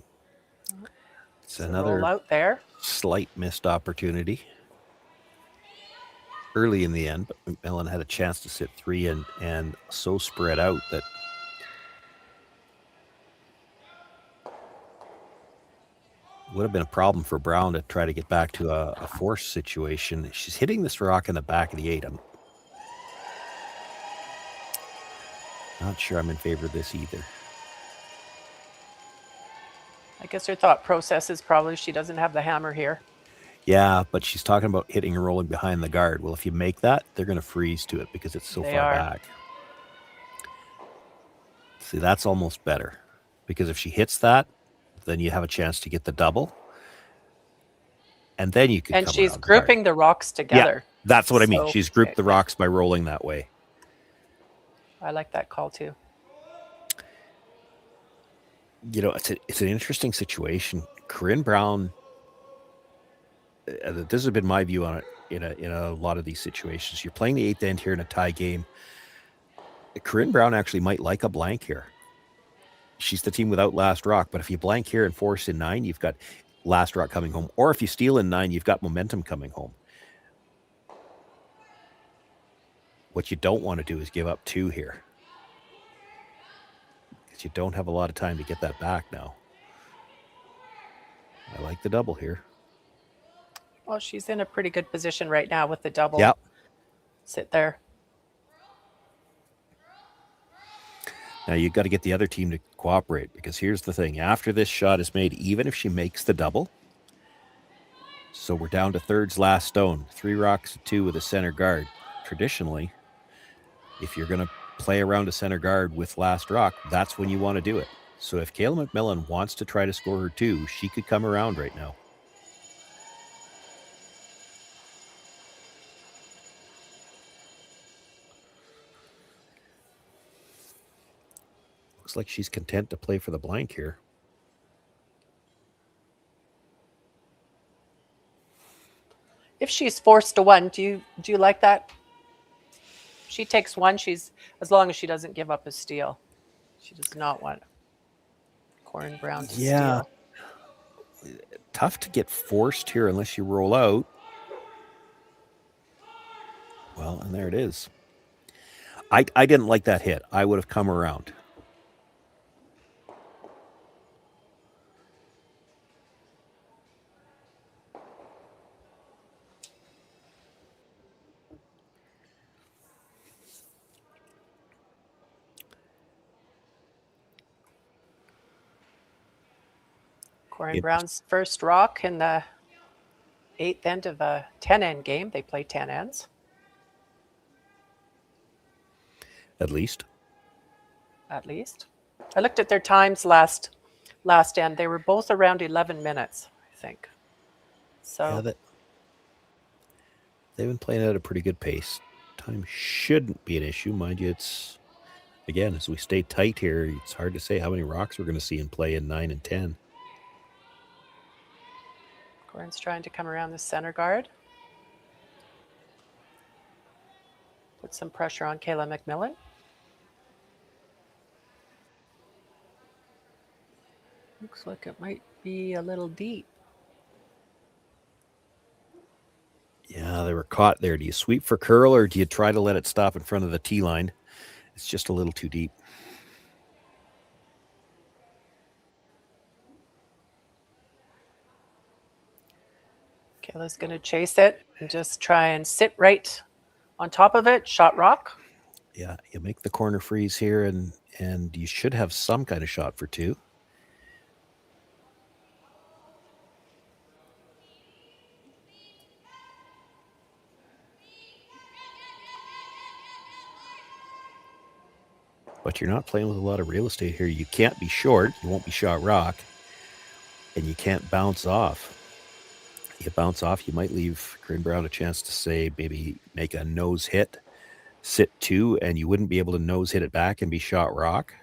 It's another out there. Slight missed opportunity early in the end, but MacMillan had a chance to sit 3 and so spread out that would have been a problem for Brown to try to get back to a force situation. She's hitting this rock in the back of the 8. I'm not sure I'm in favor of this either. I guess her thought process is probably she doesn't have the hammer here. Yeah, but she's talking about hitting and rolling behind the guard. Well, if you make that, they're going to freeze to it because it's so far back. See, that's almost better, because if she hits that, then you have a chance to get the double. And then you can And she's grouping the rocks together. Yeah, that's what I mean. She's grouped the rocks by rolling that way. I like that call too. It's an interesting situation. Corryn Brown, this has been my view on it in a lot of these situations. You're playing the 8th end here in a tie game. Corryn Brown actually might like a blank here. She's the team without last rock, but if you blank here and force in 9, you've got last rock coming home. Or if you steal in 9, you've got momentum coming home. What you don't want to do is give up 2 here, because you don't have a lot of time to get that back now. I like the double here. Well, she's in a pretty good position right now with the double. Yep. Sit there. Now you've got to get the other team to cooperate, because here's the thing. After this shot is made, even if she makes the double, so we're down to thirds last stone, 3 rocks, 2 with a center guard. Traditionally, if you're going to play around a center guard with last rock, that's when you want to do it. So if Kayla MacMillan wants to try to score her 2, she could come around right now. Looks like she's content to play for the blank here. If she's forced to one, do you like that? She takes one. She's, as long as she doesn't give up a steal. She does not want Corryn Brown to steal. Tough to get forced here unless you roll out. Well, and there it is. I didn't like that hit. I would have come around. Corryn Brown's first rock in the 8th end of a 10-end game. They play 10 ends. At least. At least. I looked at their times last end. They were both around 11 minutes, I think. So yeah, they've been playing at a pretty good pace. Time shouldn't be an issue. Mind you, it's, again, as we stay tight here, it's hard to say how many rocks we're going to see in play in 9 and 10. Corryn's trying to come around the center guard. Put some pressure on Kayla MacMillan. Looks like it might be a little deep. Yeah, they were caught there. Do you sweep for curl or do you try to let it stop in front of the tee line? It's just a little too deep. Kayla's going to chase it and just try and sit right on top of it. Shot rock. Yeah, you make the corner freeze here, and you should have some kind of shot for two. But you're not playing with a lot of real estate here. You can't be short. You won't be shot rock. And you can't bounce off. You bounce off, you might leave Corryn Brown a chance to say, maybe make a nose hit, sit two, and you wouldn't be able to nose hit it back and be shot rock.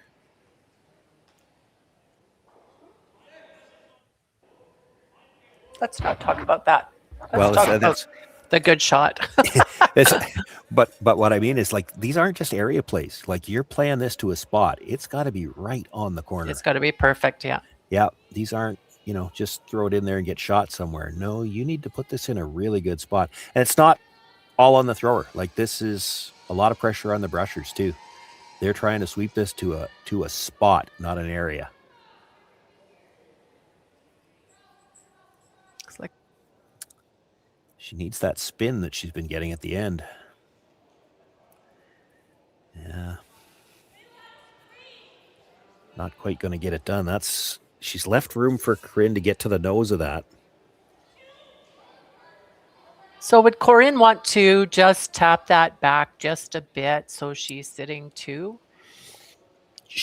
Let's not talk about that. Let's talk about the good shot. But what I mean is, like, these aren't just area plays. Like, you're playing this to a spot. It's got to be right on the corner. It's got to be perfect, yeah. Yeah, these aren't, just throw it in there and get shot somewhere. No, you need to put this in a really good spot. And it's not all on the thrower. Like, this is a lot of pressure on the brushers too. They're trying to sweep this to a spot, not an area. Looks like she needs that spin that she's been getting at the end. Yeah. Not quite going to get it done. She's left room for Corryn to get to the nose of that. So would Corryn want to just tap that back just a bit so she's sitting two?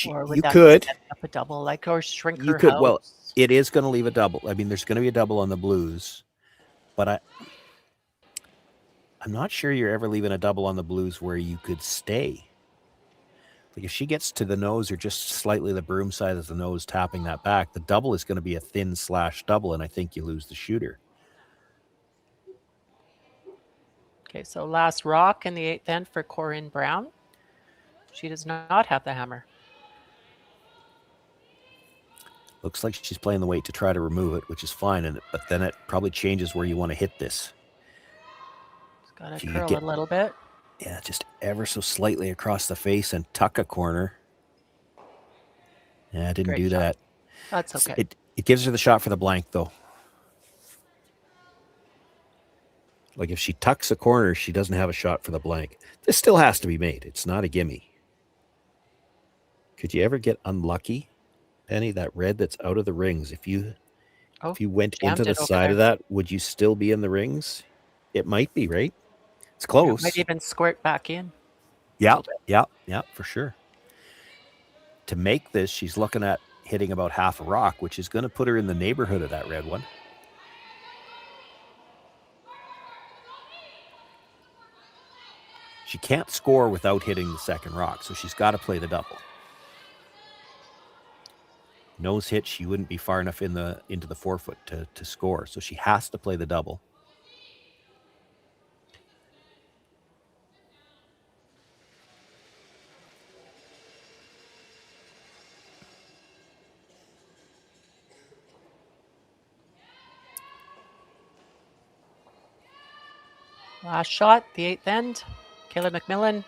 Or would You that could. set up a double, like, or shrink You her could. house? Well, it is going to leave a double. I mean, there's going to be a double on the Blues, but I'm not sure you're ever leaving a double on the Blues where you could stay. Like, if she gets to the nose or just slightly the broom side of the nose tapping that back, the double is going to be a thin slash double, and I think you lose the shooter. Okay, so last rock in the 8th end for Corryn Brown. She does not have the hammer. Looks like she's playing the weight to try to remove it, which is fine, but then it probably changes where you want to hit this. It's got to curl a little bit. Yeah, just ever so slightly across the face and tuck a corner. Yeah, I didn't do that. That's okay. It gives her the shot for the blank, though. Like, if she tucks a corner, she doesn't have a shot for the blank. This still has to be made. It's not a gimme. Could you ever get unlucky, Penny? That red that's out of the rings. If you went into the side of that, would you still be in the rings? It might be, right? It's close. It might even squirt back in. Yeah, for sure. To make this, she's looking at hitting about half a rock, which is going to put her in the neighborhood of that red one. She can't score without hitting the second rock, so she's got to play the double. Nose hit, she wouldn't be far enough into the 4 foot to score, so she has to play the double. Last shot, the 8th end. Kayla MacMillan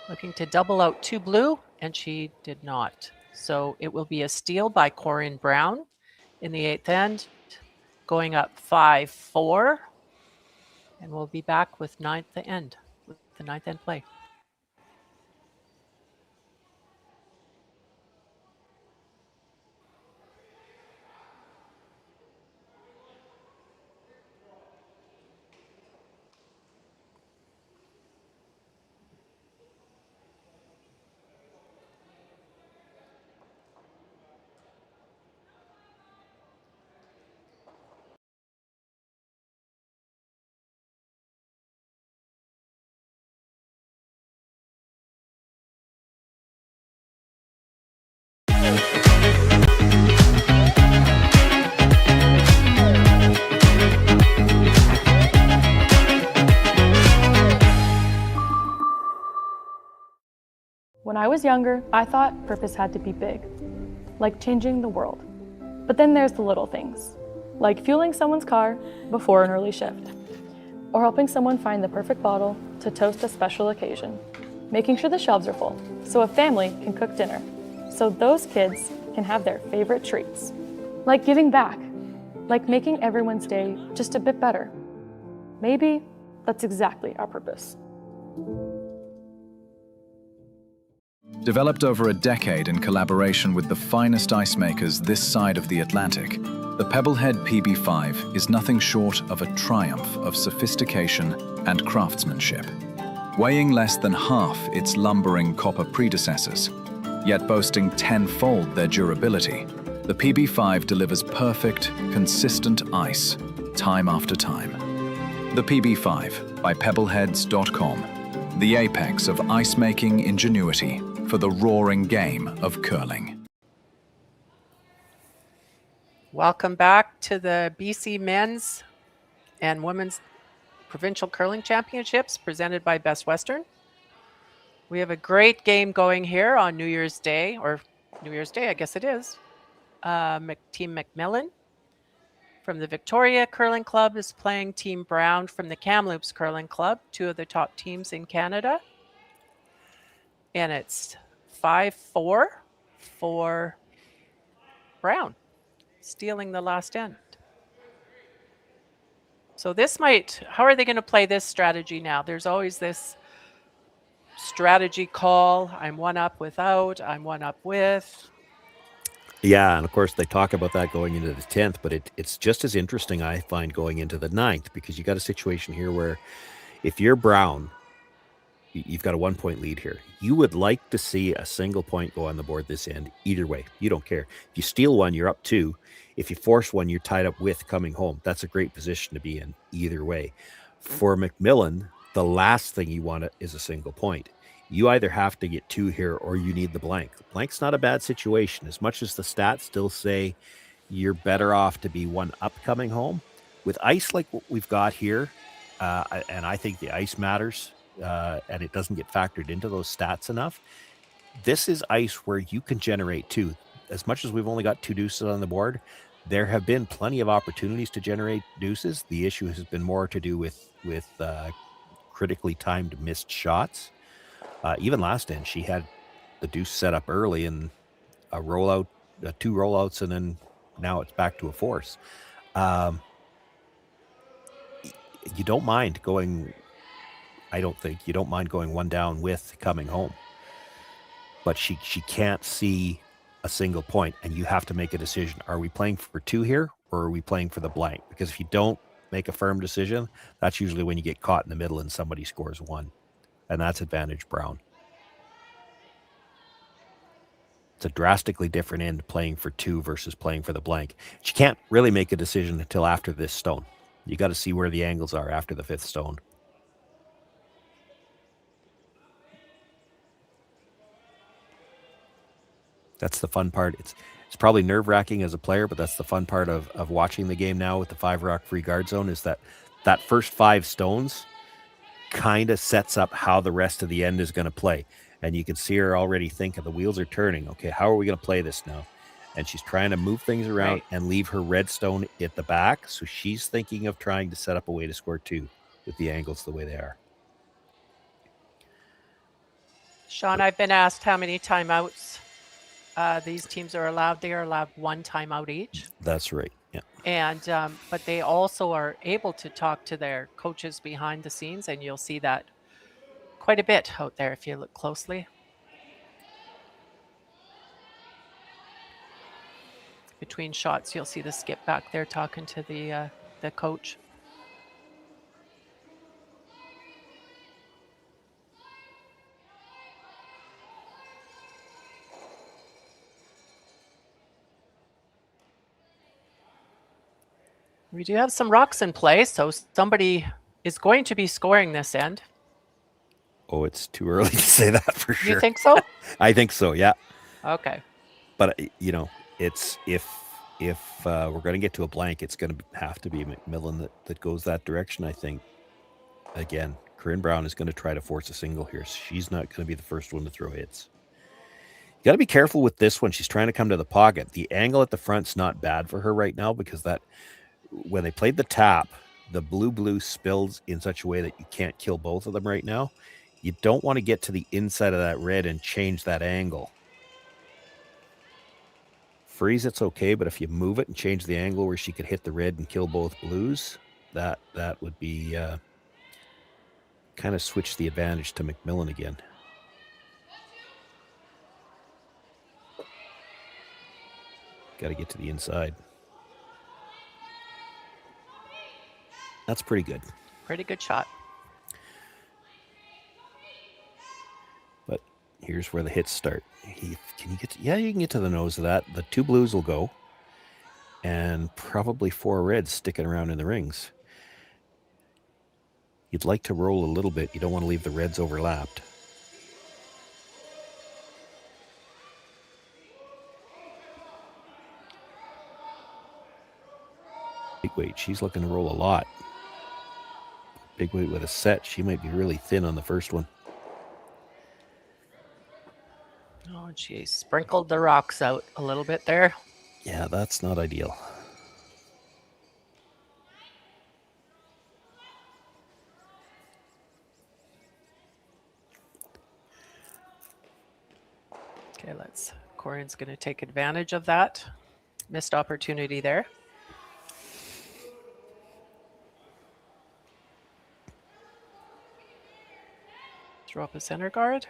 looking to double out 2 blue, and she did not. So it will be a steal by Corryn Brown in the 8th end, going up 5-4. And we'll be back with the 9th end play. When I was younger, I thought purpose had to be big, like changing the world. But then there's the little things, like fueling someone's car before an early shift, or helping someone find the perfect bottle to toast a special occasion, making sure the shelves are full so a family can cook dinner, so those kids can have their favorite treats, like giving back, like making everyone's day just a bit better. Maybe that's exactly our purpose. Developed over a decade in collaboration with the finest ice makers this side of the Atlantic, the Pebblehead PB5 is nothing short of a triumph of sophistication and craftsmanship. Weighing less than half its lumbering copper predecessors, yet boasting tenfold their durability, the PB5 delivers perfect, consistent ice, time after time. The PB5 by pebbleheads.com, the apex of ice-making ingenuity for the roaring game of curling. Welcome back to the BC Men's and Women's Provincial Curling Championships presented by Best Western. We have a great game going here on New Year's Day, I guess it is. Team MacMillan from the Victoria Curling Club is playing Team Brown from the Kamloops Curling Club, two of the top teams in Canada. And it's 5-4 for Brown, stealing the last end. So how are they going to play this strategy now? There's always this strategy call. I'm one up without, I'm one up with. Yeah, and of course they talk about that going into the 10th, but it's just as interesting, I find, going into the 9th, because you got a situation here where if you're Brown, you've got a 1-point lead here. You would like to see a single point go on the board this end either way. You don't care. If you steal one, you're up 2. If you force one, you're tied up with coming home. That's a great position to be in either way. For MacMillan, the last thing you want is a single point. You either have to get 2 here or you need the blank. The blank's not a bad situation. As much as the stats still say you're better off to be 1 up coming home. With ice like what we've got here, and I think the ice matters, and it doesn't get factored into those stats enough. This is ice where you can generate 2. As much as we've only got 2 deuces on the board, there have been plenty of opportunities to generate deuces. The issue has been more to do with critically timed missed shots. Even last end, she had the deuce set up early and a rollout, 2 rollouts, and then now it's back to a force. You don't mind going... I don't think you don't mind going 1 down with coming home, but she can't see a single point, and you have to make a decision. Are we playing for 2 here, or are we playing for the blank? Because if you don't make a firm decision, that's usually when you get caught in the middle and somebody scores 1, and that's advantage Brown. It's a drastically different end playing for 2 versus playing for the blank. She can't really make a decision until after this stone. You got to see where the angles are after the 5th stone. That's the fun part. It's probably nerve-wracking as a player, but that's the fun part of watching the game now with the 5-rock free guard zone, is that first 5 stones kind of sets up how the rest of the end is going to play. And you can see her already thinking the wheels are turning. Okay, how are we going to play this now? And she's trying to move things around and leave her red stone at the back. So she's thinking of trying to set up a way to score 2. with the angles the way they are. Sean, I've been asked how many timeouts these teams are allowed. They are allowed 1 timeout each. That's right. Yeah. And but they also are able to talk to their coaches behind the scenes, and you'll see that quite a bit out there if you look closely. Between shots, you'll see the skip back there talking to the coach. We do have some rocks in play, so somebody is going to be scoring this end. Oh, it's too early to say that for sure. You think so? I think so, yeah. Okay. But, it's if we're going to get to a blank, it's going to have to be MacMillan that goes that direction, I think. Again, Corryn Brown is going to try to force a single here. She's not going to be the first one to throw hits. You got to be careful with this one. She's trying to come to the pocket. The angle at the front's not bad for her right now because when they played the tap, the blue spills in such a way that you can't kill both of them right now. You don't want to get to the inside of that red and change that angle. Freeze, it's okay, but if you move it and change the angle where she could hit the red and kill both blues, that would be kind of switch the advantage to MacMillan again. Got to get to the inside. That's pretty good. Pretty good shot. But here's where the hits start. Can you get you can get to the nose of that. The 2 blues will go. And probably 4 reds sticking around in the rings. You'd like to roll a little bit. You don't want to leave the reds overlapped. Big weight. She's looking to roll a lot. Big weight with a set. She might be really thin on the first one. Oh, and she sprinkled the rocks out a little bit there. Yeah, that's not ideal. Okay, Corryn's going to take advantage of that. Missed opportunity there. Throw up a center guard.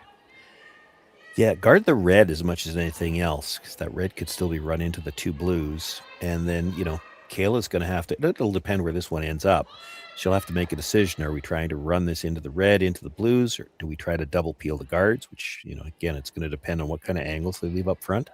Yeah, guard the red as much as anything else, because that red could still be run into the 2 blues. And then, Kayla's going to have to, it'll depend where this one ends up. She'll have to make a decision. Are we trying to run this into the red, into the blues, or do we try to double peel the guards? Which, again, it's going to depend on what kind of angles they leave up front.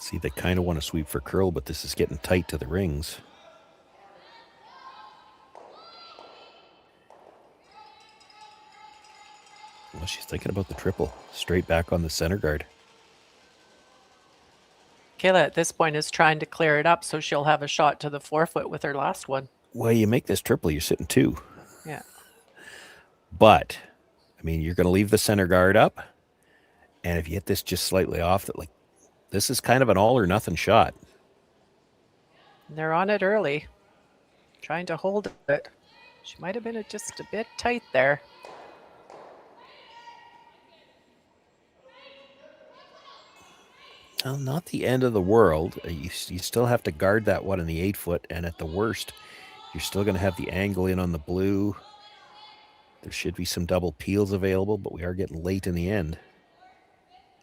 See, they kind of want to sweep for curl, but this is getting tight to the rings. Well, she's thinking about the triple. Straight back on the center guard. Kayla at this point is trying to clear it up so she'll have a shot to the 4-foot with her last one. Well, you make this triple, you're sitting 2. Yeah. But, you're going to leave the center guard up. And if you hit this just slightly off, this is kind of an all or nothing shot. And they're on it early, trying to hold it. She might have been just a bit tight there. Well, not the end of the world. You still have to guard that one in the 8-foot, and at the worst, you're still going to have the angle in on the blue. There should be some double peels available, but we are getting late in the end.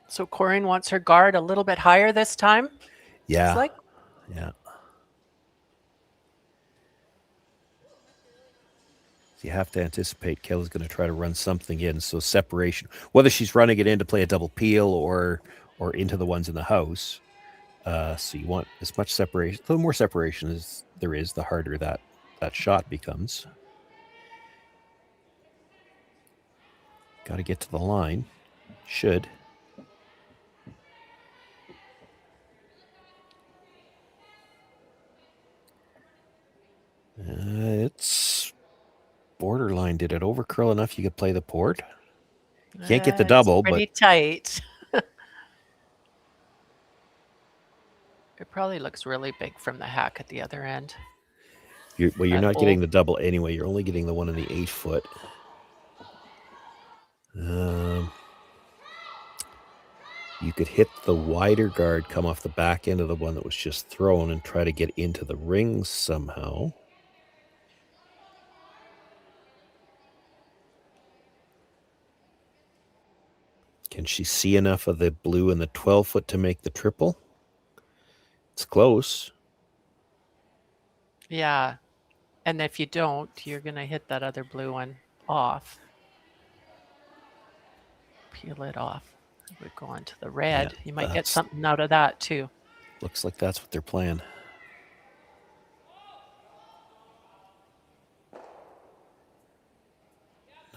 So Corryn wants her guard a little bit higher this time? Yeah. Yeah. So you have to anticipate Kayla's going to try to run something in. So separation, whether she's running it in to play a double peel or into the ones in the house. So you want as much separation, a little more separation as there is, the harder that shot becomes. Got to get to the line. Should. It's borderline did it over curl enough you could play the port? Can't get the It's double, pretty but tight. It probably looks really big from the hack at the other end. you're That not hole. getting the double anyway. You're only getting the one in the 8 foot. You could hit the wider guard, come off the back end of the one that was just thrown, and try to get into the rings somehow. Can she see enough of the blue in the 12 foot to make the triple? It's close. Yeah. And if you don't, you're going to hit that other blue one off. Peel it off. It would go on to the red. Yeah, You might get that's- something out of that too. Looks like that's what they're playing.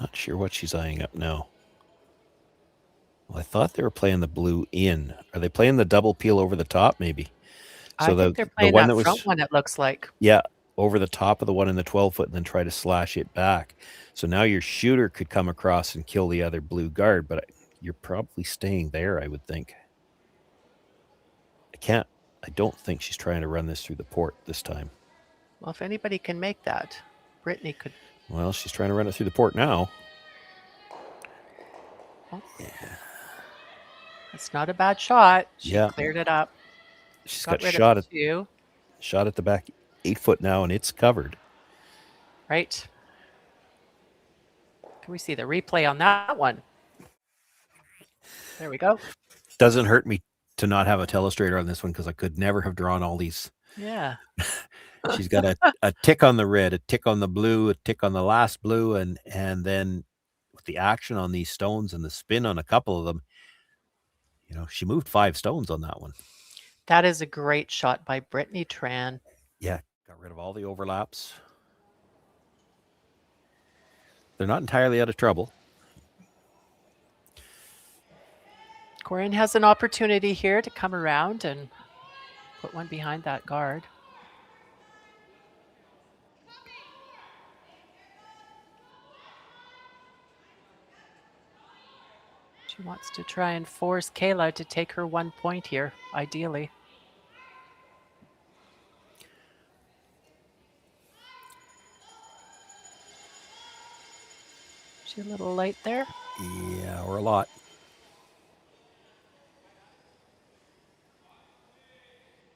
Not sure what she's eyeing up now. Well, I thought they were playing the blue in. Are they playing the double peel over the top, maybe? I think they're playing one that that front was, one, it looks like. yeah, over the top of the one in the 12 foot and then try to slash it back. So now your shooter could come across and kill the other blue guard, but you're probably staying there, I would think. I don't think she's trying to run this through the port this time. Well, if anybody can make that, Brittany could. Well, she's trying to run it through the port now. Oh. Yeah. That's not a bad shot. She Yeah. cleared it up. She's Got got rid shot of at two. shot at the back 8 foot now, and it's covered. Right. Can we see the replay on that one? There we go. Doesn't hurt me to not have a telestrator on this one because I could never have drawn all these. Yeah. She's got a tick on the red, a tick on the blue, a tick on the last blue, and then with the action on these stones and the spin on a couple of them, she moved 5 stones on that one. That is a great shot by Brittany Tran. Yeah, got rid of all the overlaps. They're not entirely out of trouble. Corryn has an opportunity here to come around and put one behind that guard. She wants to try and force Kayla to take her 1 point here, ideally. She a little light there? Yeah, or a lot.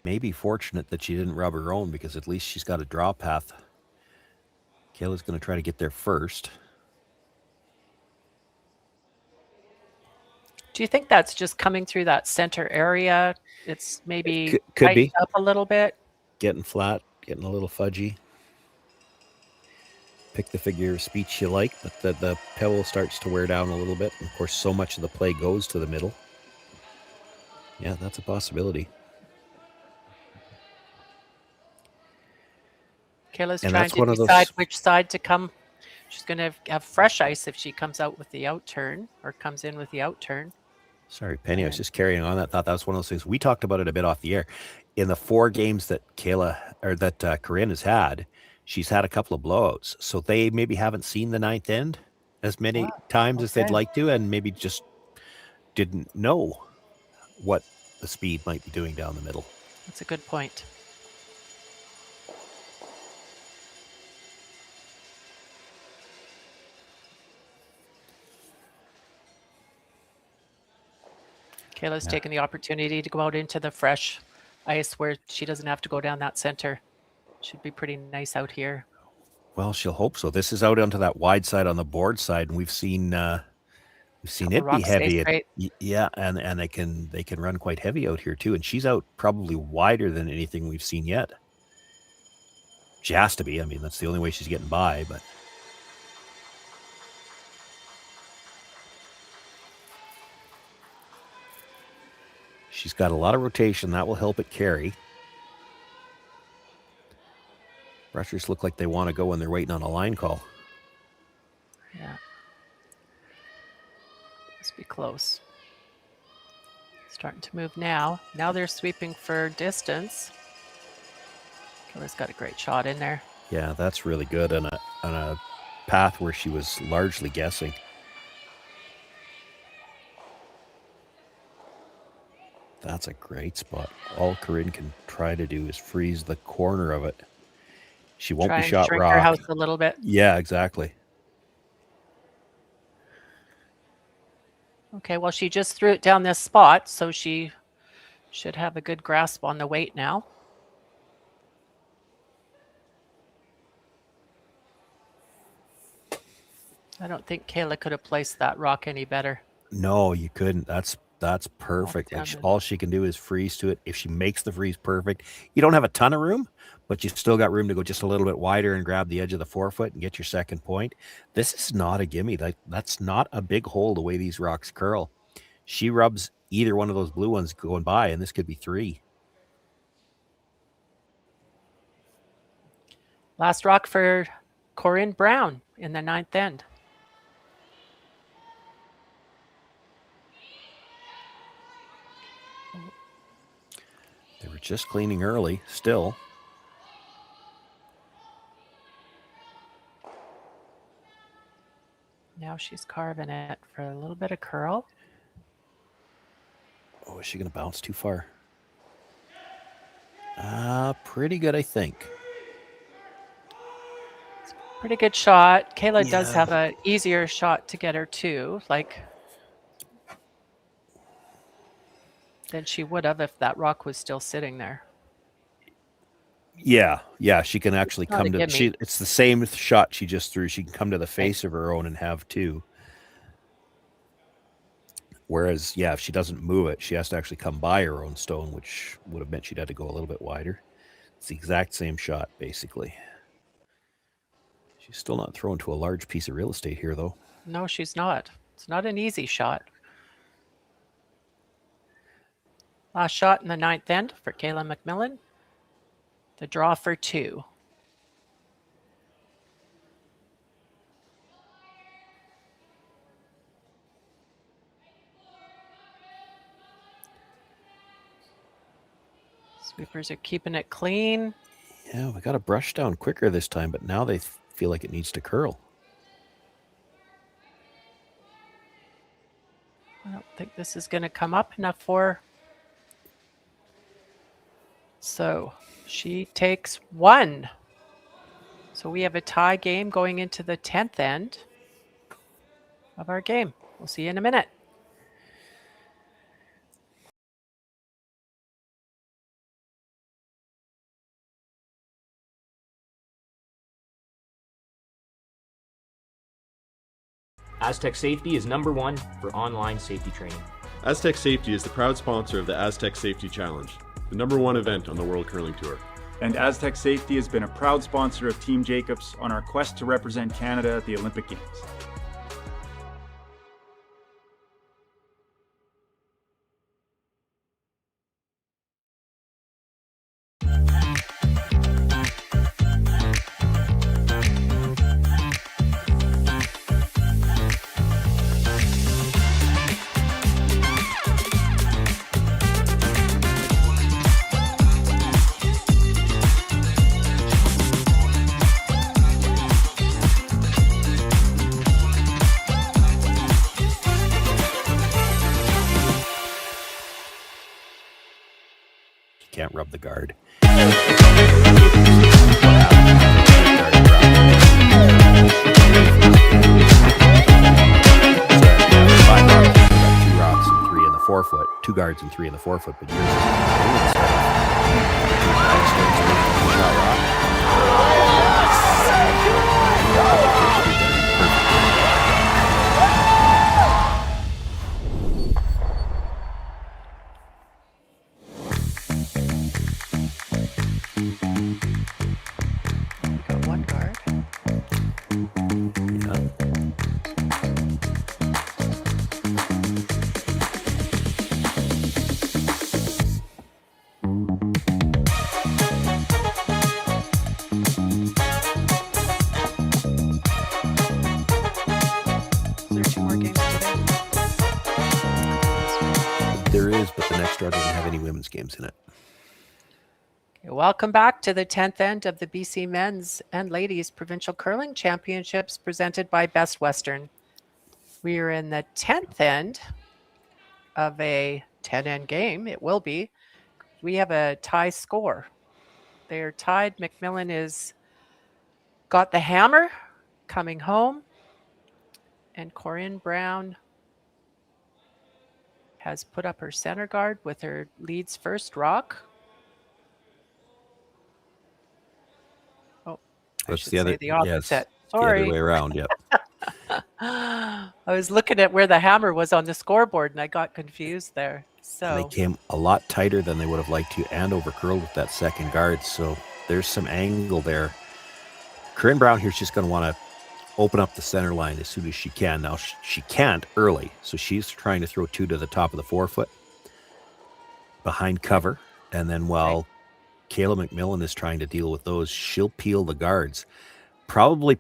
Maybe fortunate that she didn't rub her own because at least she's got a draw path. Kayla's going to try to get there first. Do you think that's just coming through that center area? It's maybe Could be. tightened up a little bit. Getting flat, getting a little fudgy. Pick the figure of speech you like, but the pebble starts to wear down a little bit. And of course, so much of the play goes to the middle. Yeah, that's a possibility. Kayla's And trying that's to one of decide those- which side to come. She's going to have fresh ice if she comes out with the out turn or comes in with the out turn. Sorry, Penny, I was just carrying on that thought. That was one of those things. We talked about it a bit off the air. In the 4 games that Corryn has had, she's had a couple of blowouts. So they maybe haven't seen the 9th end as many times as they'd Okay. like to, and maybe just didn't know what the speed might be doing down the middle. That's a good point. Kayla's taking the opportunity to go out into the fresh ice where she doesn't have to go down that center. Should be pretty nice out here. Well, she'll hope so. This is out onto that wide side on the board side, and we've seen it be rocks stay heavy. straight. Yeah, and they can run quite heavy out here too. And she's out probably wider than anything we've seen yet. She has to be. I mean, that's the only way she's getting by. But she's got a lot of rotation. That will help it carry. Rushers look like they want to go when they're waiting on a line call. Yeah. Must be close. Starting to move now. Now they're sweeping for distance. Kayla's got a great shot in there. Yeah, that's really good. And a path where she was largely guessing. That's a great spot. All Corryn can try to do is freeze the corner of it. She won't Try be and shot shrink rock. her house a little bit. Yeah, exactly. Okay, well, she just threw it down this spot, so she should have a good grasp on the weight now. I don't think Kayla could have placed that rock any better. No, you couldn't. That's perfect. Like all she can do is freeze to it. If she makes the freeze perfect, you don't have a ton of room, but you still got room to go just a little bit wider and grab the edge of the forefoot and get your second point. This is not a gimme. That's not a big hole the way these rocks curl. She rubs either one of those blue ones going by, and this could be 3. Last rock for Corryn Brown in the 9th end. They were just cleaning early still. Now she's carving it for a little bit of curl. Oh, is she going to bounce too far? Pretty good, I think. Pretty good shot. Kayla does have an easier shot to get her to, than she would have if that rock was still sitting there. Yeah, she can actually come to it's the same shot she just threw. She can come to the face of her own and have 2. Whereas, if she doesn't move it, she has to actually come by her own stone, which would have meant she'd had to go a little bit wider. It's the exact same shot, basically. She's still not thrown to a large piece of real estate here, though. No, she's not. It's not an easy shot. Last shot in the 9th end for Kayla MacMillan. The draw for 2. Sweepers are keeping it clean. Yeah, we got a brush down quicker this time, but now they feel like it needs to curl. I don't think this is going to come up enough for her. So she takes 1. So we have a tie game going into the 10th end of our game. We'll see you in a minute. Aztec Safety is #1 for online safety training. Aztec Safety is the proud sponsor of the Aztec Safety Challenge, the #1 event on the World Curling Tour. And Aztec Safety has been a proud sponsor of Team Jacobs on our quest to represent Canada at the Olympic Games. Can't rub the guard. Two rocks and 3 in the forefoot, 2 guards and 3 in the forefoot, but yours Got 1 guard. Is there 2 more games today? There is, but the next draw doesn't have any women's games in it. Welcome back to the 10th end of the BC Men's and Ladies Provincial Curling Championships presented by Best Western. We are in the 10th end of a 10-end game. It will be. We have a tie score. They're tied. MacMillan is got the hammer coming home. And Corryn Brown has put up her center guard with her lead's first rock. Oh, That's should the other. say the opposite. Yes, Sorry. the other way around. Yep. I was looking at where the hammer was on the scoreboard and I got confused there. So They came a lot tighter than they would have liked to and overcurled with that second guard. So there's some angle there. Corryn Brown here is just going to want to open up the center line as soon as she can. Now, she can't early, so she's trying to throw 2 to the top of the forefoot behind cover. And then while Kayla MacMillan is trying to deal with those, she'll peel the guards. Probably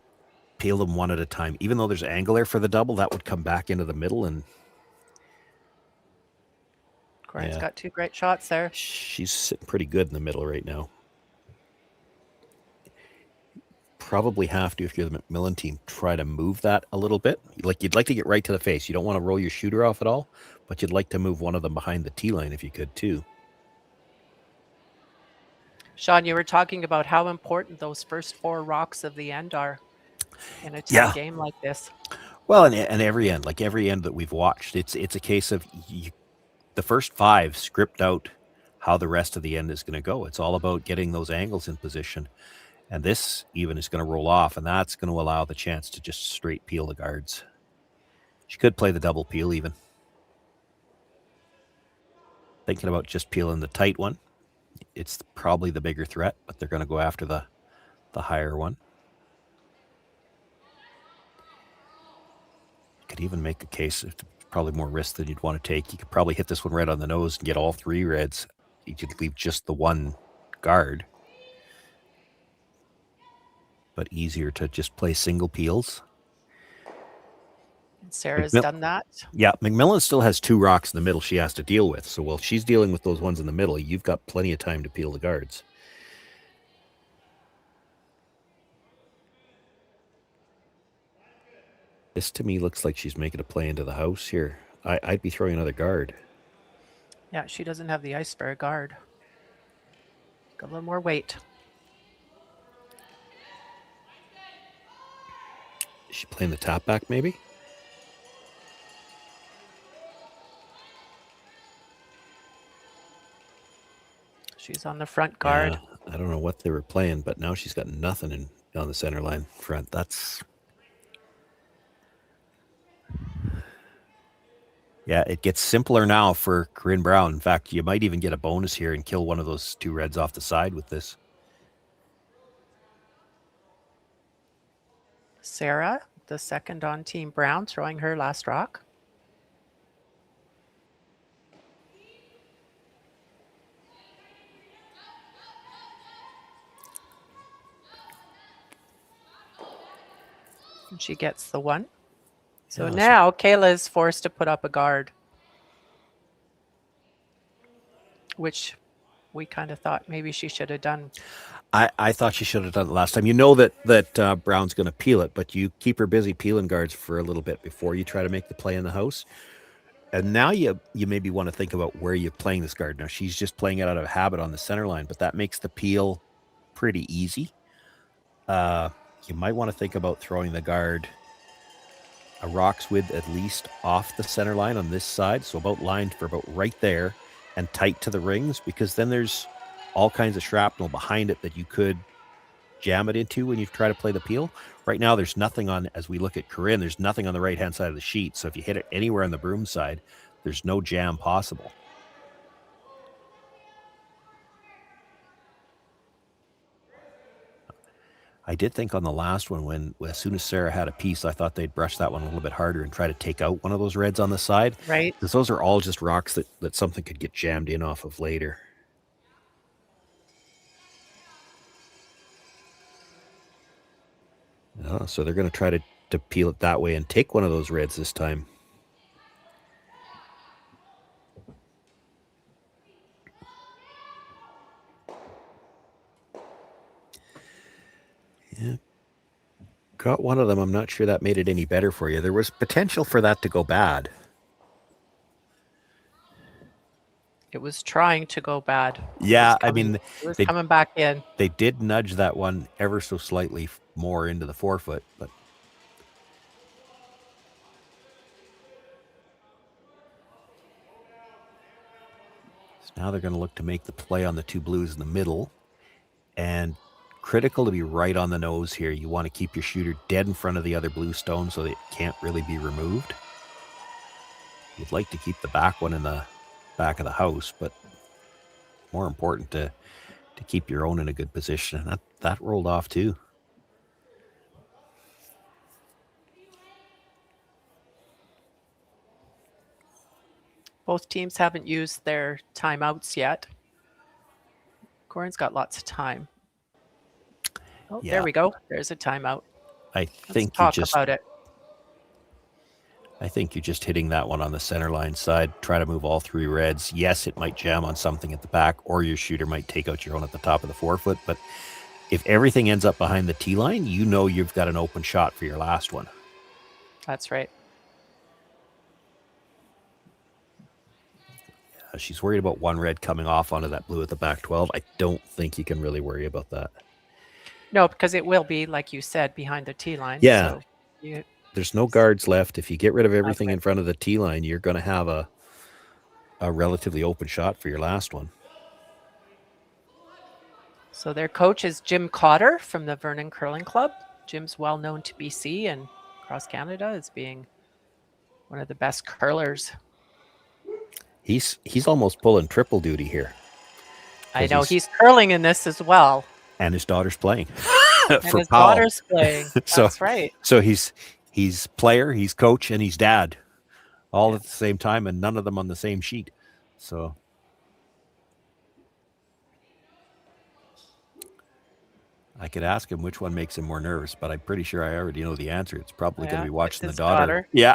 peel them one at a time. Even though there's angle there for the double, that would come back into the middle. And Corryn's got 2 great shots there. she's sitting pretty good in the middle right now. Probably have to, if you're the MacMillan team, try to move that a little bit. Like, you'd like to get right to the face. You don't want to roll your shooter off at all, but you'd like to move one of them behind the tee line if you could too. Sean, you were talking about how important those first 4 rocks of the end are in a tough game like this. Well, and every end, like every end that we've watched, it's a case of the first 5 script out how the rest of the end is going to go. It's all about getting those angles in position. And this even is going to roll off, and that's going to allow the chance to just straight peel the guards. She could play the double peel even. Thinking about just peeling the tight one. It's probably the bigger threat, but they're going to go after the higher one. You could even make a case, it's probably more risk than you'd want to take. You could probably hit this one right on the nose and get all 3 reds. You could leave just the one guard. But easier to just play single peels. And Sarah's done that. Yeah, MacMillan still has 2 rocks in the middle she has to deal with. So while she's dealing with those ones in the middle, you've got plenty of time to peel the guards. This to me looks like she's making a play into the house here. I'd be throwing another guard. Yeah, she doesn't have the ice for a guard. Got a little more weight. Is she playing the top back maybe? She's on the front guard. Yeah, I don't know what they were playing, but now she's got nothing on the center line front. That's... Yeah, it gets simpler now for Corryn Brown. In fact, you might even get a bonus here and kill one of those 2 reds off the side with this. Sarah, the second on Team Brown, throwing her last rock. And she gets the 1. So now Kayla is forced to put up a guard, which we kind of thought maybe she should have done. I thought she should have done it last time. You know that Brown's going to peel it, but you keep her busy peeling guards for a little bit before you try to make the play in the house. And now you maybe want to think about where you're playing this guard. Now, she's just playing it out of habit on the center line, but that makes the peel pretty easy. You might want to think about throwing the guard a rock's width at least off the center line on this side, so about lined for about right there and tight to the rings, because then there's all kinds of shrapnel behind it that you could jam it into when you try to play the peel. Right now, there's nothing on, as we look at Corryn, there's nothing on the right-hand side of the sheet, so if you hit it anywhere on the broom side, there's no jam possible. I did think on the last one, when as soon as Sarah had a piece, I thought they'd brush that one a little bit harder and try to take out one of those reds on the side. Right. Because those are all just rocks that something could get jammed in off of later. So they're going to try to peel it that way and take one of those reds this time. Got one of them. I'm not sure that made it any better for you. There was potential for that to go bad. It was trying to go bad. Yeah, It was they, coming back in. they did nudge that one ever so slightly more into the forefoot, but so now they're going to look to make the play on the two blues in the middle, and critical to be right on the nose here. You want to keep your shooter dead in front of the other blue stone so that it can't really be removed. You'd like to keep the back one in the back of the house, but more important to keep your own in a good position. And that rolled off too. Both teams haven't used their timeouts yet. Corryn's got lots of time. Oh, Yeah. there we go. There's a timeout. Let's talk about it. I think you're just hitting that one on the center line side. Try to move all three reds. Yes, it might jam on something at the back, or your shooter might take out your own at the top of the forefoot. But if everything ends up behind the tee line, you know you've got an open shot for your last one. That's right. She's worried about one red coming off onto that blue at the back 12. I don't think you can really worry about that. No, because it will be, like you said, behind the tee line. Yeah. So there's no guards left. If you get rid of everything in front of the tee line, you're going to have a relatively open shot for your last one. So their coach is Jim Cotter from the Vernon Curling Club. Jim's well known to BC and across Canada as being one of the best curlers. He's almost pulling triple duty here. I know he's curling in this as well. And his daughter's playing. And his daughter's playing. That's right. So he's player, he's coach, and he's dad, all at the same time, and none of them on the same sheet. So I could ask him which one makes him more nervous, but I'm pretty sure I already know the answer. It's probably going to be watching the daughter. Yeah.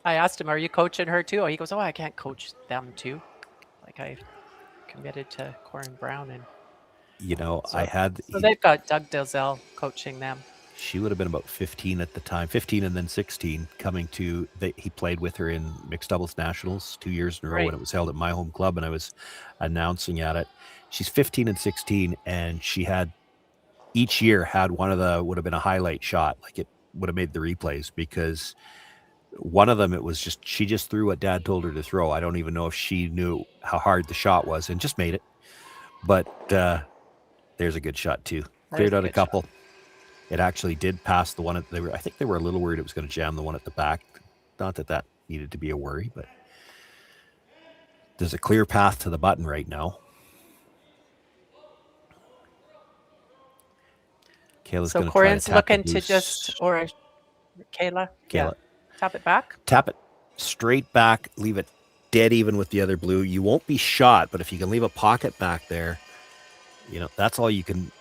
I asked him, "Are you coaching her too?" He goes, "Oh, I can't coach them too. Like I committed to Corryn Brown and." So they've got Doug Dalzell coaching them. She would have been about 15 at the time, 15 and then 16, coming to, he played with her in mixed doubles nationals 2 years in a row when it was held at my home club, and I was announcing at it. She's 15 and 16, and she had, each year had one of the, would have been a highlight shot, like it would have made the replays, because one of them, it was just, she just threw what dad told her to throw. I don't even know if she knew how hard the shot was and just made it. But there's a good shot too. Cleared out a couple. It actually did pass the one at I think they were a little worried it was going to jam the one at the back. Not that that needed to be a worry, but there's a clear path to the button right now. Kayla's so Corryn's looking to just, or Kayla, yeah, tap it back. Tap it straight back. Leave it dead even with the other blue. You won't be shot, but if you can leave a pocket back there, that's all you can.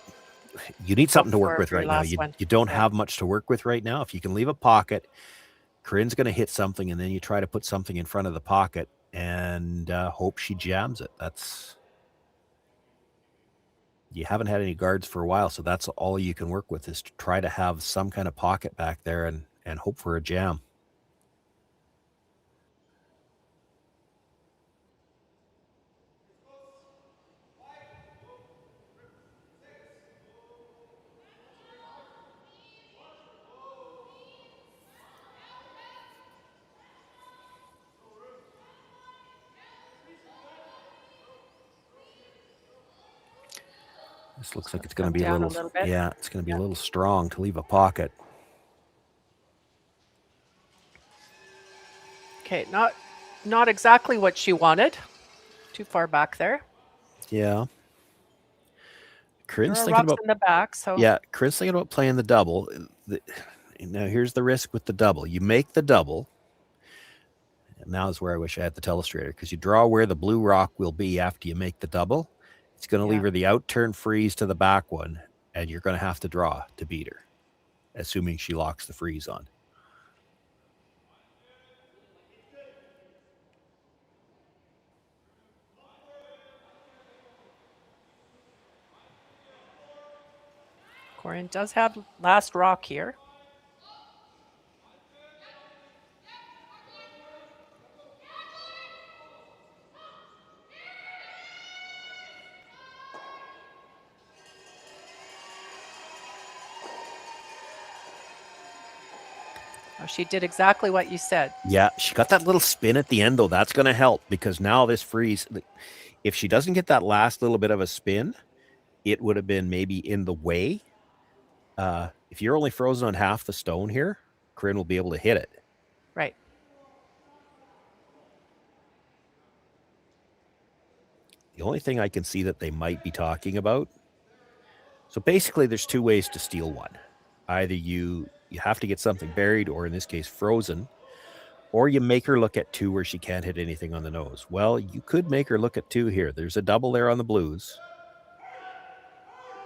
You need something to work with right now. You don't have much to work with right now. If you can leave a pocket, Corryn's going to hit something, and then you try to put something in front of the pocket and hope she jams it. You haven't had any guards for a while, so that's all you can work with is to try to have some kind of pocket back there and hope for a jam. This looks like it's going to be a little bit. Yeah, it's going to be a little strong to leave a pocket. Okay, not exactly what she wanted. Too far back there. Yeah. Corryn's thinking about in the back, so yeah, Corryn's thinking about playing the double. Now here's the risk with the double. You make the double. And now is where I wish I had the telestrator, because you draw where the blue rock will be after you make the double. It's going to leave her the out-turn freeze to the back one, and you're going to have to draw to beat her, assuming she locks the freeze on. Corryn does have last rock here. Oh, she did exactly what you said. Yeah, she got that little spin at the end, though. That's going to help because now this freeze, if she doesn't get that last little bit of a spin, it would have been maybe in the way. If you're only frozen on half the stone here, Corryn will be able to hit it. Right. The only thing I can see that they might be talking about. So basically, there's two ways to steal one. Either you have to get something buried, or in this case, frozen, or you make her look at 2 where she can't hit anything on the nose. Well, you could make her look at 2 here. There's a double there on the blues.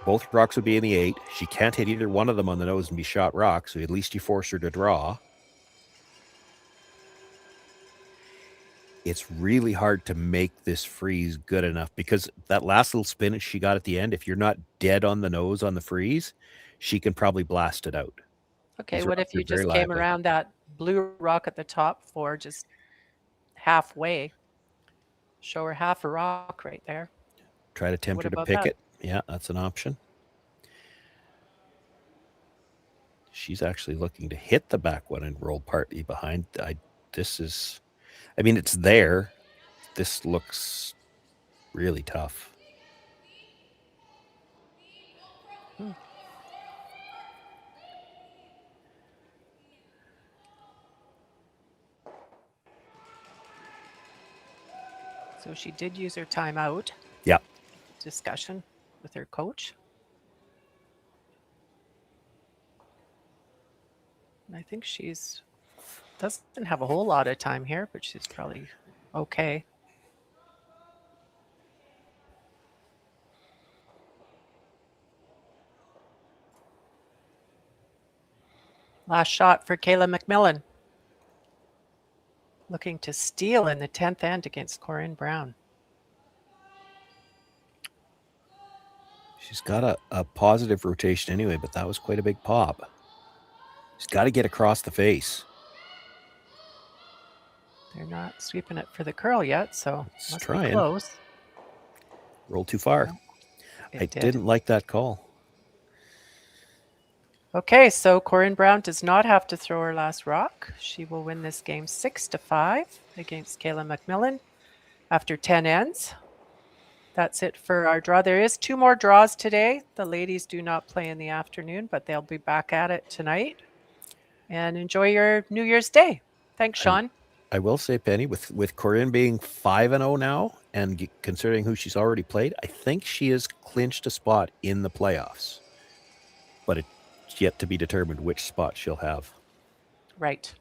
Both rocks would be in the 8. She can't hit either one of them on the nose and be shot rock, so at least you force her to draw. It's really hard to make this freeze good enough because that last little spin she got at the end, if you're not dead on the nose on the freeze, she can probably blast it out. Okay, These what rocks if you are very just came lively. around that blue rock at the top for just halfway? Show her half a rock right there. Try to tempt What her to about pick that? it. Yeah, that's an option. She's actually looking to hit the back one and roll partly behind. I mean, it's there. This looks really tough. So she did use her timeout. Yeah. Discussion with her coach. And I think she's doesn't have a whole lot of time here, but she's probably okay. Last shot for Kayla MacMillan. Looking to steal in the 10th end against Corryn Brown. She's got a positive rotation anyway, but that was quite a big pop. She's got to get across the face. They're not sweeping it for the curl yet, so It's must trying. be close. Rolled too far. It I did. didn't like that call. Okay, so Corryn Brown does not have to throw her last rock. She will win this game 6-5 against Kayla MacMillan after 10 ends. That's it for our draw. There is 2 more draws today. The ladies do not play in the afternoon, but they'll be back at it tonight. And enjoy your New Year's Day. Thanks, Sean. I will say, Penny, with Corryn being 5-0 now, and considering who she's already played, I think she has clinched a spot in the playoffs. But it's yet to be determined which spot she'll have. Right.